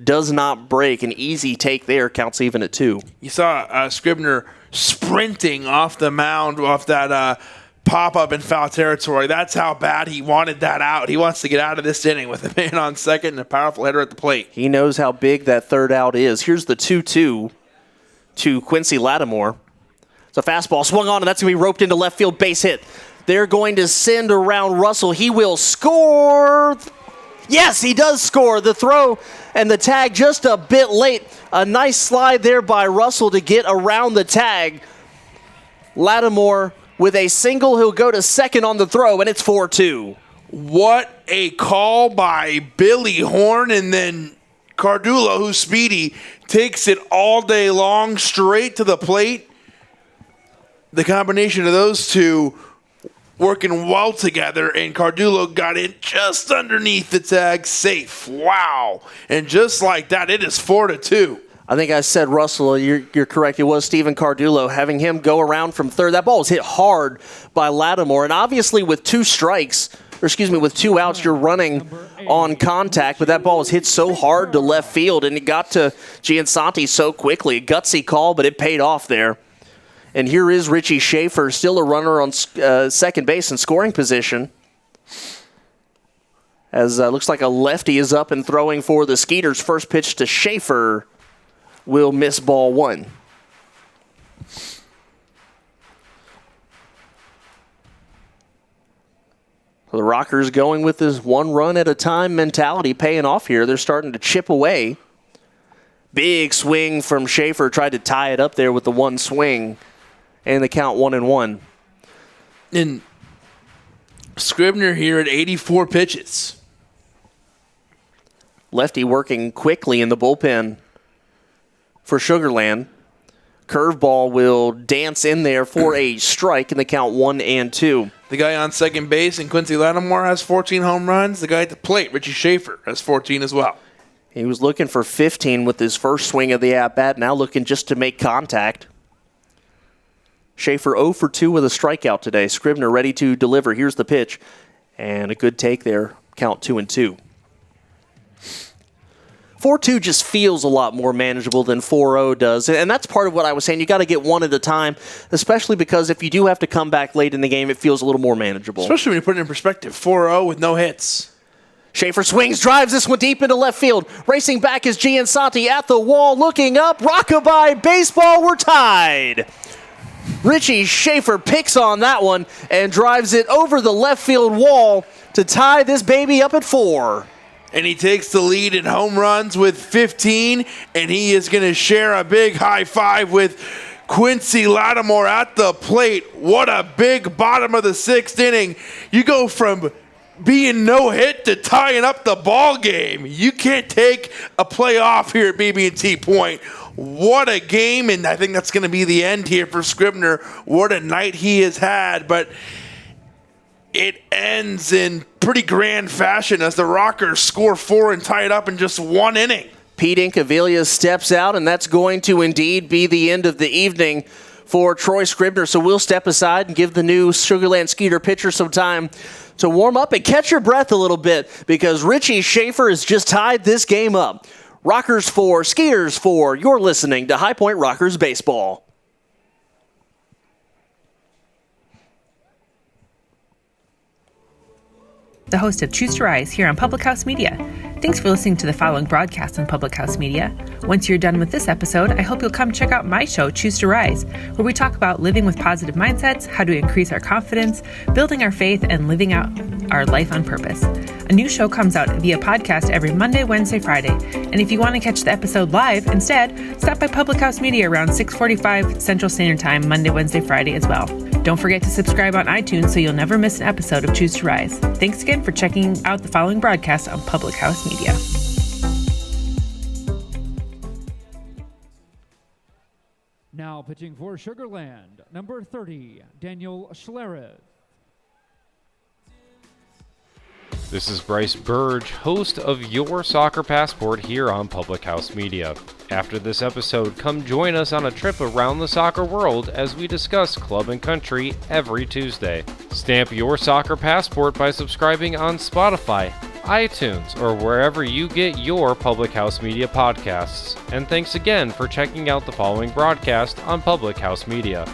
does not break. An easy take there, counts even at 2. You saw Scribner sprinting off the mound, off that pop-up in foul territory. That's how bad he wanted that out. He wants to get out of this inning with a man on second and a powerful hitter at the plate. He knows how big that third out is. Here's the 2-2 to Quincy Lattimore. It's a fastball swung on, and that's going to be roped into left field, base hit. They're going to send around Russell. He will score. Yes, he does score. The throw and the tag just a bit late. A nice slide there by Russell to get around the tag. Lattimore with a single. He'll go to second on the throw, and it's 4-2. What a call by Billy Horn, and then Cardullo, who's speedy, takes it all day long straight to the plate. The combination of those two working well together, and Cardullo got in just underneath the tag, safe. Wow. And just like that, it is 4-2. I think I said Russell. You're correct. It was Steven Cardullo. Having him go around from third. That ball was hit hard by Lattimore. And obviously with 2 outs, you're running on contact. But that ball was hit so hard to left field, and it got to Giansanti so quickly. A gutsy call, but it paid off there. And here is Richie Schaefer, still a runner on second base in scoring position. As looks like a lefty is up and throwing for the Skeeters. First pitch to Schaefer will miss ball 1. So the Rockers going with this 1 run at a time mentality paying off here. They're starting to chip away. Big swing from Schaefer. Tried to tie it up there with the 1 swing. And the count 1-1. And Scribner here at 84 pitches. Lefty working quickly in the bullpen for Sugar Land. Curveball will dance in there for a strike, and the count 1-2. The guy on second base and Quincy Lattimore has 14 home runs. The guy at the plate, Richie Schaefer, has 14 as well. He was looking for 15 with his first swing of the at-bat, now looking just to make contact. Schaefer 0 for 2 with a strikeout today. Scribner ready to deliver. Here's the pitch. And a good take there. Count 2-2. 4-2 just feels a lot more manageable than 4-0 does. And that's part of what I was saying. You got to get one at a time, especially because if you do have to come back late in the game, it feels a little more manageable. Especially when you put it in perspective. 4-0 with no hits. Schaefer swings, drives this one deep into left field. Racing back is Giansanti at the wall, looking up. Rockabye baseball, we're tied. Richie Schaefer picks on that one and drives it over the left field wall to tie this baby up at 4. And he takes the lead in home runs with 15, and he is going to share a big high five with Quincy Lattimore at the plate. What a big bottom of the 6th inning. You go from being no hit to tying up the ball game. You can't take a play off here at BB&T Point. What a game, and I think that's going to be the end here for Scribner. What a night he has had, but it ends in pretty grand fashion as the Rockers score 4 and tie it up in just 1 inning. Pete Incaviglia steps out, and that's going to indeed be the end of the evening for Troy Scribner. So we'll step aside and give the new Sugar Land Skeeter pitcher some time to warm up and catch your breath a little bit, because Richie Schaefer has just tied this game up. Rockers 4, Skeeters 4. You're listening to High Point Rockers Baseball. The host of Choose to Rise here on Public House Media. Thanks for listening to the following broadcast on Public House Media. Once you're done with this episode, I hope you'll come check out my show, Choose to Rise, where we talk about living with positive mindsets, how to increase our confidence, building our faith, and living out our life on purpose. A new show comes out via podcast every Monday, Wednesday, Friday. And if you want to catch the episode live instead, stop by Public House Media around 6:45 Central Standard Time, Monday, Wednesday, Friday as well. Don't forget to subscribe on iTunes so you'll never miss an episode of Choose to Rise. Thanks again for checking out the following broadcast on Public House Media. Now pitching for Sugar Land, number 30, Daniel Schlereth. This is Bryce Burge, host of Your Soccer Passport here on Public House Media. After this episode, come join us on a trip around the soccer world as we discuss club and country every Tuesday. Stamp your soccer passport by subscribing on Spotify, iTunes, or wherever you get your Public House Media podcasts. And thanks again for checking out the following broadcast on Public House Media.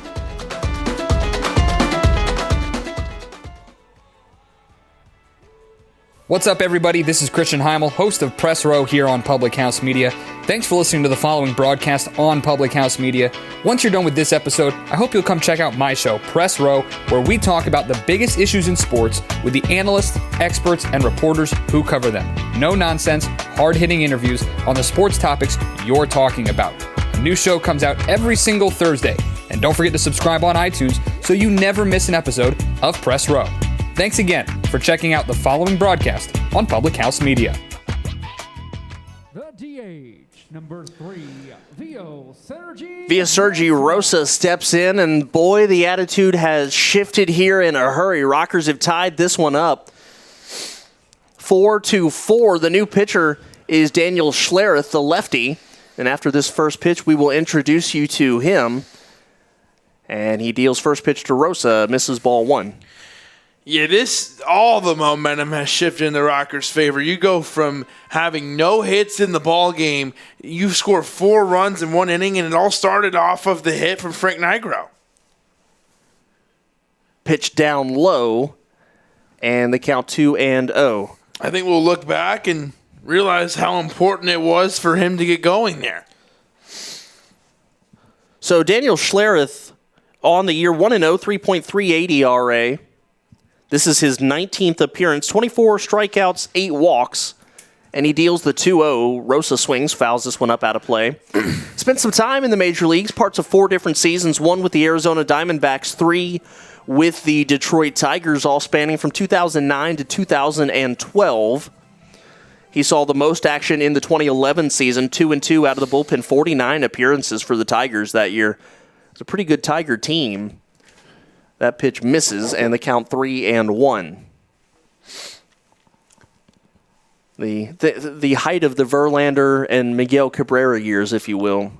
What's up, everybody? This is Christian Heimel, host of Press Row here on Public House Media. Thanks for listening to the following broadcast on Public House Media. Once you're done with this episode, I hope you'll come check out my show, Press Row, where we talk about the biggest issues in sports with the analysts, experts, and reporters who cover them. No nonsense, hard-hitting interviews on the sports topics you're talking about. A new show comes out every single Thursday. And don't forget to subscribe on iTunes so you never miss an episode of Press Row. Thanks again for checking out the following broadcast on Public House Media. The DH, number 3, Sergi Rosa steps in, and boy, the attitude has shifted here in a hurry. Rockers have tied this one up 4-4. The new pitcher is Daniel Schlereth, the lefty. And after this first pitch, we will introduce you to him. And he deals first pitch to Rosa, misses ball 1. Yeah, all the momentum has shifted in the Rockers' favor. You go from having no hits in the ball game, you score 4 runs in 1 inning, and it all started off of the hit from Frank Nigro. Pitch down low, and the count 2-0. I think we'll look back and realize how important it was for him to get going there. So Daniel Schlereth on the year 1-0, 3.38 ERA. This is his 19th appearance, 24 strikeouts, 8 walks, and he deals the 2-0. Rosa swings, fouls this one up out of play. Spent some time in the major leagues, parts of 4 different seasons, 1 with the Arizona Diamondbacks, 3 with the Detroit Tigers, all spanning from 2009 to 2012. He saw the most action in the 2011 season, 2-2 out of the bullpen, 49 appearances for the Tigers that year. It's a pretty good Tiger team. That pitch misses, and the count 3-1. The height of the Verlander and Miguel Cabrera years, if you will.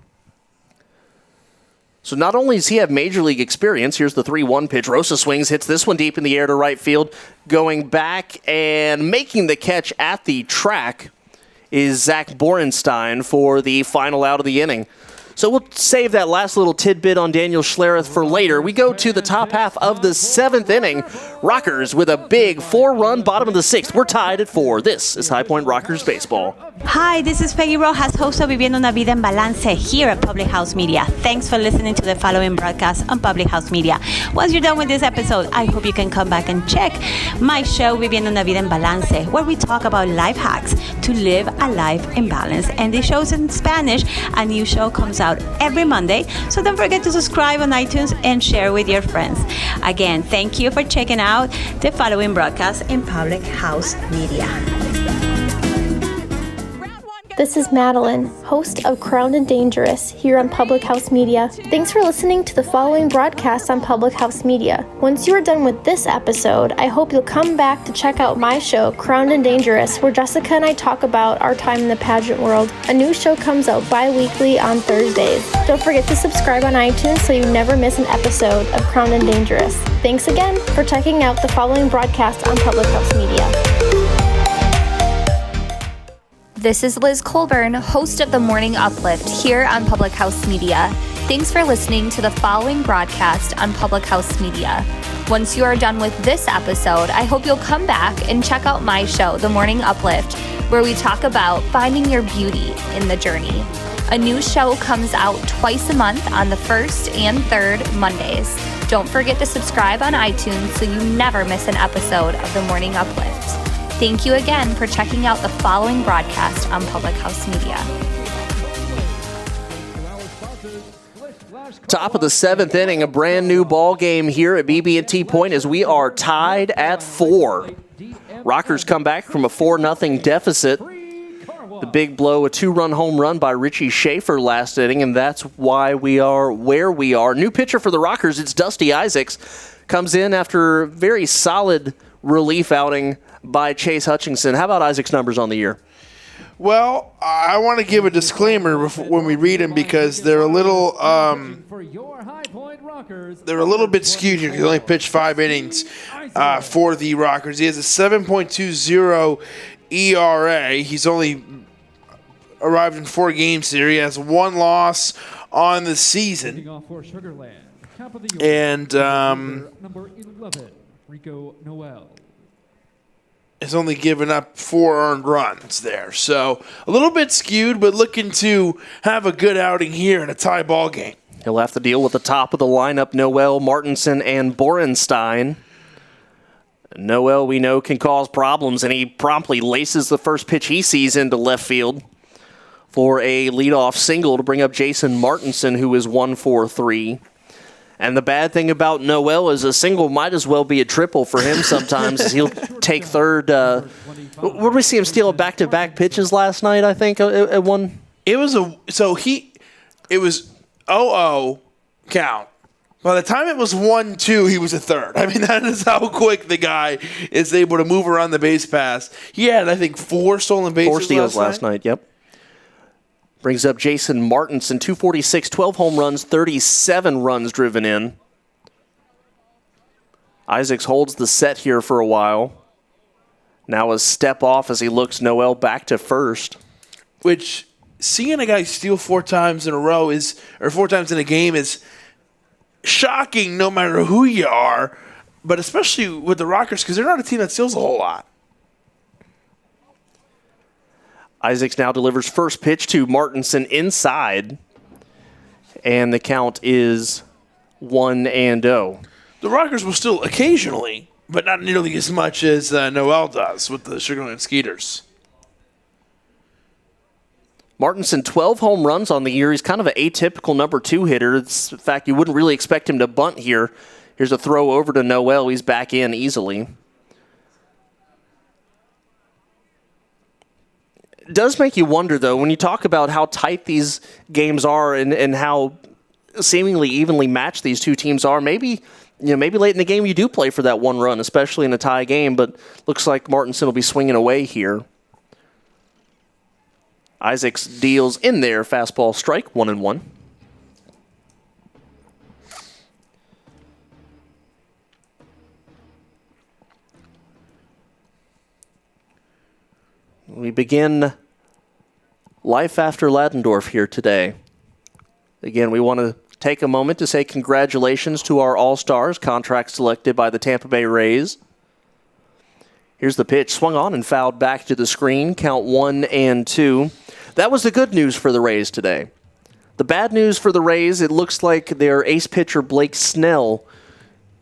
So not only does he have major league experience, here's the 3-1 pitch. Rosa swings, hits this one deep in the air to right field. Going back and making the catch at the track is Zach Borenstein for the final out of the inning. So we'll save that last little tidbit on Daniel Schlereth for later. We go to the top half of the 7th inning. Rockers with a big 4-run bottom of the 6th. We're tied at 4. This is High Point Rockers Baseball. Hi, this is Peggy Rojas, host of Viviendo una Vida en Balance here at Public House Media. Thanks for listening to the following broadcast on Public House Media. Once you're done with this episode, I hope you can come back and check my show, Viviendo una Vida en Balance, where we talk about life hacks to live a life in balance. And the show's in Spanish. A new show comes out every Monday, so don't forget to subscribe on iTunes and share with your friends. Again, thank you for checking out the following broadcast in Public House Media. This is Madeline, host of Crowned and Dangerous here on Public House Media. Thanks for listening to the following broadcast on Public House Media. Once you are done with this episode, I hope you'll come back to check out my show, Crowned and Dangerous, where Jessica and I talk about our time in the pageant world. A new show comes out bi-weekly on Thursdays. Don't forget to subscribe on iTunes so you never miss an episode of Crowned and Dangerous. Thanks again for checking out the following broadcast on Public House Media. This is Liz Colburn, host of The Morning Uplift here on Public House Media. Thanks for listening to the following broadcast on Public House Media. Once you are done with this episode, I hope you'll come back and check out my show, The Morning Uplift, where we talk about finding your beauty in the journey. A new show comes out twice a month on the 1st and 3rd Mondays. Don't forget to subscribe on iTunes so you never miss an episode of The Morning Uplift. Thank you again for checking out the following broadcast on Public House Media. Top of the 7th inning, a brand new ball game here at BB&T Point as we are tied at 4. Rockers come back from a 4-0 deficit. The big blow, a 2-run home run by Richie Schaefer last inning, and that's why we are where we are. New pitcher for the Rockers, it's Dusty Isaacs. Comes in after a very solid relief outing by Chase Hutchinson. How about Isaac's numbers on the year? Well, I want to give a disclaimer when we read them because they're a little they're a little bit skewed here. He only pitched 5 innings for the Rockers. He has a 7.20 ERA. He's only arrived in 4 games here. He has 1 loss on the season. And number 11, Rico Noel. has only given up 4 earned runs there. So a little bit skewed, but looking to have a good outing here in a tie ball game. He'll have to deal with the top of the lineup, Noel, Martinson, and Borenstein. Noel, we know, can cause problems, and he promptly laces the first pitch he sees into left field for a leadoff single to bring up Jason Martinson, who is 1-for-3. And the bad thing about Noel is a single might as well be a triple for him sometimes, as he'll take third. What did we see him steal back-to-back pitches last night, I think, at one? It was 0-0 count. By the time it was 1-2, he was a third. I mean, that is how quick the guy is able to move around the base pass. He had, I think, 4 stolen bases 4 steals last night, yep. Brings up Jason Martinson, 246, 12 home runs, 37 runs driven in. Isaacs holds the set here for a while. Now a step off as he looks Noel back to first. Which, seeing a guy steal 4 times in a row or 4 times in a game is shocking no matter who you are, but especially with the Rockers because they're not a team that steals a whole lot. Isaacs now delivers first pitch to Martinson inside, and the count is 1-0. The Rockers will still occasionally, but not nearly as much as Noel does with the Sugar Land Skeeters. Martinson, 12 home runs on the year. He's kind of an atypical number 2 hitter. It's, in fact, you wouldn't really expect him to bunt here. Here's a throw over to Noel. He's back in easily. It does make you wonder, though, when you talk about how tight these games are and how seemingly evenly matched these two teams are. Maybe late in the game you do play for that 1 run, especially in a tie game, but looks like Martinson will be swinging away here. Isaacs deals in there, fastball strike, 1-1. We begin life after Ladendorf here today. Again, we want to take a moment to say congratulations to our All-Stars, contract selected by the Tampa Bay Rays. Here's the pitch, swung on and fouled back to the screen, count 1-2. That was the good news for the Rays today. The bad news for the Rays, it looks like their ace pitcher Blake Snell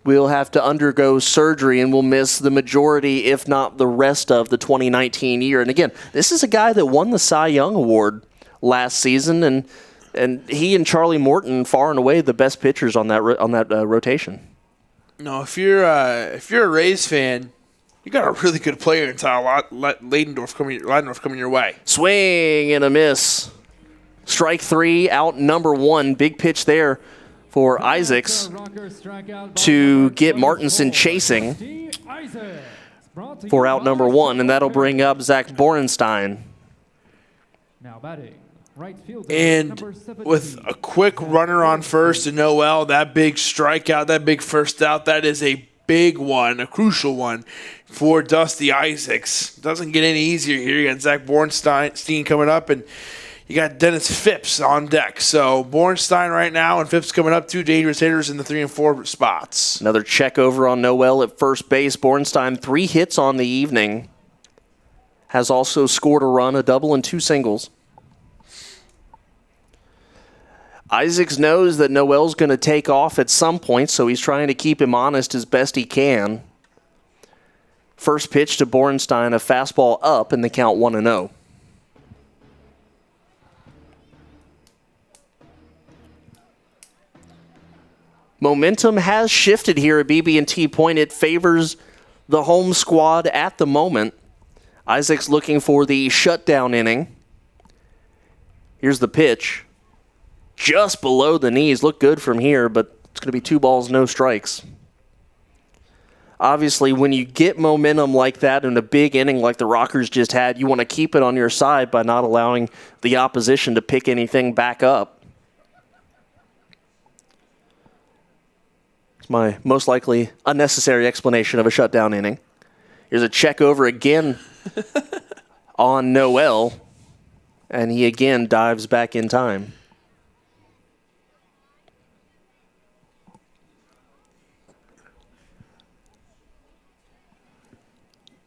will have to undergo surgery and will miss the majority, if not the rest of the 2019 year. And again, this is a guy that won the Cy Young Award last season, and he and Charlie Morton far and away the best pitchers on that rotation. No, if you're a Rays fan, you got a really good player until Ladendorf coming your way. Swing and a miss. Strike 3, out number 1. Big pitch there for Isaacs to get Martinson chasing for out number 1, and that'll bring up Zach Borenstein. Now batting, right fielder, and with a quick runner on first and Noel, that big strikeout, that big first out, that is a big one, a crucial one for Dusty Isaacs. Doesn't get any easier here. You got Zach Borenstein coming up, and you got Dennis Phipps on deck. So Borenstein right now and Phipps coming up, 2 dangerous hitters in the 3 and 4 spots. Another check over on Noel at first base. Borenstein, 3 hits on the evening. Has also scored a run, a double and 2 singles. Isaacs knows that Noel's going to take off at some point, so he's trying to keep him honest as best he can. First pitch to Borenstein, a fastball up, and the count 1-0. Momentum has shifted here at BB&T Point. It favors the home squad at the moment. Isaacs looking for the shutdown inning. Here's the pitch. Just below the knees. Look good from here, but it's going to be 2 balls, no strikes. Obviously, when you get momentum like that in a big inning like the Rockers just had, you want to keep it on your side by not allowing the opposition to pick anything back up. It's my most likely unnecessary explanation of a shutdown inning. Here's a check over again on Noel, and he again dives back in time.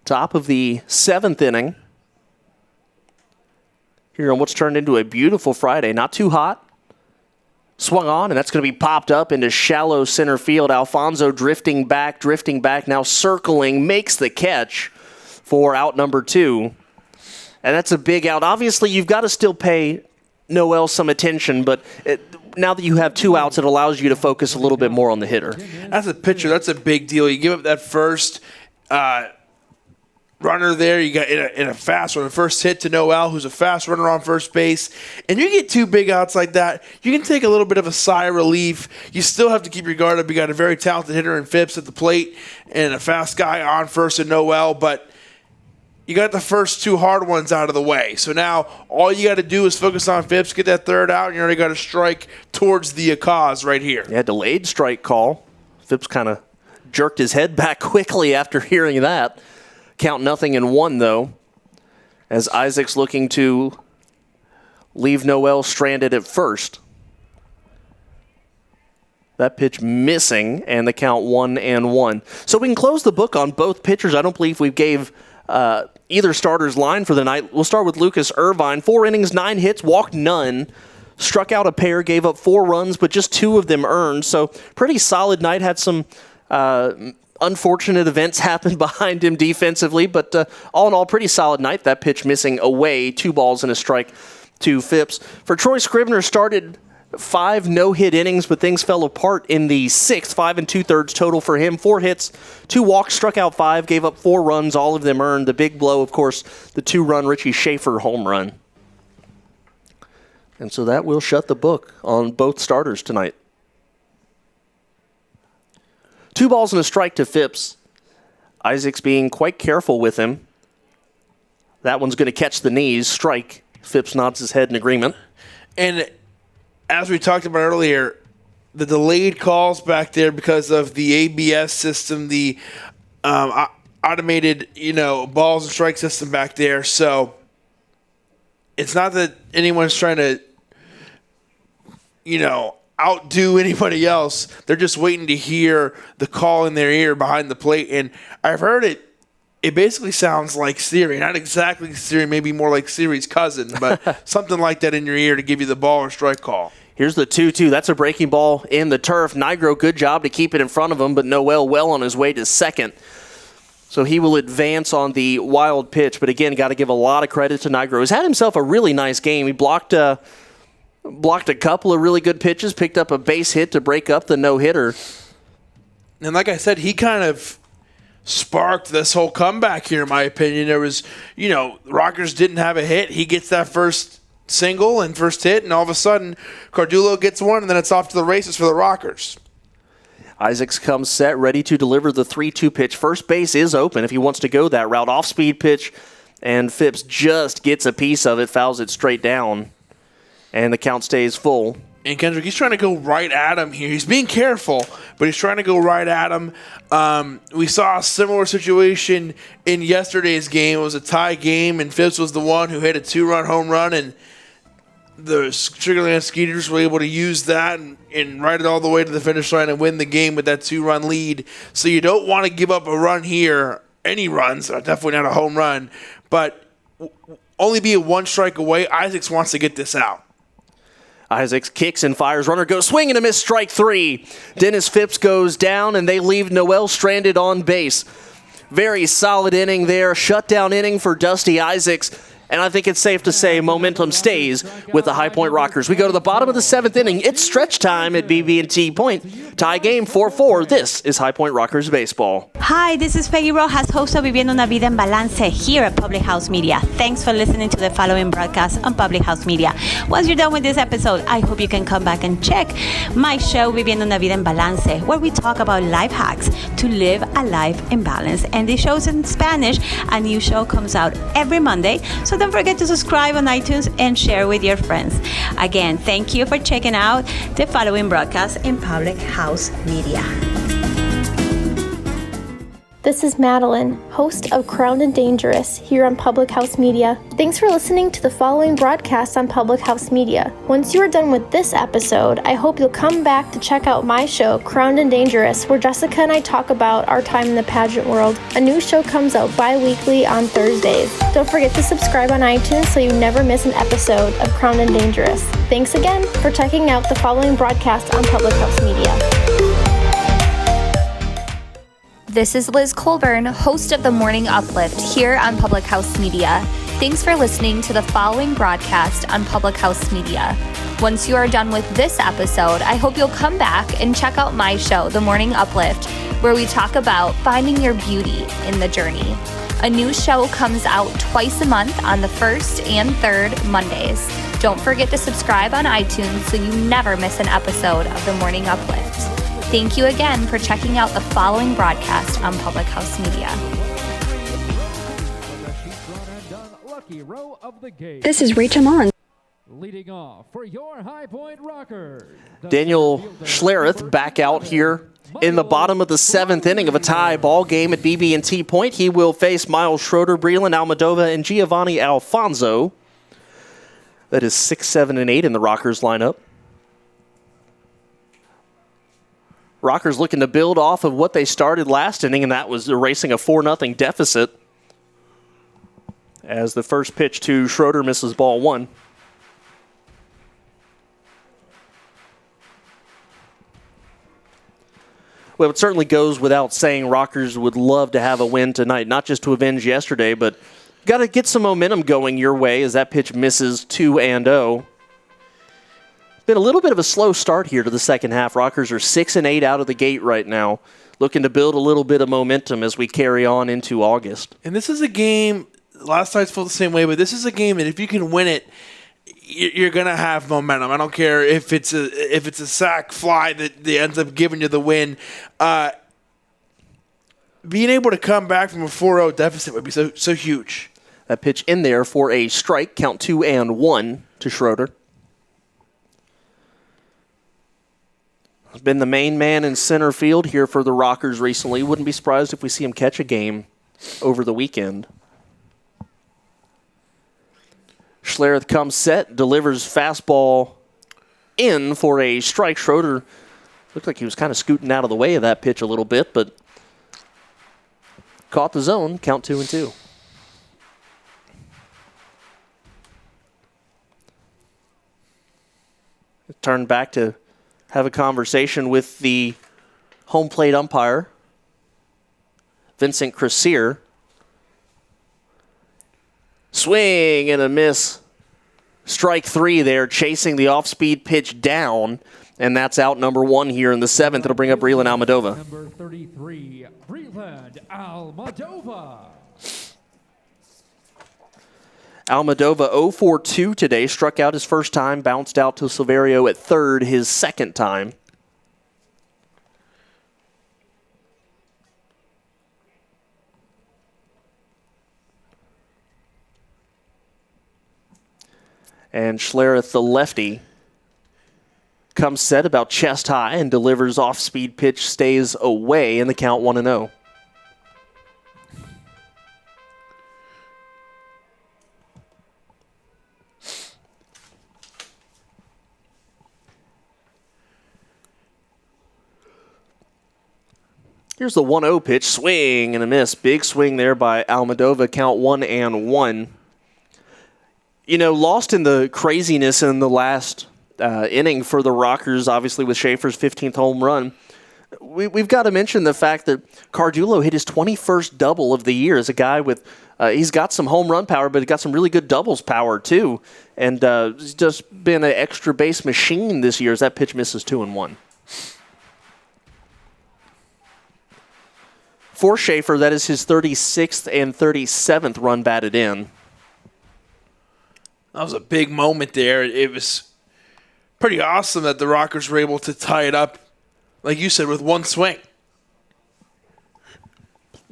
Top of the 7th inning. Here on what's turned into a beautiful Friday. Not too hot. Swung on, and that's going to be popped up into shallow center field. Alfonso drifting back, now circling, makes the catch for out number 2. And that's a big out. Obviously, you've got to still pay Noel some attention, but now that you have 2 outs, it allows you to focus a little bit more on the hitter. As a pitcher, that's a big deal. You give up that first runner there, you got in a fast one, the first hit to Noel, who's a fast runner on first base, and you get 2 big outs like that, you can take a little bit of a sigh of relief. You still have to keep your guard up. You got a very talented hitter in Phipps at the plate and a fast guy on first in Noel, but you got the first 2 hard ones out of the way. So now all you got to do is focus on Phipps, get that 3rd out, and you already got a strike towards the cause right here. Yeah, delayed strike call. Phipps kind of jerked his head back quickly after hearing that. Count 0-1, though, as Isaac's looking to leave Noel stranded at first. That pitch missing, and the count 1-1. So we can close the book on both pitchers. I don't believe we gave either starter's line for the night. We'll start with Lucas Irvine. 4 innings, 9 hits, walked none. Struck out a pair, gave up 4 runs, but just 2 of them earned. So pretty solid night. Had some unfortunate events happen behind him defensively, but all in all, pretty solid night. That pitch missing away, 2 balls and a strike to Phipps. For Troy Scrivener, started 5 no-hit innings, but things fell apart in the 6th. 5 2/3 total for him. 4 hits, 2 walks, struck out 5, gave up 4 runs, all of them earned. The big blow, of course, the 2-run Richie Schaefer home run. And so that will shut the book on both starters tonight. 2 balls and a strike to Phipps. Isaac's being quite careful with him. That one's going to catch the knees. Strike. Phipps nods his head in agreement. And as we talked about earlier, the delayed calls back there because of the ABS system, the automated, balls and strike system back there. So it's not that anyone's trying to, outdo anybody else. They're just waiting to hear the call in their ear behind the plate. And I've heard it basically sounds like Siri. Not exactly Siri, maybe more like Siri's cousin, but something like that in your ear to give you the ball or strike call. Here's the 2-2. That's a breaking ball in the turf. Nigro, good job to keep it in front of him, but Noel well on his way to second. So he will advance on the wild pitch. But again, got to give a lot of credit to Nigro. He's had himself a really nice game. He blocked a couple of really good pitches, picked up a base hit to break up the no-hitter. And like I said, he kind of sparked this whole comeback here, in my opinion. There was, the Rockers didn't have a hit. He gets that first single and first hit, and all of a sudden, Cardullo gets one, and then it's off to the races for the Rockers. Isaacs comes set, ready to deliver the 3-2 pitch. First base is open if he wants to go that route. Off-speed pitch, and Phipps just gets a piece of it, fouls it straight down. And the count stays full. And Kendrick, he's trying to go right at him here. He's being careful, but he's trying to go right at him. We saw a similar situation in yesterday's game. It was a tie game, and Phipps was the one who hit a 2-run home run, and the Sugar Land Skeeters were able to use that and ride it all the way to the finish line and win the game with that 2-run lead. So you don't want to give up a run here, any runs, definitely not a home run, but only be a 1 strike away. Isaacs wants to get this out. Isaacs kicks and fires. Runner goes swing and a miss, strike 3. Dennis Phipps goes down, and they leave Noel stranded on base. Very solid inning there. Shutdown inning for Dusty Isaacs. And I think it's safe to say momentum stays with the High Point Rockers. We go to the bottom of the 7th inning. It's stretch time at BB&T Point. Tie game 4-4. This is High Point Rockers baseball. Hi, this is Peggy Rojas, host of Viviendo una Vida en Balance here at Public House Media. Thanks for listening to the following broadcast on Public House Media. Once you're done with this episode, I hope you can come back and check my show, Viviendo una Vida en Balance, where we talk about life hacks to live a life in balance. And this show's in Spanish. A new show comes out every Monday, so don't forget to subscribe on iTunes and share with your friends. Again, thank you for checking out the following broadcast in Public House House Media. This is Madeline, host of Crowned and Dangerous here on Public House Media. Thanks for listening to the following broadcast on Public House Media. Once you are done with this episode, I hope you'll come back to check out my show, Crowned and Dangerous, where Jessica and I talk about our time in the pageant world. A new show comes out bi-weekly on Thursdays. Don't forget to subscribe on iTunes so you never miss an episode of Crowned and Dangerous. Thanks again for checking out the following broadcast on Public House Media. This is Liz Colburn, host of The Morning Uplift here on Public House Media. Thanks for listening to the following broadcast on Public House Media. Once you are done with this episode, I hope you'll come back and check out my show, The Morning Uplift, where we talk about finding your beauty in the journey. A new show comes out twice a month on the first and third Mondays. Don't forget to subscribe on iTunes so you never miss an episode of The Morning Uplift. Thank you again for checking out the following broadcast on Public House Media. This is Rachel Mon. Leading off for your High Point Rockers. Daniel Schlereth back out here in the bottom of the 7th inning of a tie ball game at BB&T Point. He will face Miles Schroeder, Breland Almadova, and Giovanni Alfonso. That is 6, 7, and 8 in the Rockers lineup. Rockers looking to build off of what they started last inning, and that was erasing a 4-0 deficit. As the first pitch to Schroeder misses ball 1. Well, it certainly goes without saying Rockers would love to have a win tonight, not just to avenge yesterday, but got to get some momentum going your way as that pitch misses 2-0. Been a little bit of a slow start here to the second half. Rockers are 6 and 8 out of the gate right now, looking to build a little bit of momentum as we carry on into August. And this is a game, last night's felt the same way, but this is a game that if you can win it, you're going to have momentum. I don't care if it's a sack fly that ends up giving you the win. Being able to come back from a 4-0 deficit would be so huge. That pitch in there for a strike, count 2-1 to Schroeder. He's been the main man in center field here for the Rockers recently. Wouldn't be surprised if we see him catch a game over the weekend. Schlereth comes set, delivers fastball in for a strike. Schroeder looked like he was kind of scooting out of the way of that pitch a little bit, but caught the zone, count 2-2. Turn back to have a conversation with the home plate umpire, Vincent Cressier. Swing and a miss. Strike 3 there, chasing the off-speed pitch down, and that's out number 1 here in the 7th. It'll bring up Breland Almadova. Number 33, Breland Almadova. Almadova 0-for-2 today, struck out his first time, bounced out to Silverio at third his second time. And Schlereth, the lefty, comes set about chest high and delivers off-speed pitch, stays away in the count 1-0. Here's the 1-0 pitch, swing and a miss. Big swing there by Almadova, count 1-1. You know, lost in the craziness in the last inning for the Rockers, obviously with Schaefer's 15th home run. We've got to mention the fact that Cardullo hit his 21st double of the year as a guy with, he's got some home run power, but he's got some really good doubles power too. And he's just been an extra base machine this year as that pitch misses 2-1. For Schaefer, that is his 36th and 37th run batted in. That was a big moment there. It was pretty awesome that the Rockers were able to tie it up, like you said, with one swing.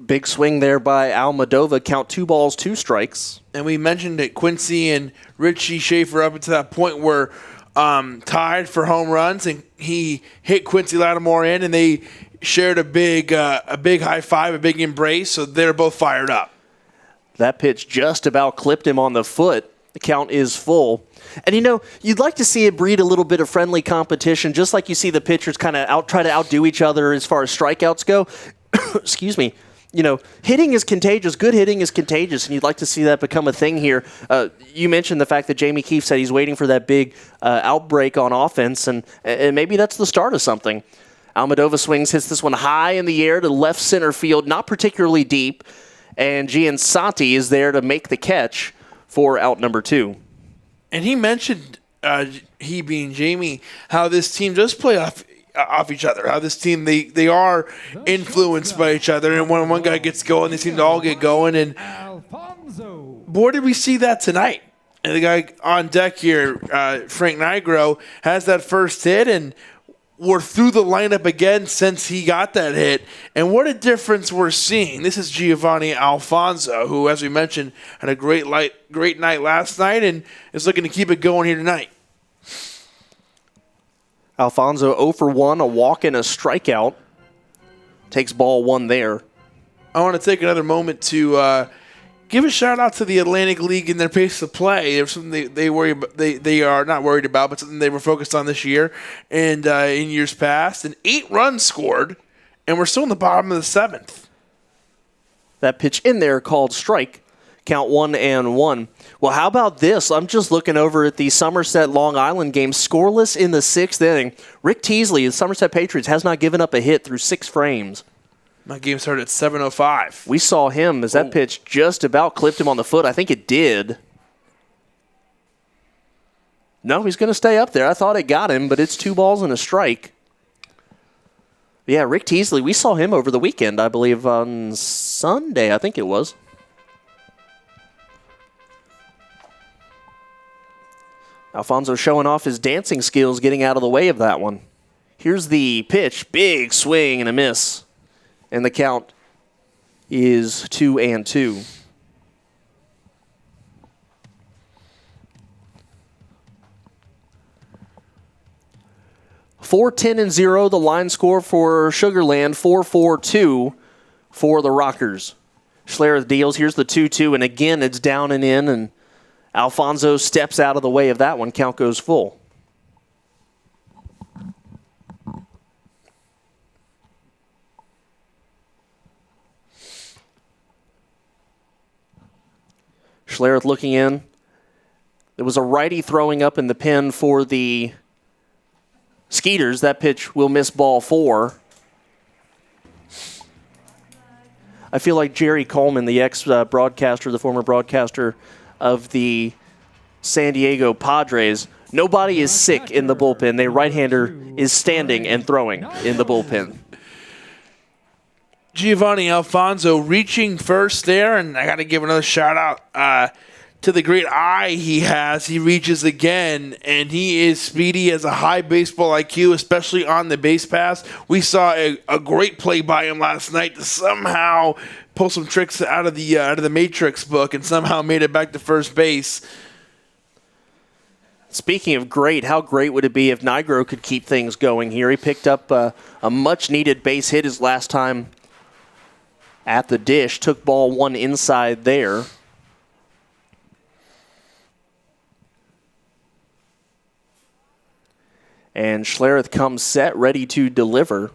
Big swing there by Almadova. Count 2 balls, 2 strikes. And we mentioned that Quincy and Richie Schaefer up until that point were tied for home runs, and he hit Quincy Lattimore in, and they shared a big high five, a big embrace, so they're both fired up. That pitch just about clipped him on the foot. The count is full. And, you'd like to see it breed a little bit of friendly competition, just like you see the pitchers kind of try to outdo each other as far as strikeouts go. Excuse me. Hitting is contagious. Good hitting is contagious, and you'd like to see that become a thing here. You mentioned the fact that Jamie Keefe said he's waiting for that big outbreak on offense, and maybe that's the start of something. Almodovar swings, hits this one high in the air to left center field, not particularly deep, and Giansanti is there to make the catch for out number 2. And he mentioned, he being Jamie, how this team does play off each other, how this team, they are influenced by each other, and when one guy gets going, they seem to all get going, and boy, did we see that tonight. And the guy on deck here, Frank Nigro, has that first hit, and we're through the lineup again since he got that hit, and what a difference we're seeing. This is Giovanni Alfonso, who, as we mentioned, had a great night last night and is looking to keep it going here tonight. Alfonso 0 for 1, a walk and a strikeout. Takes ball 1 there. I want to take another moment to give a shout out to the Atlantic League and their pace of play. There's something they are not worried about, but something they were focused on this year and in years past. And 8 runs scored, and we're still in the bottom of the 7th. That pitch in there called strike. Count 1-1. Well, how about this? I'm just looking over at the Somerset Long Island game, scoreless in the 6th inning. Rick Teasley, the Somerset Patriots, has not given up a hit through 6 frames. My game started at 7:05. We saw him as that pitch just about clipped him on the foot. I think it did. No, he's going to stay up there. I thought it got him, but it's 2 balls and a strike. Yeah, Rick Teasley, we saw him over the weekend, I believe on Sunday, I think it was. Alfonso showing off his dancing skills, getting out of the way of that one. Here's the pitch. Big swing and a miss. And the count is 2-2. (4-10-0) the line score for Sugarland. 4-4-2 for the Rockers. Schlereth deals. Here's the 2-2, and again it's down and in, and Alfonso steps out of the way of that one. Count goes full. Schlereth looking in. There was a righty throwing up in the pen for the Skeeters. That pitch will miss ball 4. I feel like Jerry Coleman, the ex-broadcaster, the former broadcaster of the San Diego Padres. Nobody is sick in the bullpen. Their right-hander is standing and throwing in the bullpen. Giovanni Alfonso reaching first there, and I got to give another shout-out to the great eye he has. He reaches again, and he is speedy, has a high baseball IQ, especially on the base pass. We saw a great play by him last night to somehow pull some tricks out of the Matrix book and somehow made it back to first base. Speaking of great, how great would it be if Nigro could keep things going here? He picked up a much-needed base hit his last time at the dish, took ball 1 inside there. And Schlereth comes set, ready to deliver.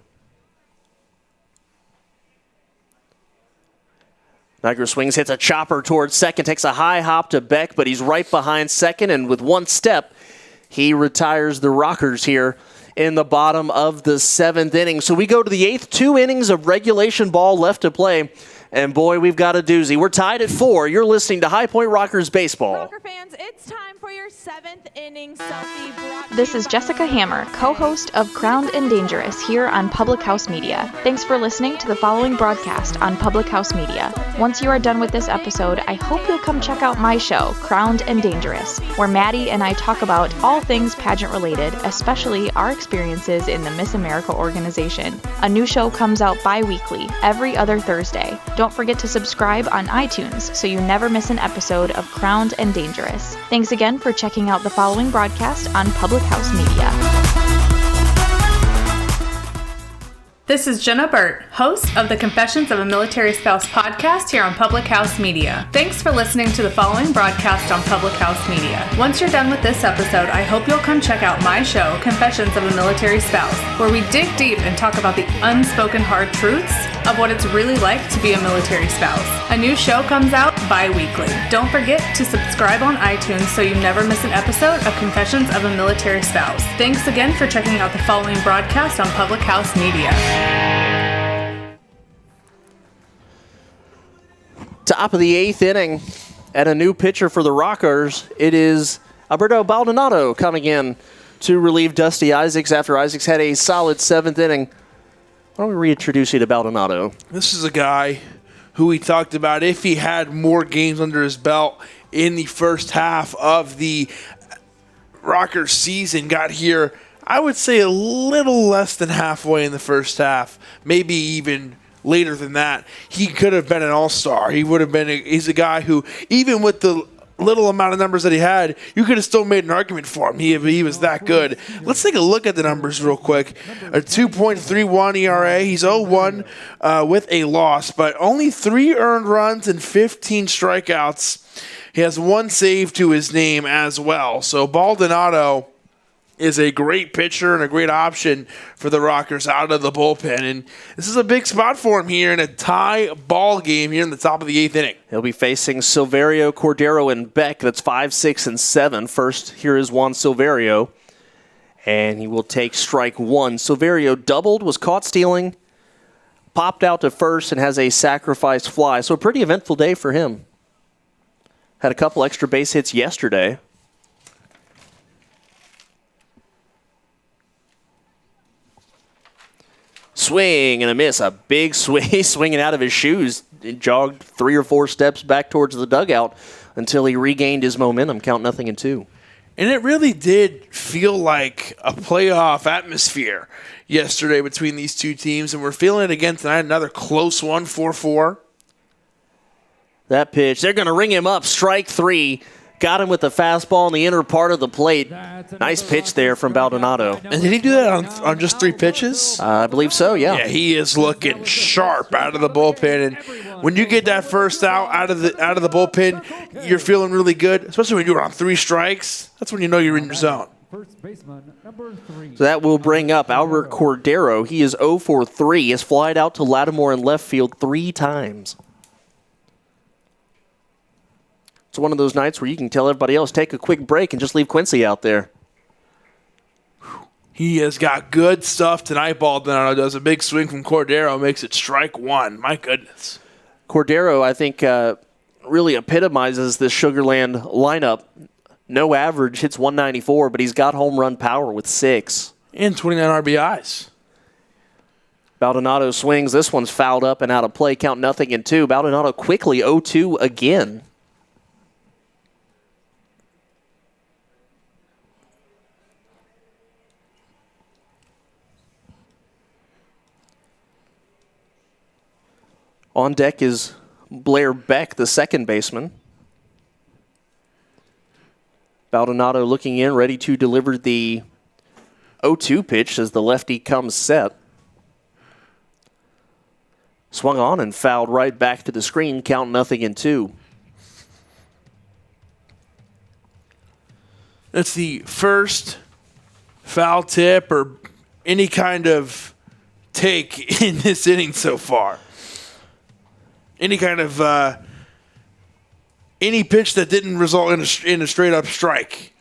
Nigro swings, hits a chopper towards second, takes a high hop to Beck, but he's right behind second, and with 1 step, he retires the Rockers here in the bottom of the 7th inning. So we go to the 8th, 2 innings of regulation ball left to play. And boy, we've got a doozy. We're tied at 4. You're listening to High Point Rockers Baseball. Rocker fans, it's time for your 7th inning selfie. This is Jessica Hammer, co-host of Crowned and Dangerous here on Public House Media. Thanks for listening to the following broadcast on Public House Media. Once you are done with this episode, I hope you'll come check out my show, Crowned and Dangerous, where Maddie and I talk about all things pageant related, especially our experiences in the Miss America organization. A new show comes out bi-weekly, every other Thursday. Don't forget to subscribe on iTunes so you never miss an episode of Crowned and Dangerous. Thanks again for checking out the following broadcast on Public House Media. This is Jenna Burt, host of the Confessions of a Military Spouse podcast here on Public House Media. Thanks for listening to the following broadcast on Public House Media. Once you're done with this episode, I hope you'll come check out my show, Confessions of a Military Spouse, where we dig deep and talk about the unspoken hard truths of what it's really like to be a military spouse. A new show comes out bi-weekly. Don't forget to subscribe on iTunes so you never miss an episode of Confessions of a Military Spouse. Thanks again for checking out the following broadcast on Public House Media. Top of the 8th inning, and a new pitcher for the Rockers. It is Alberto Baldonado coming in to relieve Dusty Isaacs after Isaacs had a solid 7th inning. Why don't we reintroduce you to Baldonado? This is a guy who we talked about if he had more games under his belt in the first half of the Rockers season. Got here, I would say, a little less than halfway in the first half, maybe even later than that. He could have been an all-star. He would have been. He's a guy who, even with the little amount of numbers that he had, you could have still made an argument for him. He was that good. Let's take a look at the numbers real quick. A 2.31 ERA. He's 0-1 with a loss, but only 3 earned runs and 15 strikeouts. He has 1 save to his name as well. So Baldonado is a great pitcher and a great option for the Rockers out of the bullpen. And this is a big spot for him here in a tie ball game here in the top of the 8th inning. He'll be facing Silverio, Cordero, and Beck. That's 5, 6, and 7. First, here is Juan Silverio. And he will take strike 1. Silverio doubled, was caught stealing, popped out to first, and has a sacrifice fly. So a pretty eventful day for him. Had a couple extra base hits yesterday. Swing and a miss. A big swing. He's swinging out of his shoes. He jogged 3 or 4 steps back towards the dugout until he regained his momentum. Count 0-2. And it really did feel like a playoff atmosphere yesterday between these two teams, and we're feeling it again tonight. Another close one, 4-4. That pitch, they're going to ring him up. Strike 3. Got him with the fastball in the inner part of the plate. Nice pitch there from Baldonado. And did he do that on just 3 pitches? I believe so, yeah. Yeah, he is looking sharp out of the bullpen. And when you get that first out of the bullpen, you're feeling really good, especially when you're on 3 strikes. That's when you know you're in your zone. So that will bring up Albert Cordero. He is 0 for 3. He has flied out to Lattimore in left field 3 times. It's one of those nights where you can tell everybody else, take a quick break and just leave Quincy out there. He has got good stuff tonight. Baldonado does a big swing from Cordero, makes it strike 1. My goodness. Cordero, I think, really epitomizes this Sugarland lineup. No average, hits 194, but he's got home run power with 6. And 29 RBIs. Baldonado swings. This one's fouled up and out of play. Count 0-2. Baldonado quickly 0-2 again. On deck is Blair Beck, the second baseman. Baldonado looking in, ready to deliver the 0-2 pitch as the lefty comes set. Swung on and fouled right back to the screen. Count 0-2. That's the first foul tip or any kind of take in this inning so far. Any kind of any pitch that didn't result in a straight up strike.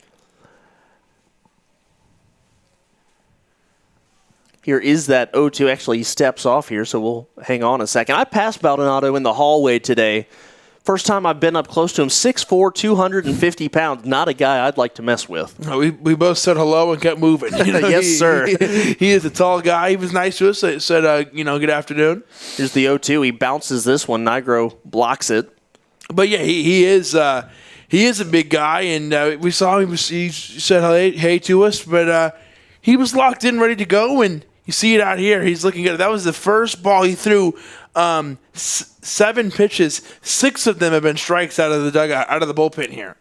Here is that 0-2. Actually, he steps off here, so we'll hang on a second. I passed Baldonado in the hallway today. First time I've been up close to him. 6'4", 250 pounds. Not a guy I'd like to mess with. No, we both said hello and kept moving. Yes, sir. He is a tall guy. He was nice to us. Said, good afternoon. Here's the 0-2. He bounces this one. Nigro blocks it. But, yeah, he is a big guy, and we saw him. He said hey to us, but he was locked in, ready to go, and you see it out here. He's looking good. That was the first ball he threw 7 pitches, 6 of them have been strikes out of the dugout, out of the bullpen here.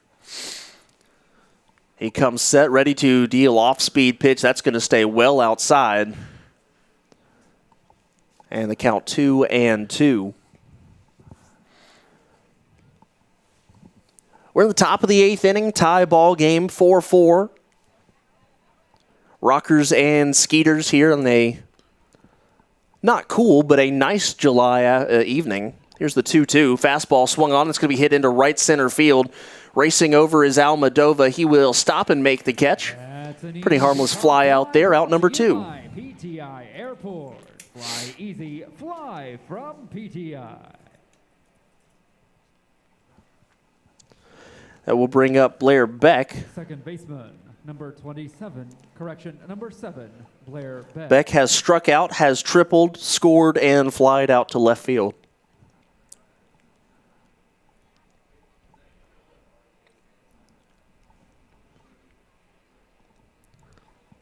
He comes set, ready to deal off-speed pitch. That's going to stay well outside. And the count 2-2. We're in the top of the 8th inning, tie ball game, 4-4. Rockers and Skeeters here on a not cool, but a nice July evening. Here's the 2-2. Fastball swung on. It's going to be hit into right center field. Racing over is Almadova. He will stop and make the catch. Pretty harmless fly out there, out number 2. PTI Airport. Fly easy, fly from PTI. That will bring up Blair Beck. Second baseman, number 27, number 7, Blair Beck. Beck has struck out, has tripled, scored, and flied out to left field.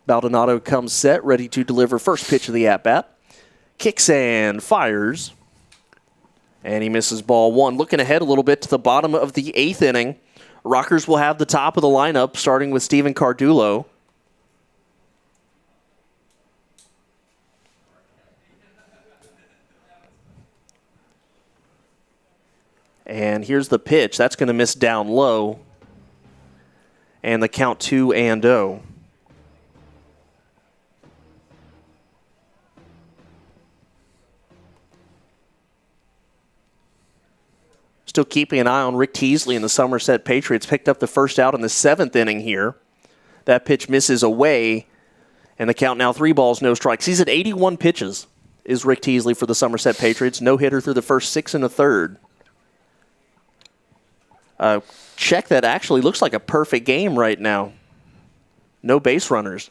Baldonado comes set, ready to deliver first pitch of the at-bat. Kicks and fires. And he misses ball 1. Looking ahead a little bit to the bottom of the 8th inning. Rockers will have the top of the lineup, starting with Steven Cardulo. And here's the pitch. That's going to miss down low. And the count 2-0. Still keeping an eye on Rick Teasley and the Somerset Patriots. Picked up the first out in the 7th inning here. That pitch misses away, and the count now 3 balls, no strikes. He's at 81 pitches, is Rick Teasley for the Somerset Patriots. No hitter through the first 6 1/3. Check that actually looks like a perfect game right now. No base runners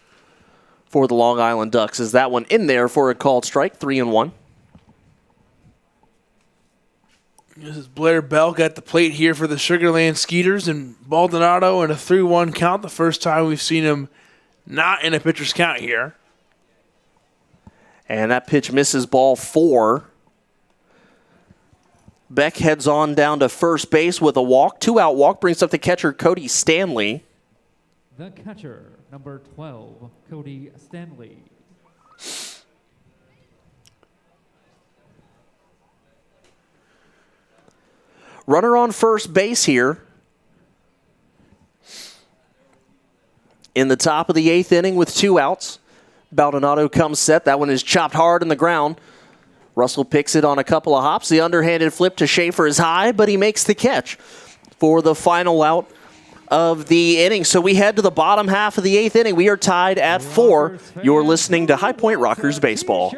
for the Long Island Ducks. Is that one in there for a called strike? 3-1. This is Blair Belk at the plate here for the Sugarland Skeeters, and Baldonado in a 3-1 count. The first time we've seen him not in a pitcher's count here. And that pitch misses ball 4. Beck heads on down to first base with a walk. 2-out walk brings up the catcher, Cody Stanley. The catcher, number 12, Cody Stanley. Runner on first base here. In the top of the 8th inning with 2 outs. Baldonado comes set. That one is chopped hard in the ground. Russell picks it on a couple of hops. The underhanded flip to Schaefer is high, but he makes the catch for the final out of the inning. So we head to the bottom half of the 8th inning. We are tied at 4. You're listening to High Point Rockers Baseball.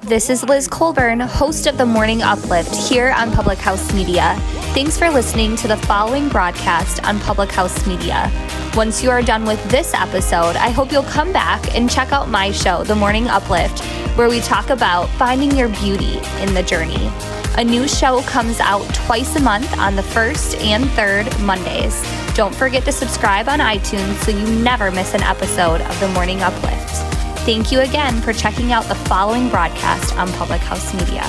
This is Liz Colburn, host of the Morning Uplift here on Public House Media. Thanks for listening to the following broadcast on Public House Media. Once you are done with this episode, I hope you'll come back and check out my show, The Morning Uplift, where we talk about finding your beauty in the journey. A new show comes out twice a month on the 1st and 3rd Mondays. Don't forget to subscribe on iTunes so you never miss an episode of The Morning Uplift. Thank you again for checking out the following broadcast on Public House Media.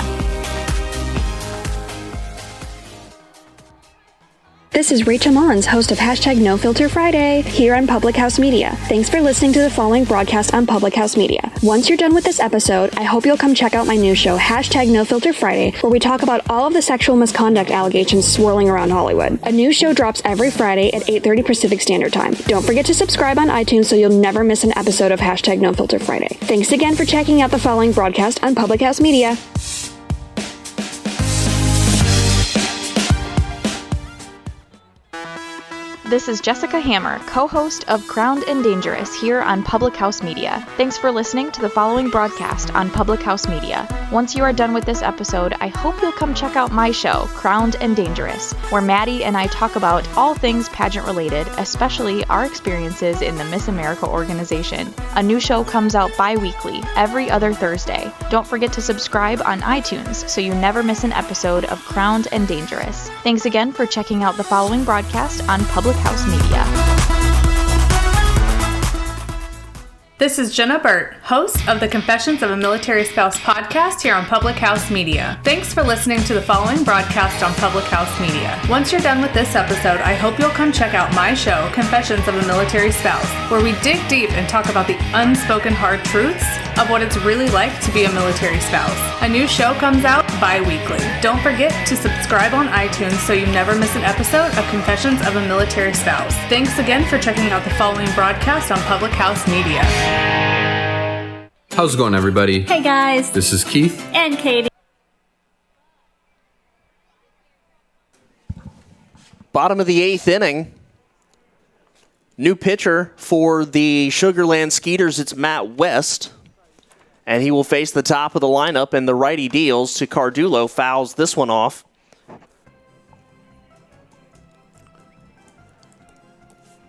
This is Rachel Mullins, host of #NoFilterFriday here on Public House Media. Thanks for listening to the following broadcast on Public House Media. Once you're done with this episode, I hope you'll come check out my new show, #NoFilterFriday, where we talk about all of the sexual misconduct allegations swirling around Hollywood. A new show drops every Friday at 8:30 Pacific Standard Time. Don't forget to subscribe on iTunes so you'll never miss an episode of #NoFilterFriday. Thanks again for checking out the following broadcast on Public House Media. This is Jessica Hammer, co-host of Crowned and Dangerous here on Public House Media. Thanks for listening to the following broadcast on Public House Media. Once you are done with this episode, I hope you'll come check out my show, Crowned and Dangerous, where Maddie and I talk about all things pageant related, especially our experiences in the Miss America organization. A new show comes out bi-weekly, every other Thursday. Don't forget to subscribe on iTunes so you never miss an episode of Crowned and Dangerous. Thanks again for checking out the following broadcast on Public House Media. This is Jenna Burt, host of the Confessions of a Military Spouse podcast here on Public House Media. Thanks for listening to the following broadcast on Public House Media. Once you're done with this episode, I hope you'll come check out my show, Confessions of a Military Spouse, where we dig deep and talk about the unspoken hard truths of what it's really like to be a military spouse. A new show comes out bi-weekly. Don't forget to subscribe on iTunes so you never miss an episode of Confessions of a Military Spouse. Thanks again for checking out the following broadcast on Public House Media. How's it going, everybody? Hey guys. This is Keith. And Katie. Bottom of the 8th inning. New pitcher for the Sugarland Skeeters, it's Matt West. And he will face the top of the lineup, and the righty deals to Cardulo, fouls this one off.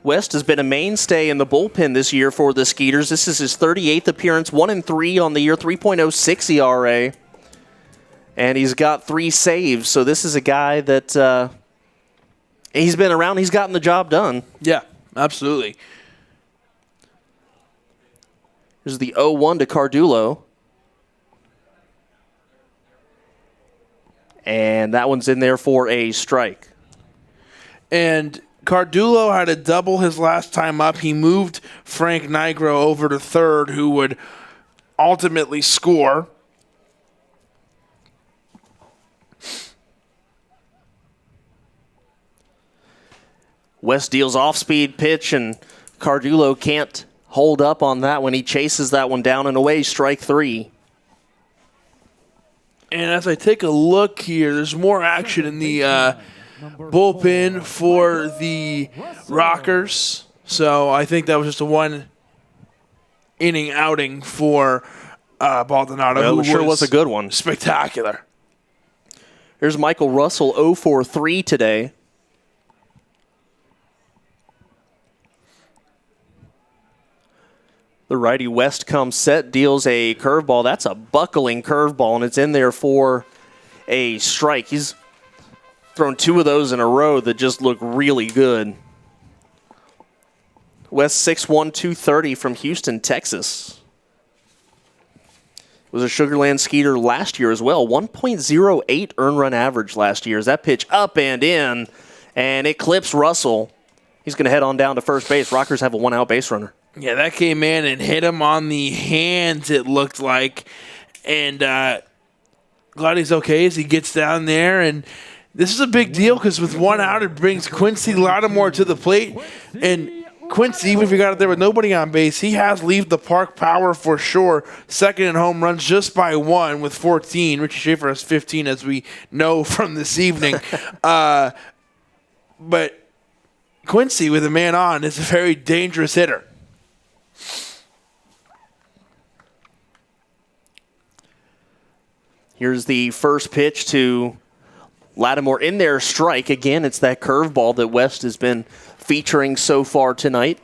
West has been a mainstay in the bullpen this year for the Skeeters. This is his 38th appearance, 1-3 on the year, 3.06 ERA. And he's got 3 saves, so this is a guy that he's been around, he's gotten the job done. Yeah, absolutely. Here's the 0-1 to Cardulo. And that one's in there for a strike. And Cardulo had a double his last time up. He moved Frank Nigro over to third, who would ultimately score. West deals off-speed pitch, and Cardulo can't hold up on that when he chases that one down and away, strike 3. And as I take a look here, there's more action in the bullpen for the Rockers. So I think that was just a one-inning outing for Baldonado. Well, who it sure was a good one. Spectacular. Here's Michael Russell, 0-for-3 today. The righty West comes set, deals a curveball. That's a buckling curveball, and it's in there for a strike. He's thrown 2 of those in a row that just look really good. West 6'1", 230 from Houston, Texas. Was a Sugarland Skeeter last year as well. 1.08 earned run average last year. As that pitch up and in, and it clips Russell. He's going to head on down to first base. Rockers have a 1-out base runner. Yeah, that came in and hit him on the hands, it looked like. And glad he's okay as he gets down there. And this is a big deal because with 1 out, it brings Quincy Lattimore to the plate. And Quincy, even if he got out there with nobody on base, he has leave the park power for sure. Second in home runs just by 1 with 14. Richie Schaefer has 15, as we know from this evening. But Quincy, with a man on, is a very dangerous hitter. Here's the first pitch to Lattimore in there, strike. Again, it's that curveball that West has been featuring so far tonight.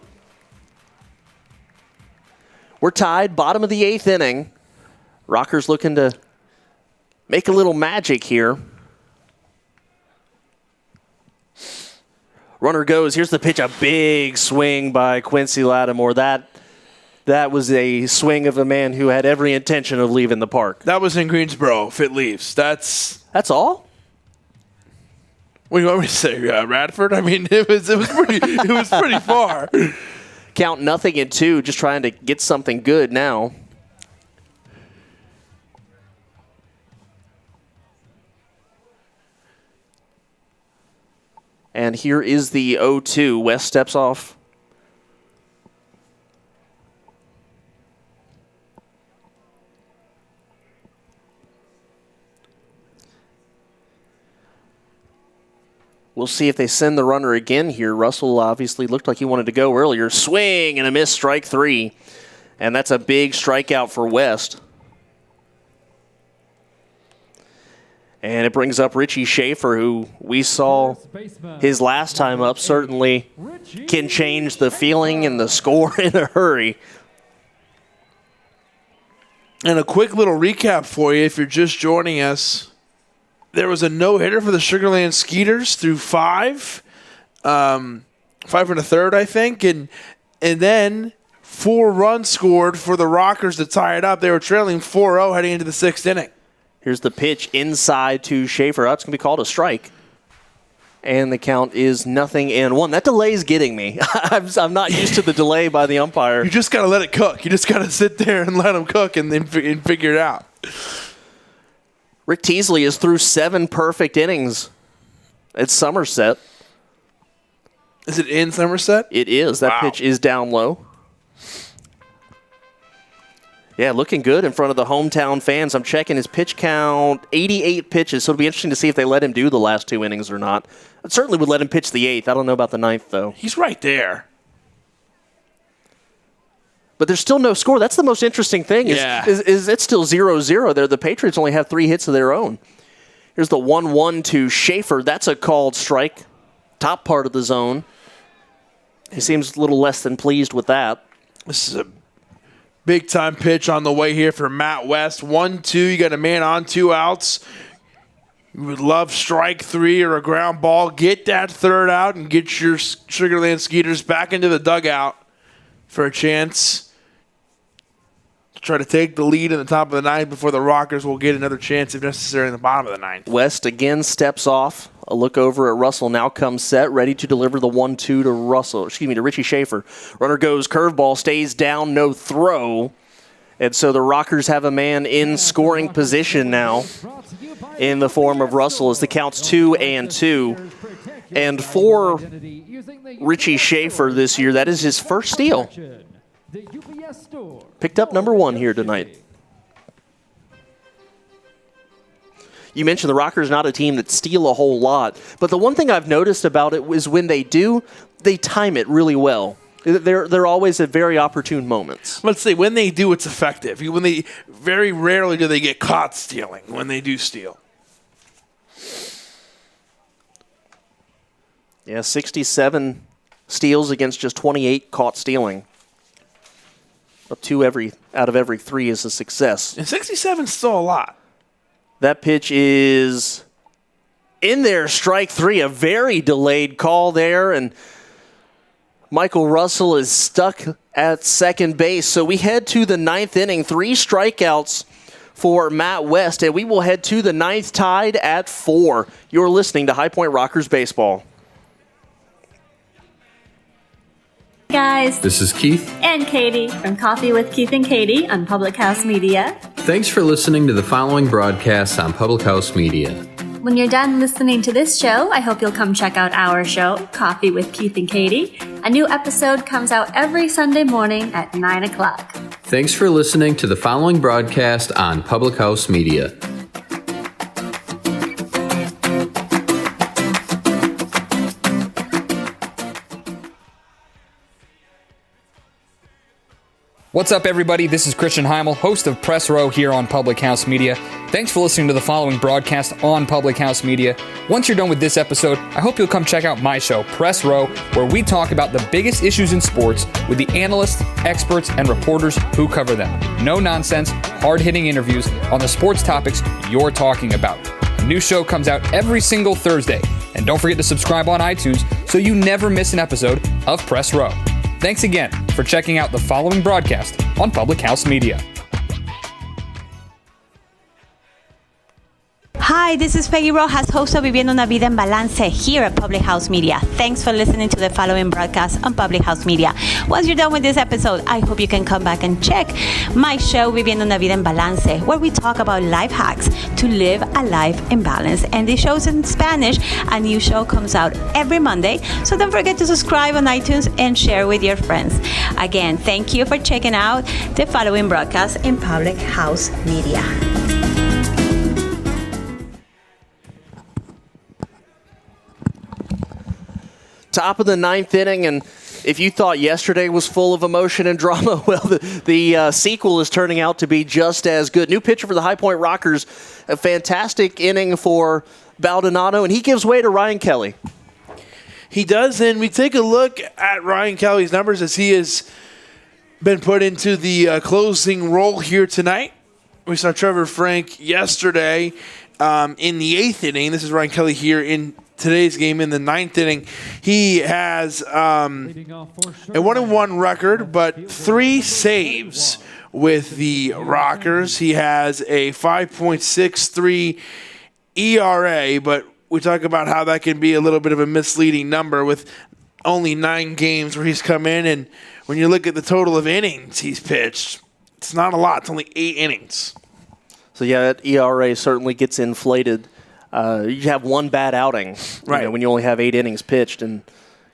We're tied, bottom of the 8th inning. Rockers looking to make a little magic here. Runner goes. Here's the pitch, a big swing by Quincy Lattimore. That was a swing of a man who had every intention of leaving the park. That was in Greensboro, if it leaves. That's all? What do you want me to say, Radford? I mean, it was pretty far. Count 0-2, just trying to get something good now. And here is the 0-2. West steps off. We'll see if they send the runner again here. Russell obviously looked like he wanted to go earlier. Swing and a miss, strike 3. And that's a big strikeout for West. And it brings up Richie Schaefer, who we saw his last time up, certainly can change the feeling and the score in a hurry. And a quick little recap for you if you're just joining us. There was a no-hitter for the Sugarland Skeeters through 5. 5 and a third, I think. And then 4 runs scored for the Rockers to tie it up. They were trailing 4-0 heading into the 6th inning. Here's the pitch inside to Schaefer. That's going to be called a strike. And the count is 0-1. That delay is getting me. I'm not used to the delay by the umpire. You just got to let it cook. You just got to sit there and let them cook and then figure it out. Rick Teasley is through 7 perfect innings at Somerset. Is it in Somerset? It is. That pitch is down low. Yeah, looking good in front of the hometown fans. I'm checking his pitch count, 88 pitches, so it'll be interesting to see if they let him do the last 2 innings or not. I certainly would let him pitch the 8th. I don't know about the 9th, though. He's right there. But there's still no score. That's the most interesting thing. Is it's still 0-0 there. The Patriots only have 3 hits of their own. Here's the 1-1 to Schaefer. That's a called strike. Top part of the zone. He seems a little less than pleased with that. This is a big-time pitch on the way here for Matt West. 1-2, you got a man on 2 outs. You would love strike 3 or a ground ball. Get that 3rd out and get your Sugar Land Skeeters back into the dugout for a chance to try to take the lead in the top of the 9th before the Rockers will get another chance if necessary in the bottom of the 9th. West again steps off. A look over at Russell now comes set, ready to deliver the 1-2 to Richie Schaefer. Runner goes, curveball, stays down, no throw. And so the Rockers have a man in scoring position now in the form of Russell as the count's 2-2. And for Richie Schaefer this year, that is his first steal. Picked up number 1 here tonight. You mentioned the Rockers not a team that steal a whole lot, but the one thing I've noticed about it is when they do, they time it really well. They're always at very opportune moments. Let's say when they do, it's effective. Very rarely do they get caught stealing when they do steal. Yeah, 67 steals against just 28 caught stealing. 2 out of every 3 is a success. And 67 is still a lot. That pitch is in there, strike 3, a very delayed call there, and Michael Russell is stuck at second base. So we head to the 9th inning, 3 strikeouts for Matt West, and we will head to the 9th tied at 4. You're listening to High Point Rockers Baseball. Guys, This is Keith. and Katie from Coffee with Keith and Katie on Public House Media. Thanks for listening to the following broadcasts on Public House Media. When you're done listening to this show, I hope you'll come check out our show, Coffee with Keith and Katie. A new episode comes out every Sunday morning at 9 o'clock. Thanks for listening to the following broadcast on Public House Media. What's up, everybody? This is Christian Heimel, host of Press Row here on Public House Media. Thanks for listening to the following broadcast on Public House Media. Once you're done with this episode, I hope you'll come check out my show, Press Row, where we talk about the biggest issues in sports with the analysts, experts, and reporters who cover them. No nonsense, hard-hitting interviews on the sports topics you're talking about. A new show comes out every single Thursday. And don't forget to subscribe on iTunes so you never miss an episode of Press Row. Thanks again for checking out the following broadcast on Public House Media. Hi, this is Peggy Rojas, host of Viviendo una Vida en Balance here at Public House Media. Thanks for listening to the following broadcast on Public House Media. Once you're done with this episode, I hope you can come back and check my show, Viviendo una Vida en Balance, where we talk about life hacks to live a life in balance. And the show's in Spanish. A new show comes out every Monday, so don't forget to subscribe on iTunes and share with your friends. Again, thank you for checking out the following broadcast in Public House Media. Top of the 9th inning, and if you thought yesterday was full of emotion and drama, well, the sequel is turning out to be just as good. New pitcher for the High Point Rockers, a fantastic inning for Baldonado, and he gives way to Ryan Kelly. He does, and we take a look at Ryan Kelly's numbers as he has been put into the closing role here tonight. We saw Trevor Frank yesterday in the 8th inning. This is Ryan Kelly here in today's game in the 9th inning. He has a 1-1 record, but 3 saves with the Rockers. He has a 5.63 ERA, but we talk about how that can be a little bit of a misleading number with only 9 games where he's come in, and when you look at the total of innings he's pitched, it's not a lot. It's only 8 innings. So, yeah, that ERA certainly gets inflated. You have one bad outing, right, when you only have 8 innings pitched, and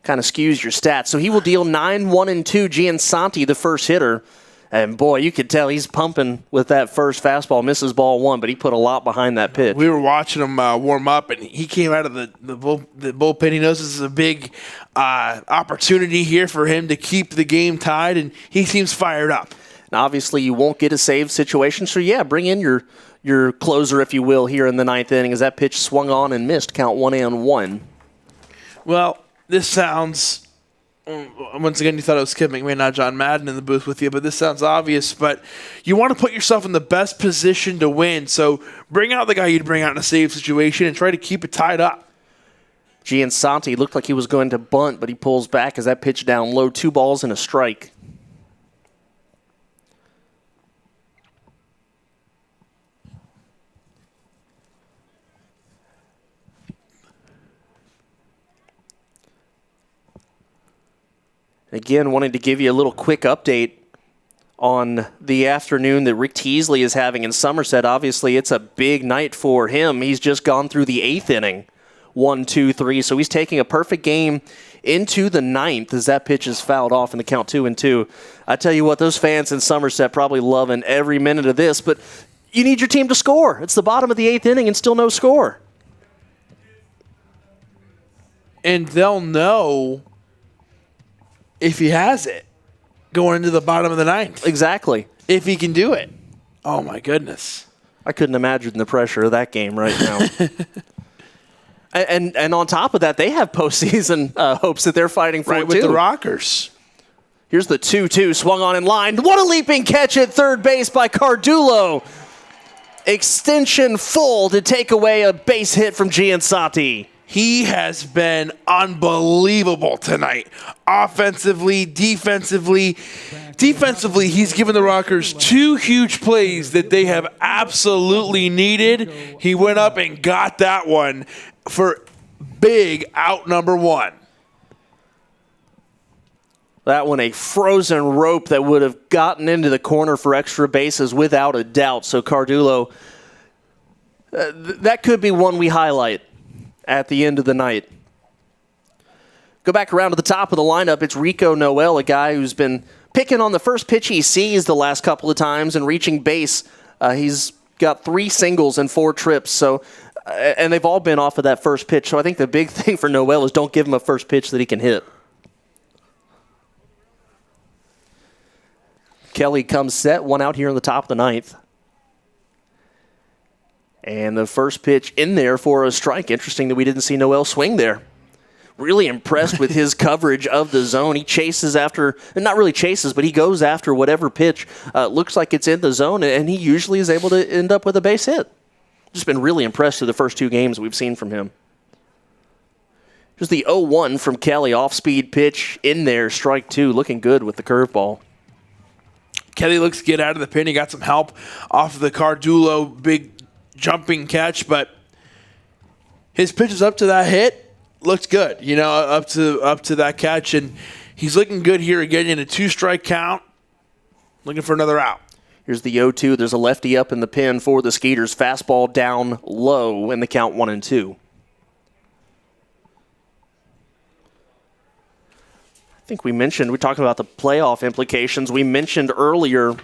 kind of skews your stats. So he will deal 9-1-2. Giansanti, the first hitter. And, boy, you could tell he's pumping with that first fastball. Misses ball 1, but he put a lot behind that pitch. We were watching him warm up, and he came out of the bullpen. He knows this is a big opportunity here for him to keep the game tied, and he seems fired up. And obviously, you won't get a save situation. So, yeah, bring in your closer, if you will, here in the 9th inning as that pitch swung on and missed. Count 1-1. Well, this sounds... Once again, you thought it was Kip McMahon, not John Madden in the booth with you, but this sounds obvious. But you want to put yourself in the best position to win, so bring out the guy you'd bring out in a save situation and try to keep it tied up. Giansanti looked like he was going to bunt, but he pulls back as that pitch down low. 2 balls and a strike. Again, wanted to give you a little quick update on the afternoon that Rick Teasley is having in Somerset. Obviously, it's a big night for him. He's just gone through the 8th inning. 1, 2, 3. So he's taking a perfect game into the 9th as that pitch is fouled off in the count 2-2. I tell you what, those fans in Somerset probably loving every minute of this, but you need your team to score. It's the bottom of the 8th inning and still no score. And they'll know if he has it going into the bottom of the 9th. Exactly. If he can do it. Oh, my goodness. I couldn't imagine the pressure of that game right now. and on top of that, they have postseason hopes that they're fighting for, right, with the Rockers. Here's the 2-2, swung on in line. What a leaping catch at third base by Cardullo. Extension full to take away a base hit from Giansanti. He has been unbelievable tonight. Offensively, defensively. Defensively, he's given the Rockers 2 huge plays that they have absolutely needed. He went up and got that one for big out number 1. That one, a frozen rope that would have gotten into the corner for extra bases without a doubt. So Cardullo, that could be one we highlight at the end of the night. Go back around to the top of the lineup. It's Rico Noel, a guy who's been picking on the first pitch he sees the last couple of times and reaching base. He's got 3 singles and 4 trips, so and they've all been off of that first pitch. So I think the big thing for Noel is don't give him a first pitch that he can hit. Kelly comes set, 1 out here in the top of the 9th. And the first pitch in there for a strike. Interesting that we didn't see Noel swing there. Really impressed with his coverage of the zone. He chases after, not really chases, but he goes after whatever pitch looks like it's in the zone, and he usually is able to end up with a base hit. Just been really impressed with the first 2 games we've seen from him. Here's the 0-1 from Kelly. Off-speed pitch in there, strike 2. Looking good with the curveball. Kelly looks to get out of the pin. He got some help off of the Cardullo big jumping catch, but his pitches up to that hit looked good, up to that catch, and he's looking good here again in a 2-strike count, looking for another out. Here's the 0-2. There's a lefty up in the pin for the Skeeters. Fastball down low in the count 1-2. I think we're talking about the playoff implications. We mentioned earlier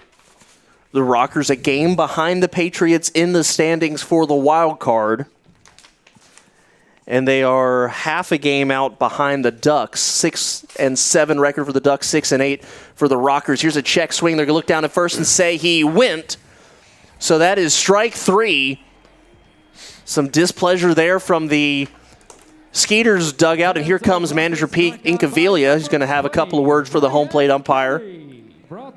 the Rockers a game behind the Patriots in the standings for the wild card. And they are half a game out behind the Ducks. 6-7 record for the Ducks, 6-8 for the Rockers. Here's a check swing. They're going to look down at first and say he went. So that is strike 3. Some displeasure there from the Skeeters dugout. And here comes manager Pete Incaviglia. He's going to have a couple of words for the home plate umpire.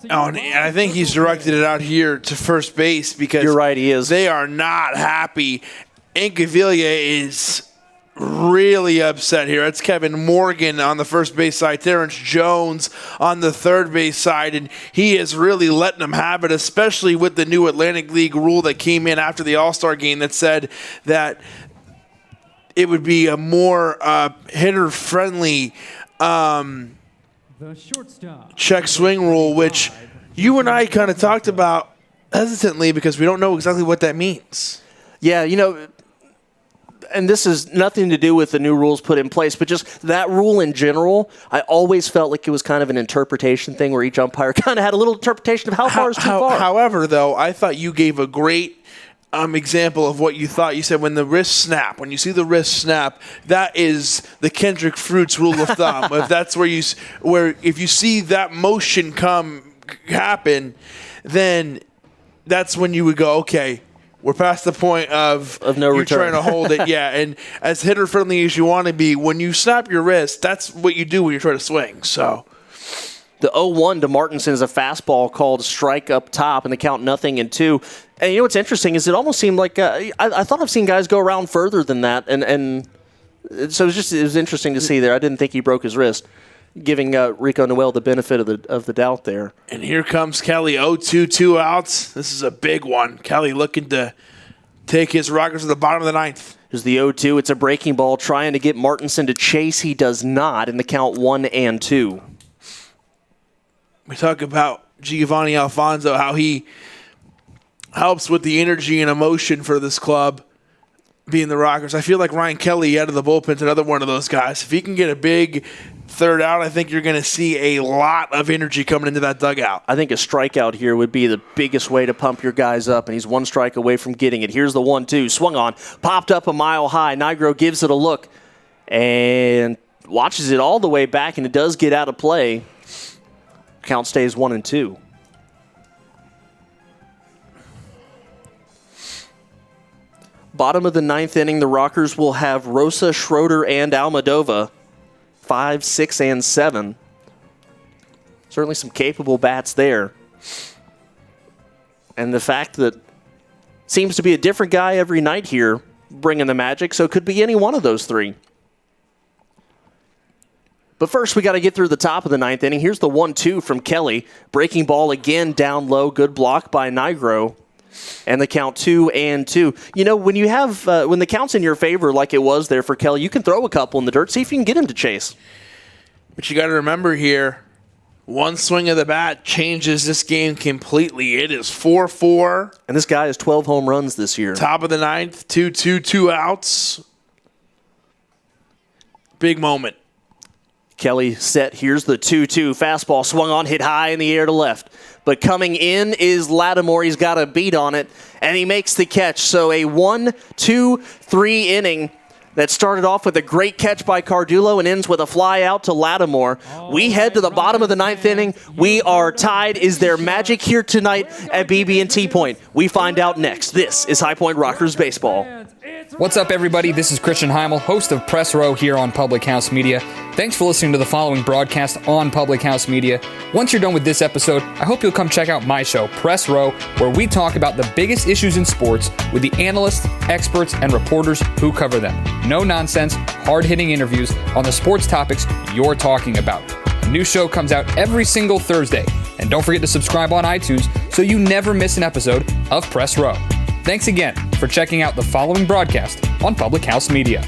Oh, and I think he's directed it out here to first base because you're right, he is. They are not happy. Incaviglia is really upset here. That's Kevin Morgan on the first base side, Terrence Jones on the third base side, and he is really letting them have it, especially with the new Atlantic League rule that came in after the All-Star game that said that it would be a more hitter-friendly check swing rule, which you and I kind of talked about hesitantly because we don't know exactly what that means. Yeah, and this is nothing to do with the new rules put in place, but just that rule in general, I always felt like it was kind of an interpretation thing where each umpire kind of had a little interpretation of how far is too far. However, though, I thought you gave a great example of what you thought. You said when the wrist snap, when you see the wrist snap, that is the Kendrick Fruits rule of thumb. If that's where if you see that motion happen, then that's when you would go, okay, we're past the point of no you return. trying to hold it. Yeah, and as hitter-friendly as you want to be, when you snap your wrist, that's what you do when you're trying to swing. So the 0-1 to Martinson is a fastball called strike up top, and the count 0-2. And what's interesting is it almost seemed like I thought I've seen guys go around further than that, and so it was interesting to see there. I didn't think he broke his wrist, giving Rico Noel the benefit of the doubt there. And here comes Kelly, 0-2, 2 outs. This is a big one. Kelly looking to take his Rockers to the bottom of the ninth. Here's the 0-2. It's a breaking ball trying to get Martinson to chase. He does not, in the count 1-2. We talk about Giovanni Alfonso, how he helps with the energy and emotion for this club, being the Rockers. I feel like Ryan Kelly out of the bullpen is another one of those guys. If he can get a big third out, I think you're going to see a lot of energy coming into that dugout. I think a strikeout here would be the biggest way to pump your guys up, and he's one strike away from getting it. Here's the 1-2. Swung on, popped up a mile high. Nigro gives it a look and watches it all the way back, and it does get out of play. Count stays 1-2. Bottom of the ninth inning, the Rockers will have Rosa, Schroeder, and Almadova. 5, 6, and 7. Certainly some capable bats there. And the fact that seems to be a different guy every night here bringing the magic, so it could be any one of those three. But first, we got to get through the top of the ninth inning. Here's the 1-2 from Kelly. Breaking ball again down low. Good block by Nigro. And the count 2-2. When you have when the count's in your favor like it was there for Kelly, you can throw a couple in the dirt, see if you can get him to chase. But you got to remember here, one swing of the bat changes this game completely. It is 4-4. And this guy has 12 home runs this year. Top of the ninth, 2-2, 2 outs. Big moment. Kelly set. Here's the 2-2. Fastball swung on, hit high in the air to left. But coming in is Lattimore. He's got a beat on it, and he makes the catch. So a 1-2-3 inning that started off with a great catch by Cardullo and ends with a fly out to Lattimore. We head to the bottom of the ninth inning. We are tied. Is there magic here tonight at BB&T Point? We find out next. This is High Point Rockers Baseball. What's up, everybody? This is Christian Heimel, host of Press Row here on Public House Media. Thanks for listening to the following broadcast on Public House Media. Once you're done with this episode, I hope you'll come check out my show, Press Row, where we talk about the biggest issues in sports with the analysts, experts, and reporters who cover them. No nonsense, hard-hitting interviews on the sports topics you're talking about. A new show comes out every single Thursday. And don't forget to subscribe on iTunes so you never miss an episode of Press Row. Thanks again for checking out the following broadcast on Public House Media.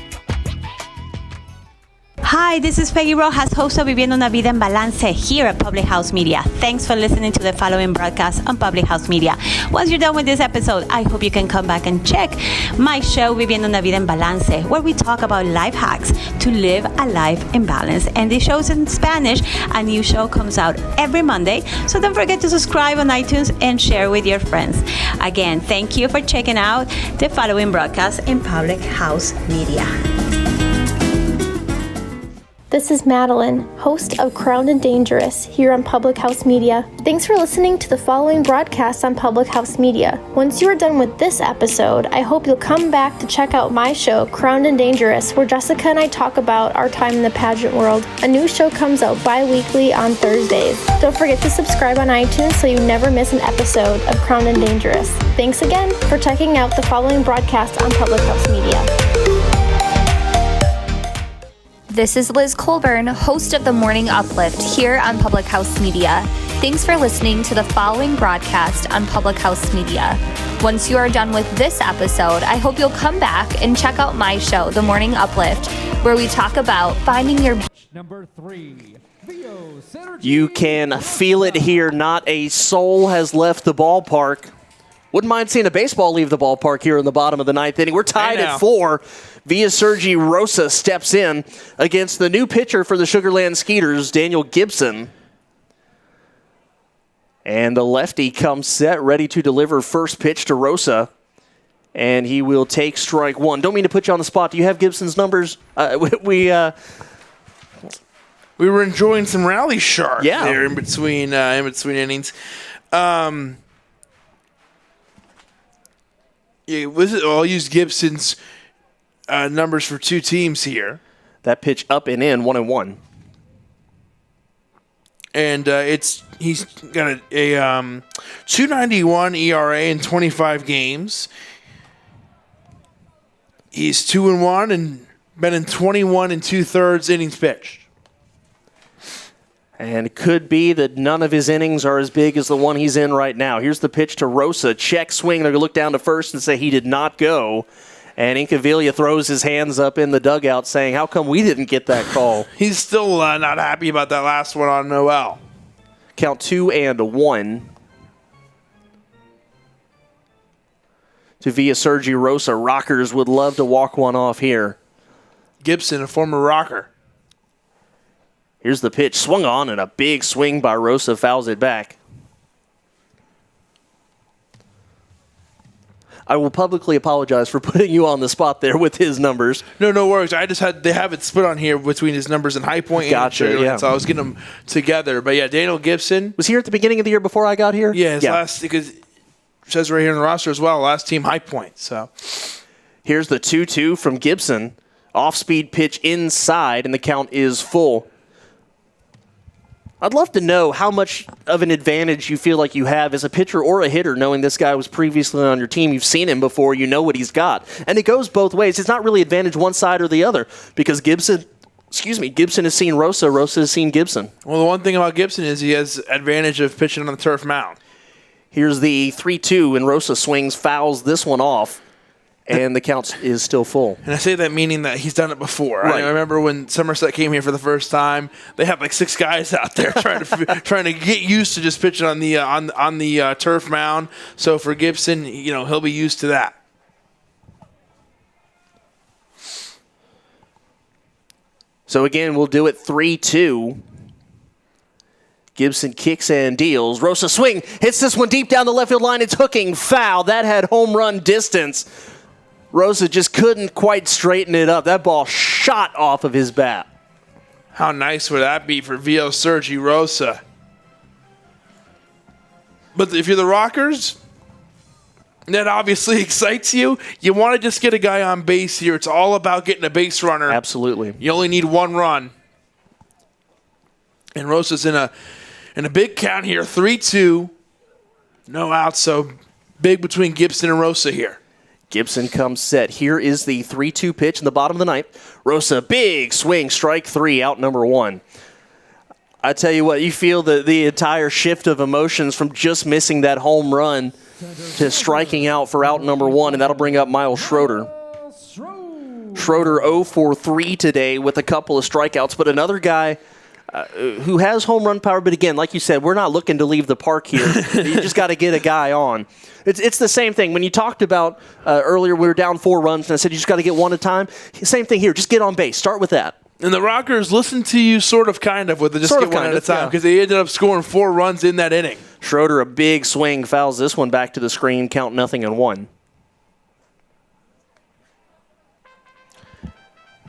Hi, this is Peggy Rojas, host of Viviendo una Vida en Balance here at Public House Media. Thanks for listening to the following broadcast on Public House Media. Once you're done with this episode, I hope you can come back and check my show, Viviendo una Vida en Balance, where we talk about life hacks to live a life in balance. And the show's in Spanish. A new show comes out every Monday, so don't forget to subscribe on iTunes and share with your friends. Again, thank you for checking out the following broadcast in Public House Media. This is Madeline, host of Crowned and Dangerous here on Public House Media. Thanks for listening to the following broadcast on Public House Media. Once you are done with this episode, I hope you'll come back to check out my show, Crowned and Dangerous, where Jessica and I talk about our time in the pageant world. A new show comes out bi-weekly on Thursdays. Don't forget to subscribe on iTunes so you never miss an episode of Crowned and Dangerous. Thanks again for checking out the following broadcast on Public House Media. This is Liz Colburn, host of the Morning Uplift here on Public House Media. Thanks for listening to the following broadcast on Public House Media. Once you are done with this episode, I hope you'll come back and check out my show, The Morning Uplift, where we talk about finding your... Number 3. You can feel it here. Not a soul has left the ballpark. Wouldn't mind seeing a baseball leave the ballpark here in the bottom of the 9th inning. We're tied at 4. Via Sergi Rosa steps in against the new pitcher for the Sugarland Skeeters, Daniel Gibson. And the lefty comes set, ready to deliver first pitch to Rosa. And he will take strike 1. Don't mean to put you on the spot. Do you have Gibson's numbers? We were enjoying some rally sharp there in between innings. I'll use Gibson's numbers for 2 teams here. That pitch up and in, 1-1. And he's got a 2.91 ERA in 25 games. He's 2-1 and been in 21 2/3 innings pitched. And it could be that none of his innings are as big as the one he's in right now. Here's the pitch to Rosa. Check swing. They're going to look down to first and say he did not go. And Incaviglia throws his hands up in the dugout saying, how come we didn't get that call? He's still not happy about that last one on Noel. Count 2-1. To Via Sergi Rosa. Rockers would love to walk one off here. Gibson, a former rocker. Here's the pitch, swung on, and a big swing by Rosa fouls it back. I will publicly apologize for putting you on the spot there with his numbers. No worries. They have it split on here between his numbers and High Point. Gotcha, and so I was getting them together. But yeah, Daniel Gibson. Was he here at the beginning of the year before I got here? Yeah, last, because it says right here in the roster as well, last team High Point. So here's the 2-2 from Gibson. Off-speed pitch inside, and the count is full. I'd love to know how much of an advantage you feel like you have as a pitcher or a hitter, knowing this guy was previously on your team. You've seen him before. You know what he's got. And it goes both ways. It's not really advantage one side or the other because Gibson has seen Rosa. Rosa has seen Gibson. Well, the one thing about Gibson is he has advantage of pitching on the turf mound. Here's the 3-2, and Rosa swings, fouls this one off. And the count is still full. And I say that meaning that he's done it before. Right. I remember when Somerset came here for the first time, they had like 6 guys out there trying to get used to just pitching on the turf mound. So for Gibson, he'll be used to that. So again, we'll do it 3-2. Gibson kicks and deals. Rosa swing, hits this one deep down the left field line. It's hooking, foul. That had home run distance. Rosa just couldn't quite straighten it up. That ball shot off of his bat. How nice would that be for Vio Sergi Rosa? But if you're the Rockers, that obviously excites you. You want to just get a guy on base here. It's all about getting a base runner. Absolutely. You only need 1 run. And Rosa's in a big count here, 3-2. No outs, so big between Gibson and Rosa here. Gibson comes set. Here is the 3-2 pitch in the bottom of the 9th. Rosa, big swing, strike 3, out number 1. I tell you what, you feel the entire shift of emotions from just missing that home run to striking out for out number 1, and that'll bring up Miles Schroeder. Schroeder 0 for 3 today with a couple of strikeouts, but another guy who has home run power. But again, like you said, we're not looking to leave the park here. You just got to get a guy on. It's the same thing. When you talked about earlier, we were down 4 runs, and I said you just got to get 1 at a time. Same thing here. Just get on base. Start with that. And the Rockers listened to you kind of with the just sort get 1 at a time because they ended up scoring 4 runs in that inning. Schroeder, a big swing, fouls this one back to the screen. Count 0-1.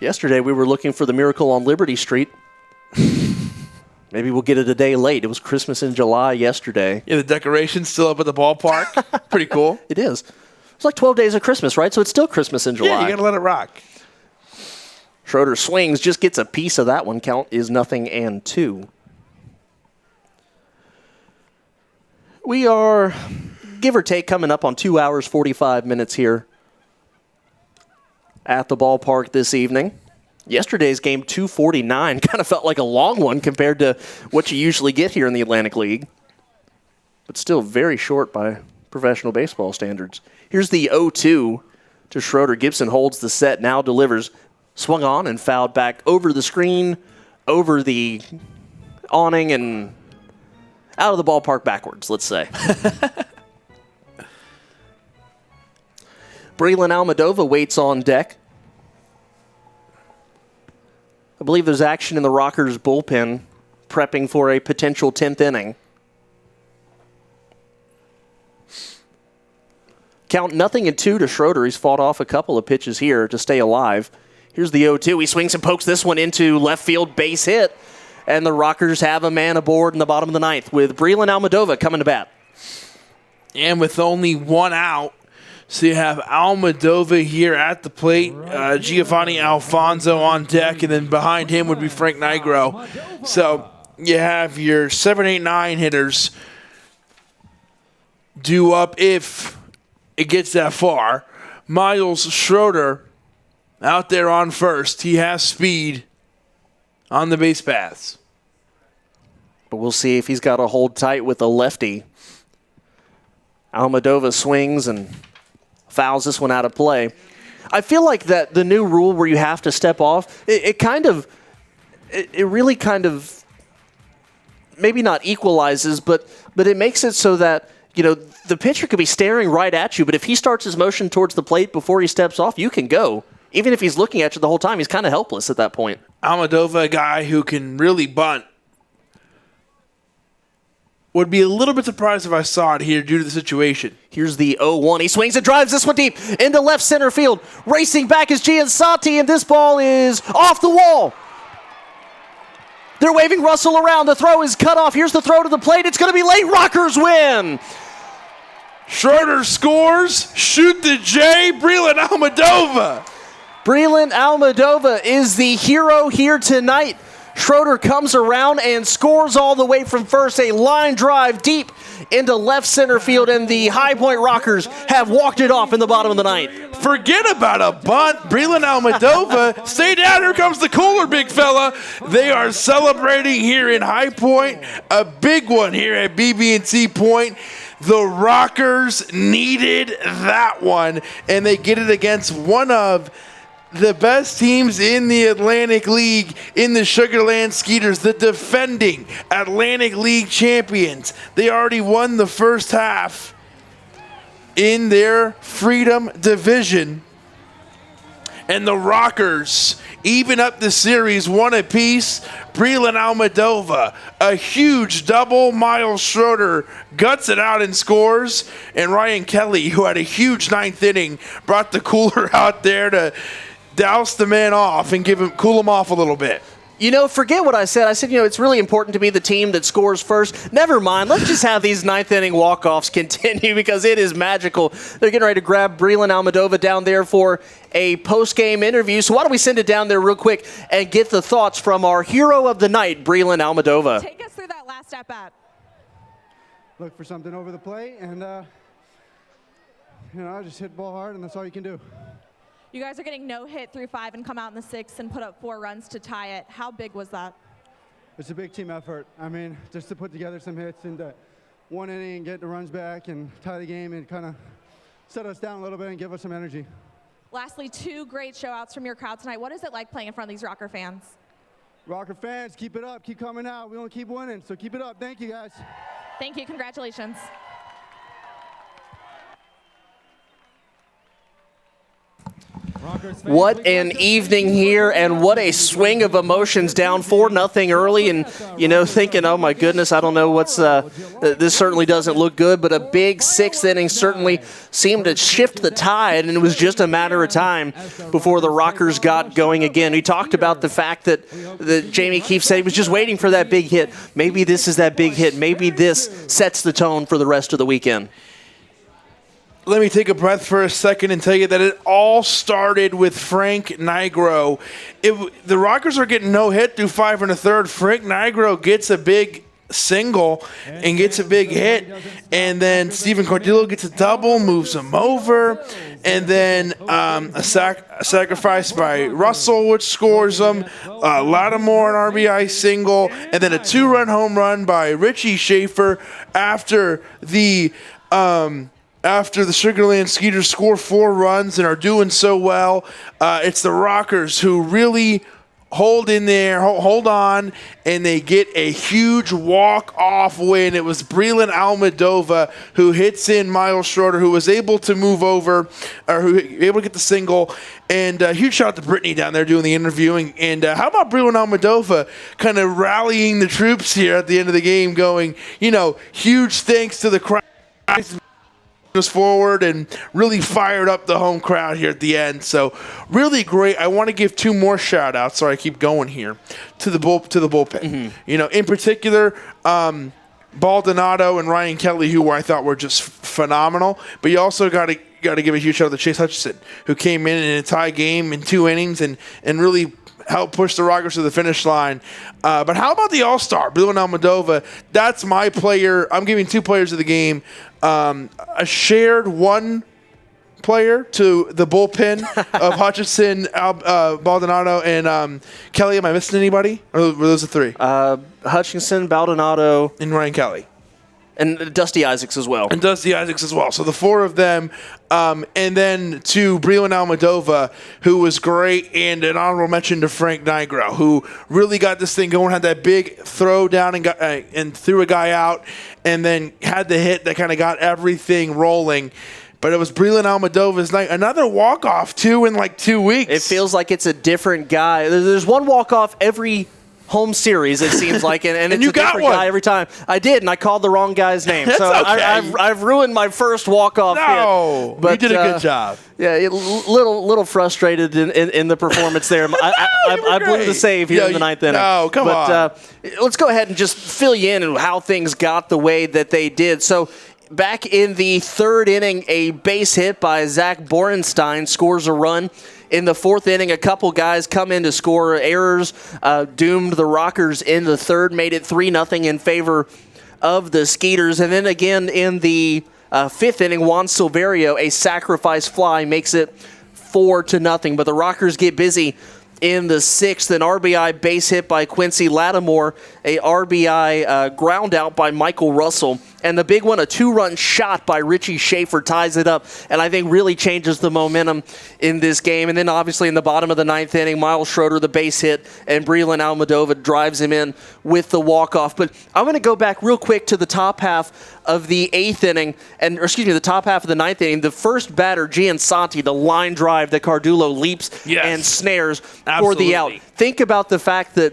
Yesterday, we were looking for the miracle on Liberty Street. Maybe we'll get it a day late. It was Christmas in July yesterday. Yeah, the decoration's still up at the ballpark. Pretty cool. It is. It's like 12 days of Christmas, right? So it's still Christmas in July. Yeah, you got to let it rock. Schroeder swings, just gets a piece of that one. Count is 0-2. We are, give or take, coming up on 2 hours, 45 minutes here at the ballpark this evening. Yesterday's game, 249, kind of felt like a long one compared to what you usually get here in the Atlantic League. But still very short by professional baseball standards. Here's the 0-2 to Schroeder. Gibson holds the set, now delivers. Swung on and fouled back over the screen, over the awning, and out of the ballpark backwards, let's say. Breland Almadova waits on deck. I believe there's action in the Rockers bullpen, prepping for a potential 10th inning. Count 0-2 to Schroeder. He's fought off a couple of pitches here to stay alive. Here's the 0-2. He swings and pokes this one into left field, base hit. And the Rockers have a man aboard in the bottom of the ninth with Breland Almadova coming to bat. And with only one out, so you have Almadova here at the plate, Giovanni Alfonso on deck, and then behind him would be Frank Nigro. So you have your 7, 8, 9 hitters due up if it gets that far. Miles Schroeder out there on first. He has speed on the base paths. But we'll see if he's got to hold tight with a lefty. Almadova swings and fouls this one out of play. I feel like that the new rule where you have to step off, it really kind of maybe not equalizes, but it makes it so that, you know, the pitcher could be staring right at you, but if he starts his motion towards the plate before he steps off, you can go. Even if he's looking at you the whole time, he's kind of helpless at that point. Almadova, a guy who can really bunt. Would be a little bit surprised if I saw it here due to the situation. Here's the 0-1. He swings and drives this one deep into left center field. Racing back is Giansanti, and this ball is off the wall. They're waving Russell around. The throw is cut off. Here's the throw to the plate. It's going to be late. Rockers win. Schroeder scores. Shoot the J. Breland Almadova. Breland Almadova is the hero here tonight. Schroeder comes around and scores all the way from first. A line drive deep into left center field, and the High Point Rockers have walked it off in the bottom of the ninth. Forget about a bunt. Breland Almadova, stay down. Here comes the cooler, big fella. They are celebrating here in High Point. A big one here at BB&T Point. The Rockers needed that one, and they get it against one of the best teams in the Atlantic League in the Sugar Land Skeeters, the defending Atlantic League champions. They already won the first half in their Freedom Division. And the Rockers even up the series 1 apiece. Breland Almadova, a huge double. Miles Schroeder guts it out and scores. And Ryan Kelly, who had a huge 9th inning, brought the cooler out there to douse the man off and cool him off a little bit. You know, forget what I said. I said, you know, it's really important to be the team that scores first. Never mind. Let's just have these 9th inning walk-offs continue because it is magical. They're getting ready to grab Breland Almadova down there for a post-game interview. So why don't we send it down there real quick and get the thoughts from our hero of the night, Breland Almadova. Take us through that last at-bat. Look for something over the plate, and, just hit the ball hard, and that's all you can do. You guys are getting no hit through 5 and come out in the 6th and put up 4 runs to tie it. How big was that? It's a big team effort. I mean, just to put together some hits in one inning and get the runs back and tie the game and kind of set us down a little bit and give us some energy. Lastly, 2 great showouts from your crowd tonight. What is it like playing in front of these Rocker fans? Rocker fans, keep it up. Keep coming out. We want to keep winning, so keep it up. Thank you, guys. Thank you. Congratulations. What an evening here, and what a swing of emotions, down 4-0 early, and, you know, thinking, oh my goodness, I don't know what's, this certainly doesn't look good, but a big 6th inning certainly seemed to shift the tide, and it was just a matter of time before the Rockers got going again. We talked about the fact that Jamie Keefe said he was just waiting for that big hit. Maybe this is that big hit. Maybe this sets the tone for the rest of the weekend. Let me take a breath for a second and tell you that it all started with Frank Nigro. The Rockers are getting no hit through 5 1/3. Frank Nigro gets a big single and gets a big hit, and then Steven Cardillo gets a double, moves him over, and then a sacrifice by Russell, which scores him, Lattimore an RBI single, and then a 2-run home run by Richie Schaefer after the Sugarland Skeeters score 4 runs and are doing so well. It's the Rockers who really hold in there, hold on, and they get a huge walk-off win. It was Breland Almodovar who hits in Miles Schroeder, who was able to move over, or who was able to get the single. And a huge shout out to Brittany down there doing the interviewing. And how about Breland Almodovar kind of rallying the troops here at the end of the game, going, huge thanks to the crowd forward and really fired up the home crowd here at the end. So really great. I want to give 2 more shout outs. Sorry, I keep going here to the bullpen. In particular, Baldonado and Ryan Kelly, who I thought were just phenomenal. But you also got to give a huge shout out to Chase Hutchison, who came in a tie game in 2 innings and really helped push the Rockers to the finish line. But how about the All-Star, Breland Almodovar? That's my player. I'm giving 2 players of the game. A shared 1 player to the bullpen of Hutchison, Baldonado, and Kelly. Am I missing anybody? Or were those the 3? Hutchinson, Baldonado, and Ryan Kelly. And Dusty Isaacs as well. So the 4 of them. And then to Breland Almodovar, who was great, and an honorable mention to Frank Nigro, who really got this thing going, had that big throw down and threw a guy out, and then had the hit that kind of got everything rolling. But it was Breland Almodovar's night. Another walk-off, too, in 2 weeks. It feels like it's a different guy. There's one walk-off every home series, it seems like, and it's you a different guy every time. I did, and I called the wrong guy's name. So okay. I've ruined my first walk-off hit. But you did a good job. Yeah, little frustrated in the performance there. I blew the save here in the 9th inning. No, come on. Let's go ahead and just fill you in on how things got the way that they did. So back in the 3rd inning, a base hit by Zach Borenstein scores a run. In the 4th inning, a couple guys come in to score. Errors doomed the Rockers in the 3rd, made it 3-0 in favor of the Skeeters. And then again in the 5th inning, Juan Silverio, a sacrifice fly, makes it 4-0. But the Rockers get busy in the 6th. An RBI base hit by Quincy Lattimore, a RBI ground out by Michael Russell. And the big one, a 2-run shot by Richie Schaefer, ties it up, and I think really changes the momentum in this game. And then obviously in the bottom of the 9th inning, Miles Schroeder, the base hit, and Breland Almodovar drives him in with the walk-off. But I'm going to go back real quick to the top half of the 8th inning, the top half of the 9th inning. The first batter, Giansanti, the line drive that Cardullo leaps and snares for the out. Think about the fact that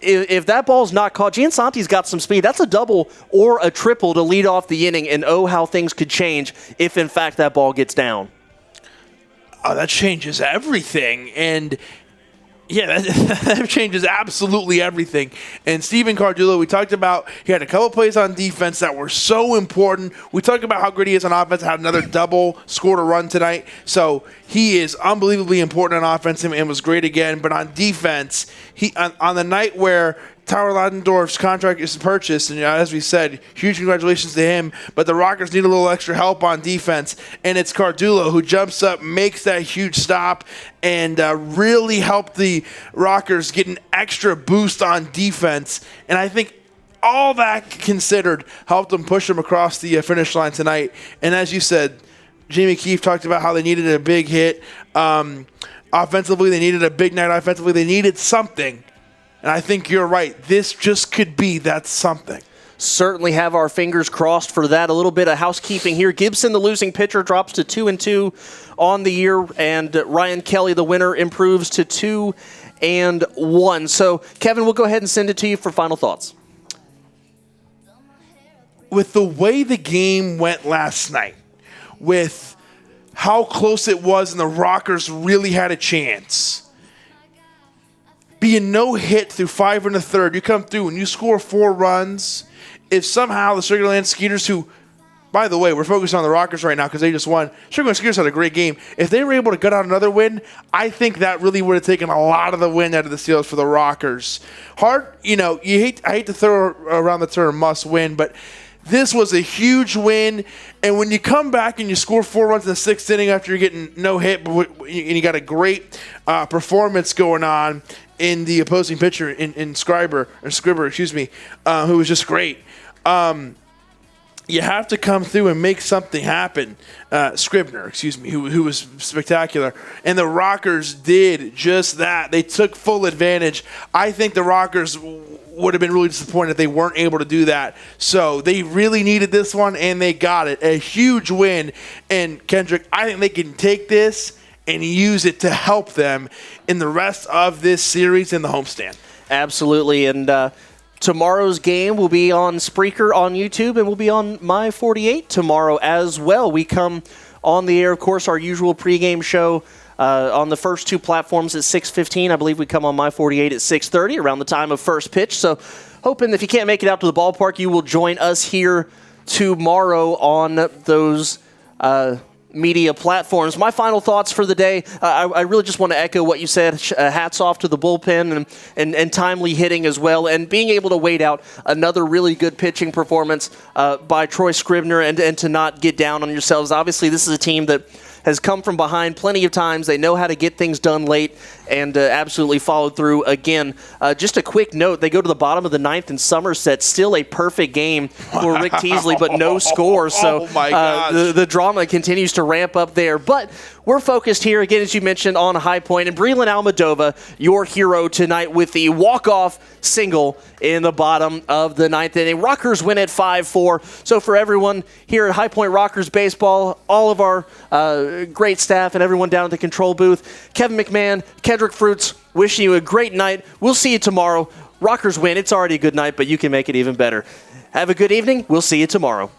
if that ball's not caught, Giansanti's got some speed. That's a double or a triple to lead off the inning, and how things could change if, in fact, that ball gets down. Oh, that changes everything. And, yeah, that changes absolutely everything. And Steven Cardullo, we talked about, he had a couple plays on defense that were so important. We talked about how great he is on offense, had another double, scored a run tonight. So he is unbelievably important on offense and was great again. But on defense, he on the night where Tyler Ladendorf's contract is purchased, and as we said, huge congratulations to him, but the Rockers need a little extra help on defense, and it's Cardullo who jumps up, makes that huge stop, and really helped the Rockers get an extra boost on defense. And I think all that considered helped them push them across the finish line tonight. And as you said, Jamie Keefe talked about how they needed a big hit. Offensively, they needed a big night. Offensively, they needed something. And I think you're right. This just could be that something. Certainly have our fingers crossed for that. A little bit of housekeeping here. Gibson, the losing pitcher, drops to 2-2 on the year, and Ryan Kelly, the winner, improves to 2-1. So, Kevin, we'll go ahead and send it to you for final thoughts. With the way the game went last night, with how close it was and the Rockers really had a chance, being no hit through 5 1/3, you come through and you score 4 runs. If somehow the Sugarland Skeeters, who by the way, we're focused on the Rockers right now because they just won. Sugar Land Skeeters had a great game. If they were able to gut out another win, I think that really would have taken a lot of the win out of the Steelers for the Rockers. Hard, I hate to throw around the term must win, but this was a huge win. And when you come back and you score 4 runs in the 6th inning after you're getting no hit, and you got a great performance going on in the opposing pitcher in Scribber, who was just great. You have to come through and make something happen. Scribner, who was spectacular. And the Rockers did just that. They took full advantage. I think the Rockers would have been really disappointed if they weren't able to do that. So they really needed this one, and they got it. A huge win. And Kendrick, I think they can take this and use it to help them in the rest of this series in the homestand. Absolutely. And tomorrow's game will be on Spreaker on YouTube, and will be on My 48 tomorrow as well. We come on the air, of course, our usual pregame show on the first 2 platforms at 6:15. I believe we come on My 48 at 6:30, around the time of first pitch. So hoping if you can't make it out to the ballpark, you will join us here tomorrow on those media platforms. My final thoughts for the day, I really just want to echo what you said. Hats off to the bullpen and timely hitting as well, and being able to wait out another really good pitching performance by Troy Scribner and to not get down on yourselves. Obviously, this is a team that has come from behind plenty of times. They know how to get things done late and absolutely followed through again. Just a quick note, they go to the bottom of the 9th in Somerset. Still a perfect game for Rick Teasley, but no score. So the drama continues to ramp up there. But we're focused here, again, as you mentioned, on High Point. And Breland Almadova, your hero tonight with the walk-off single in the bottom of the 9th inning. Rockers win at 5-4. So for everyone here at High Point Rockers Baseball, all of our great staff and everyone down at the control booth, Kevin McMahon, Kendrick Fruits, wishing you a great night. We'll see you tomorrow. Rockers win. It's already a good night, but you can make it even better. Have a good evening. We'll see you tomorrow.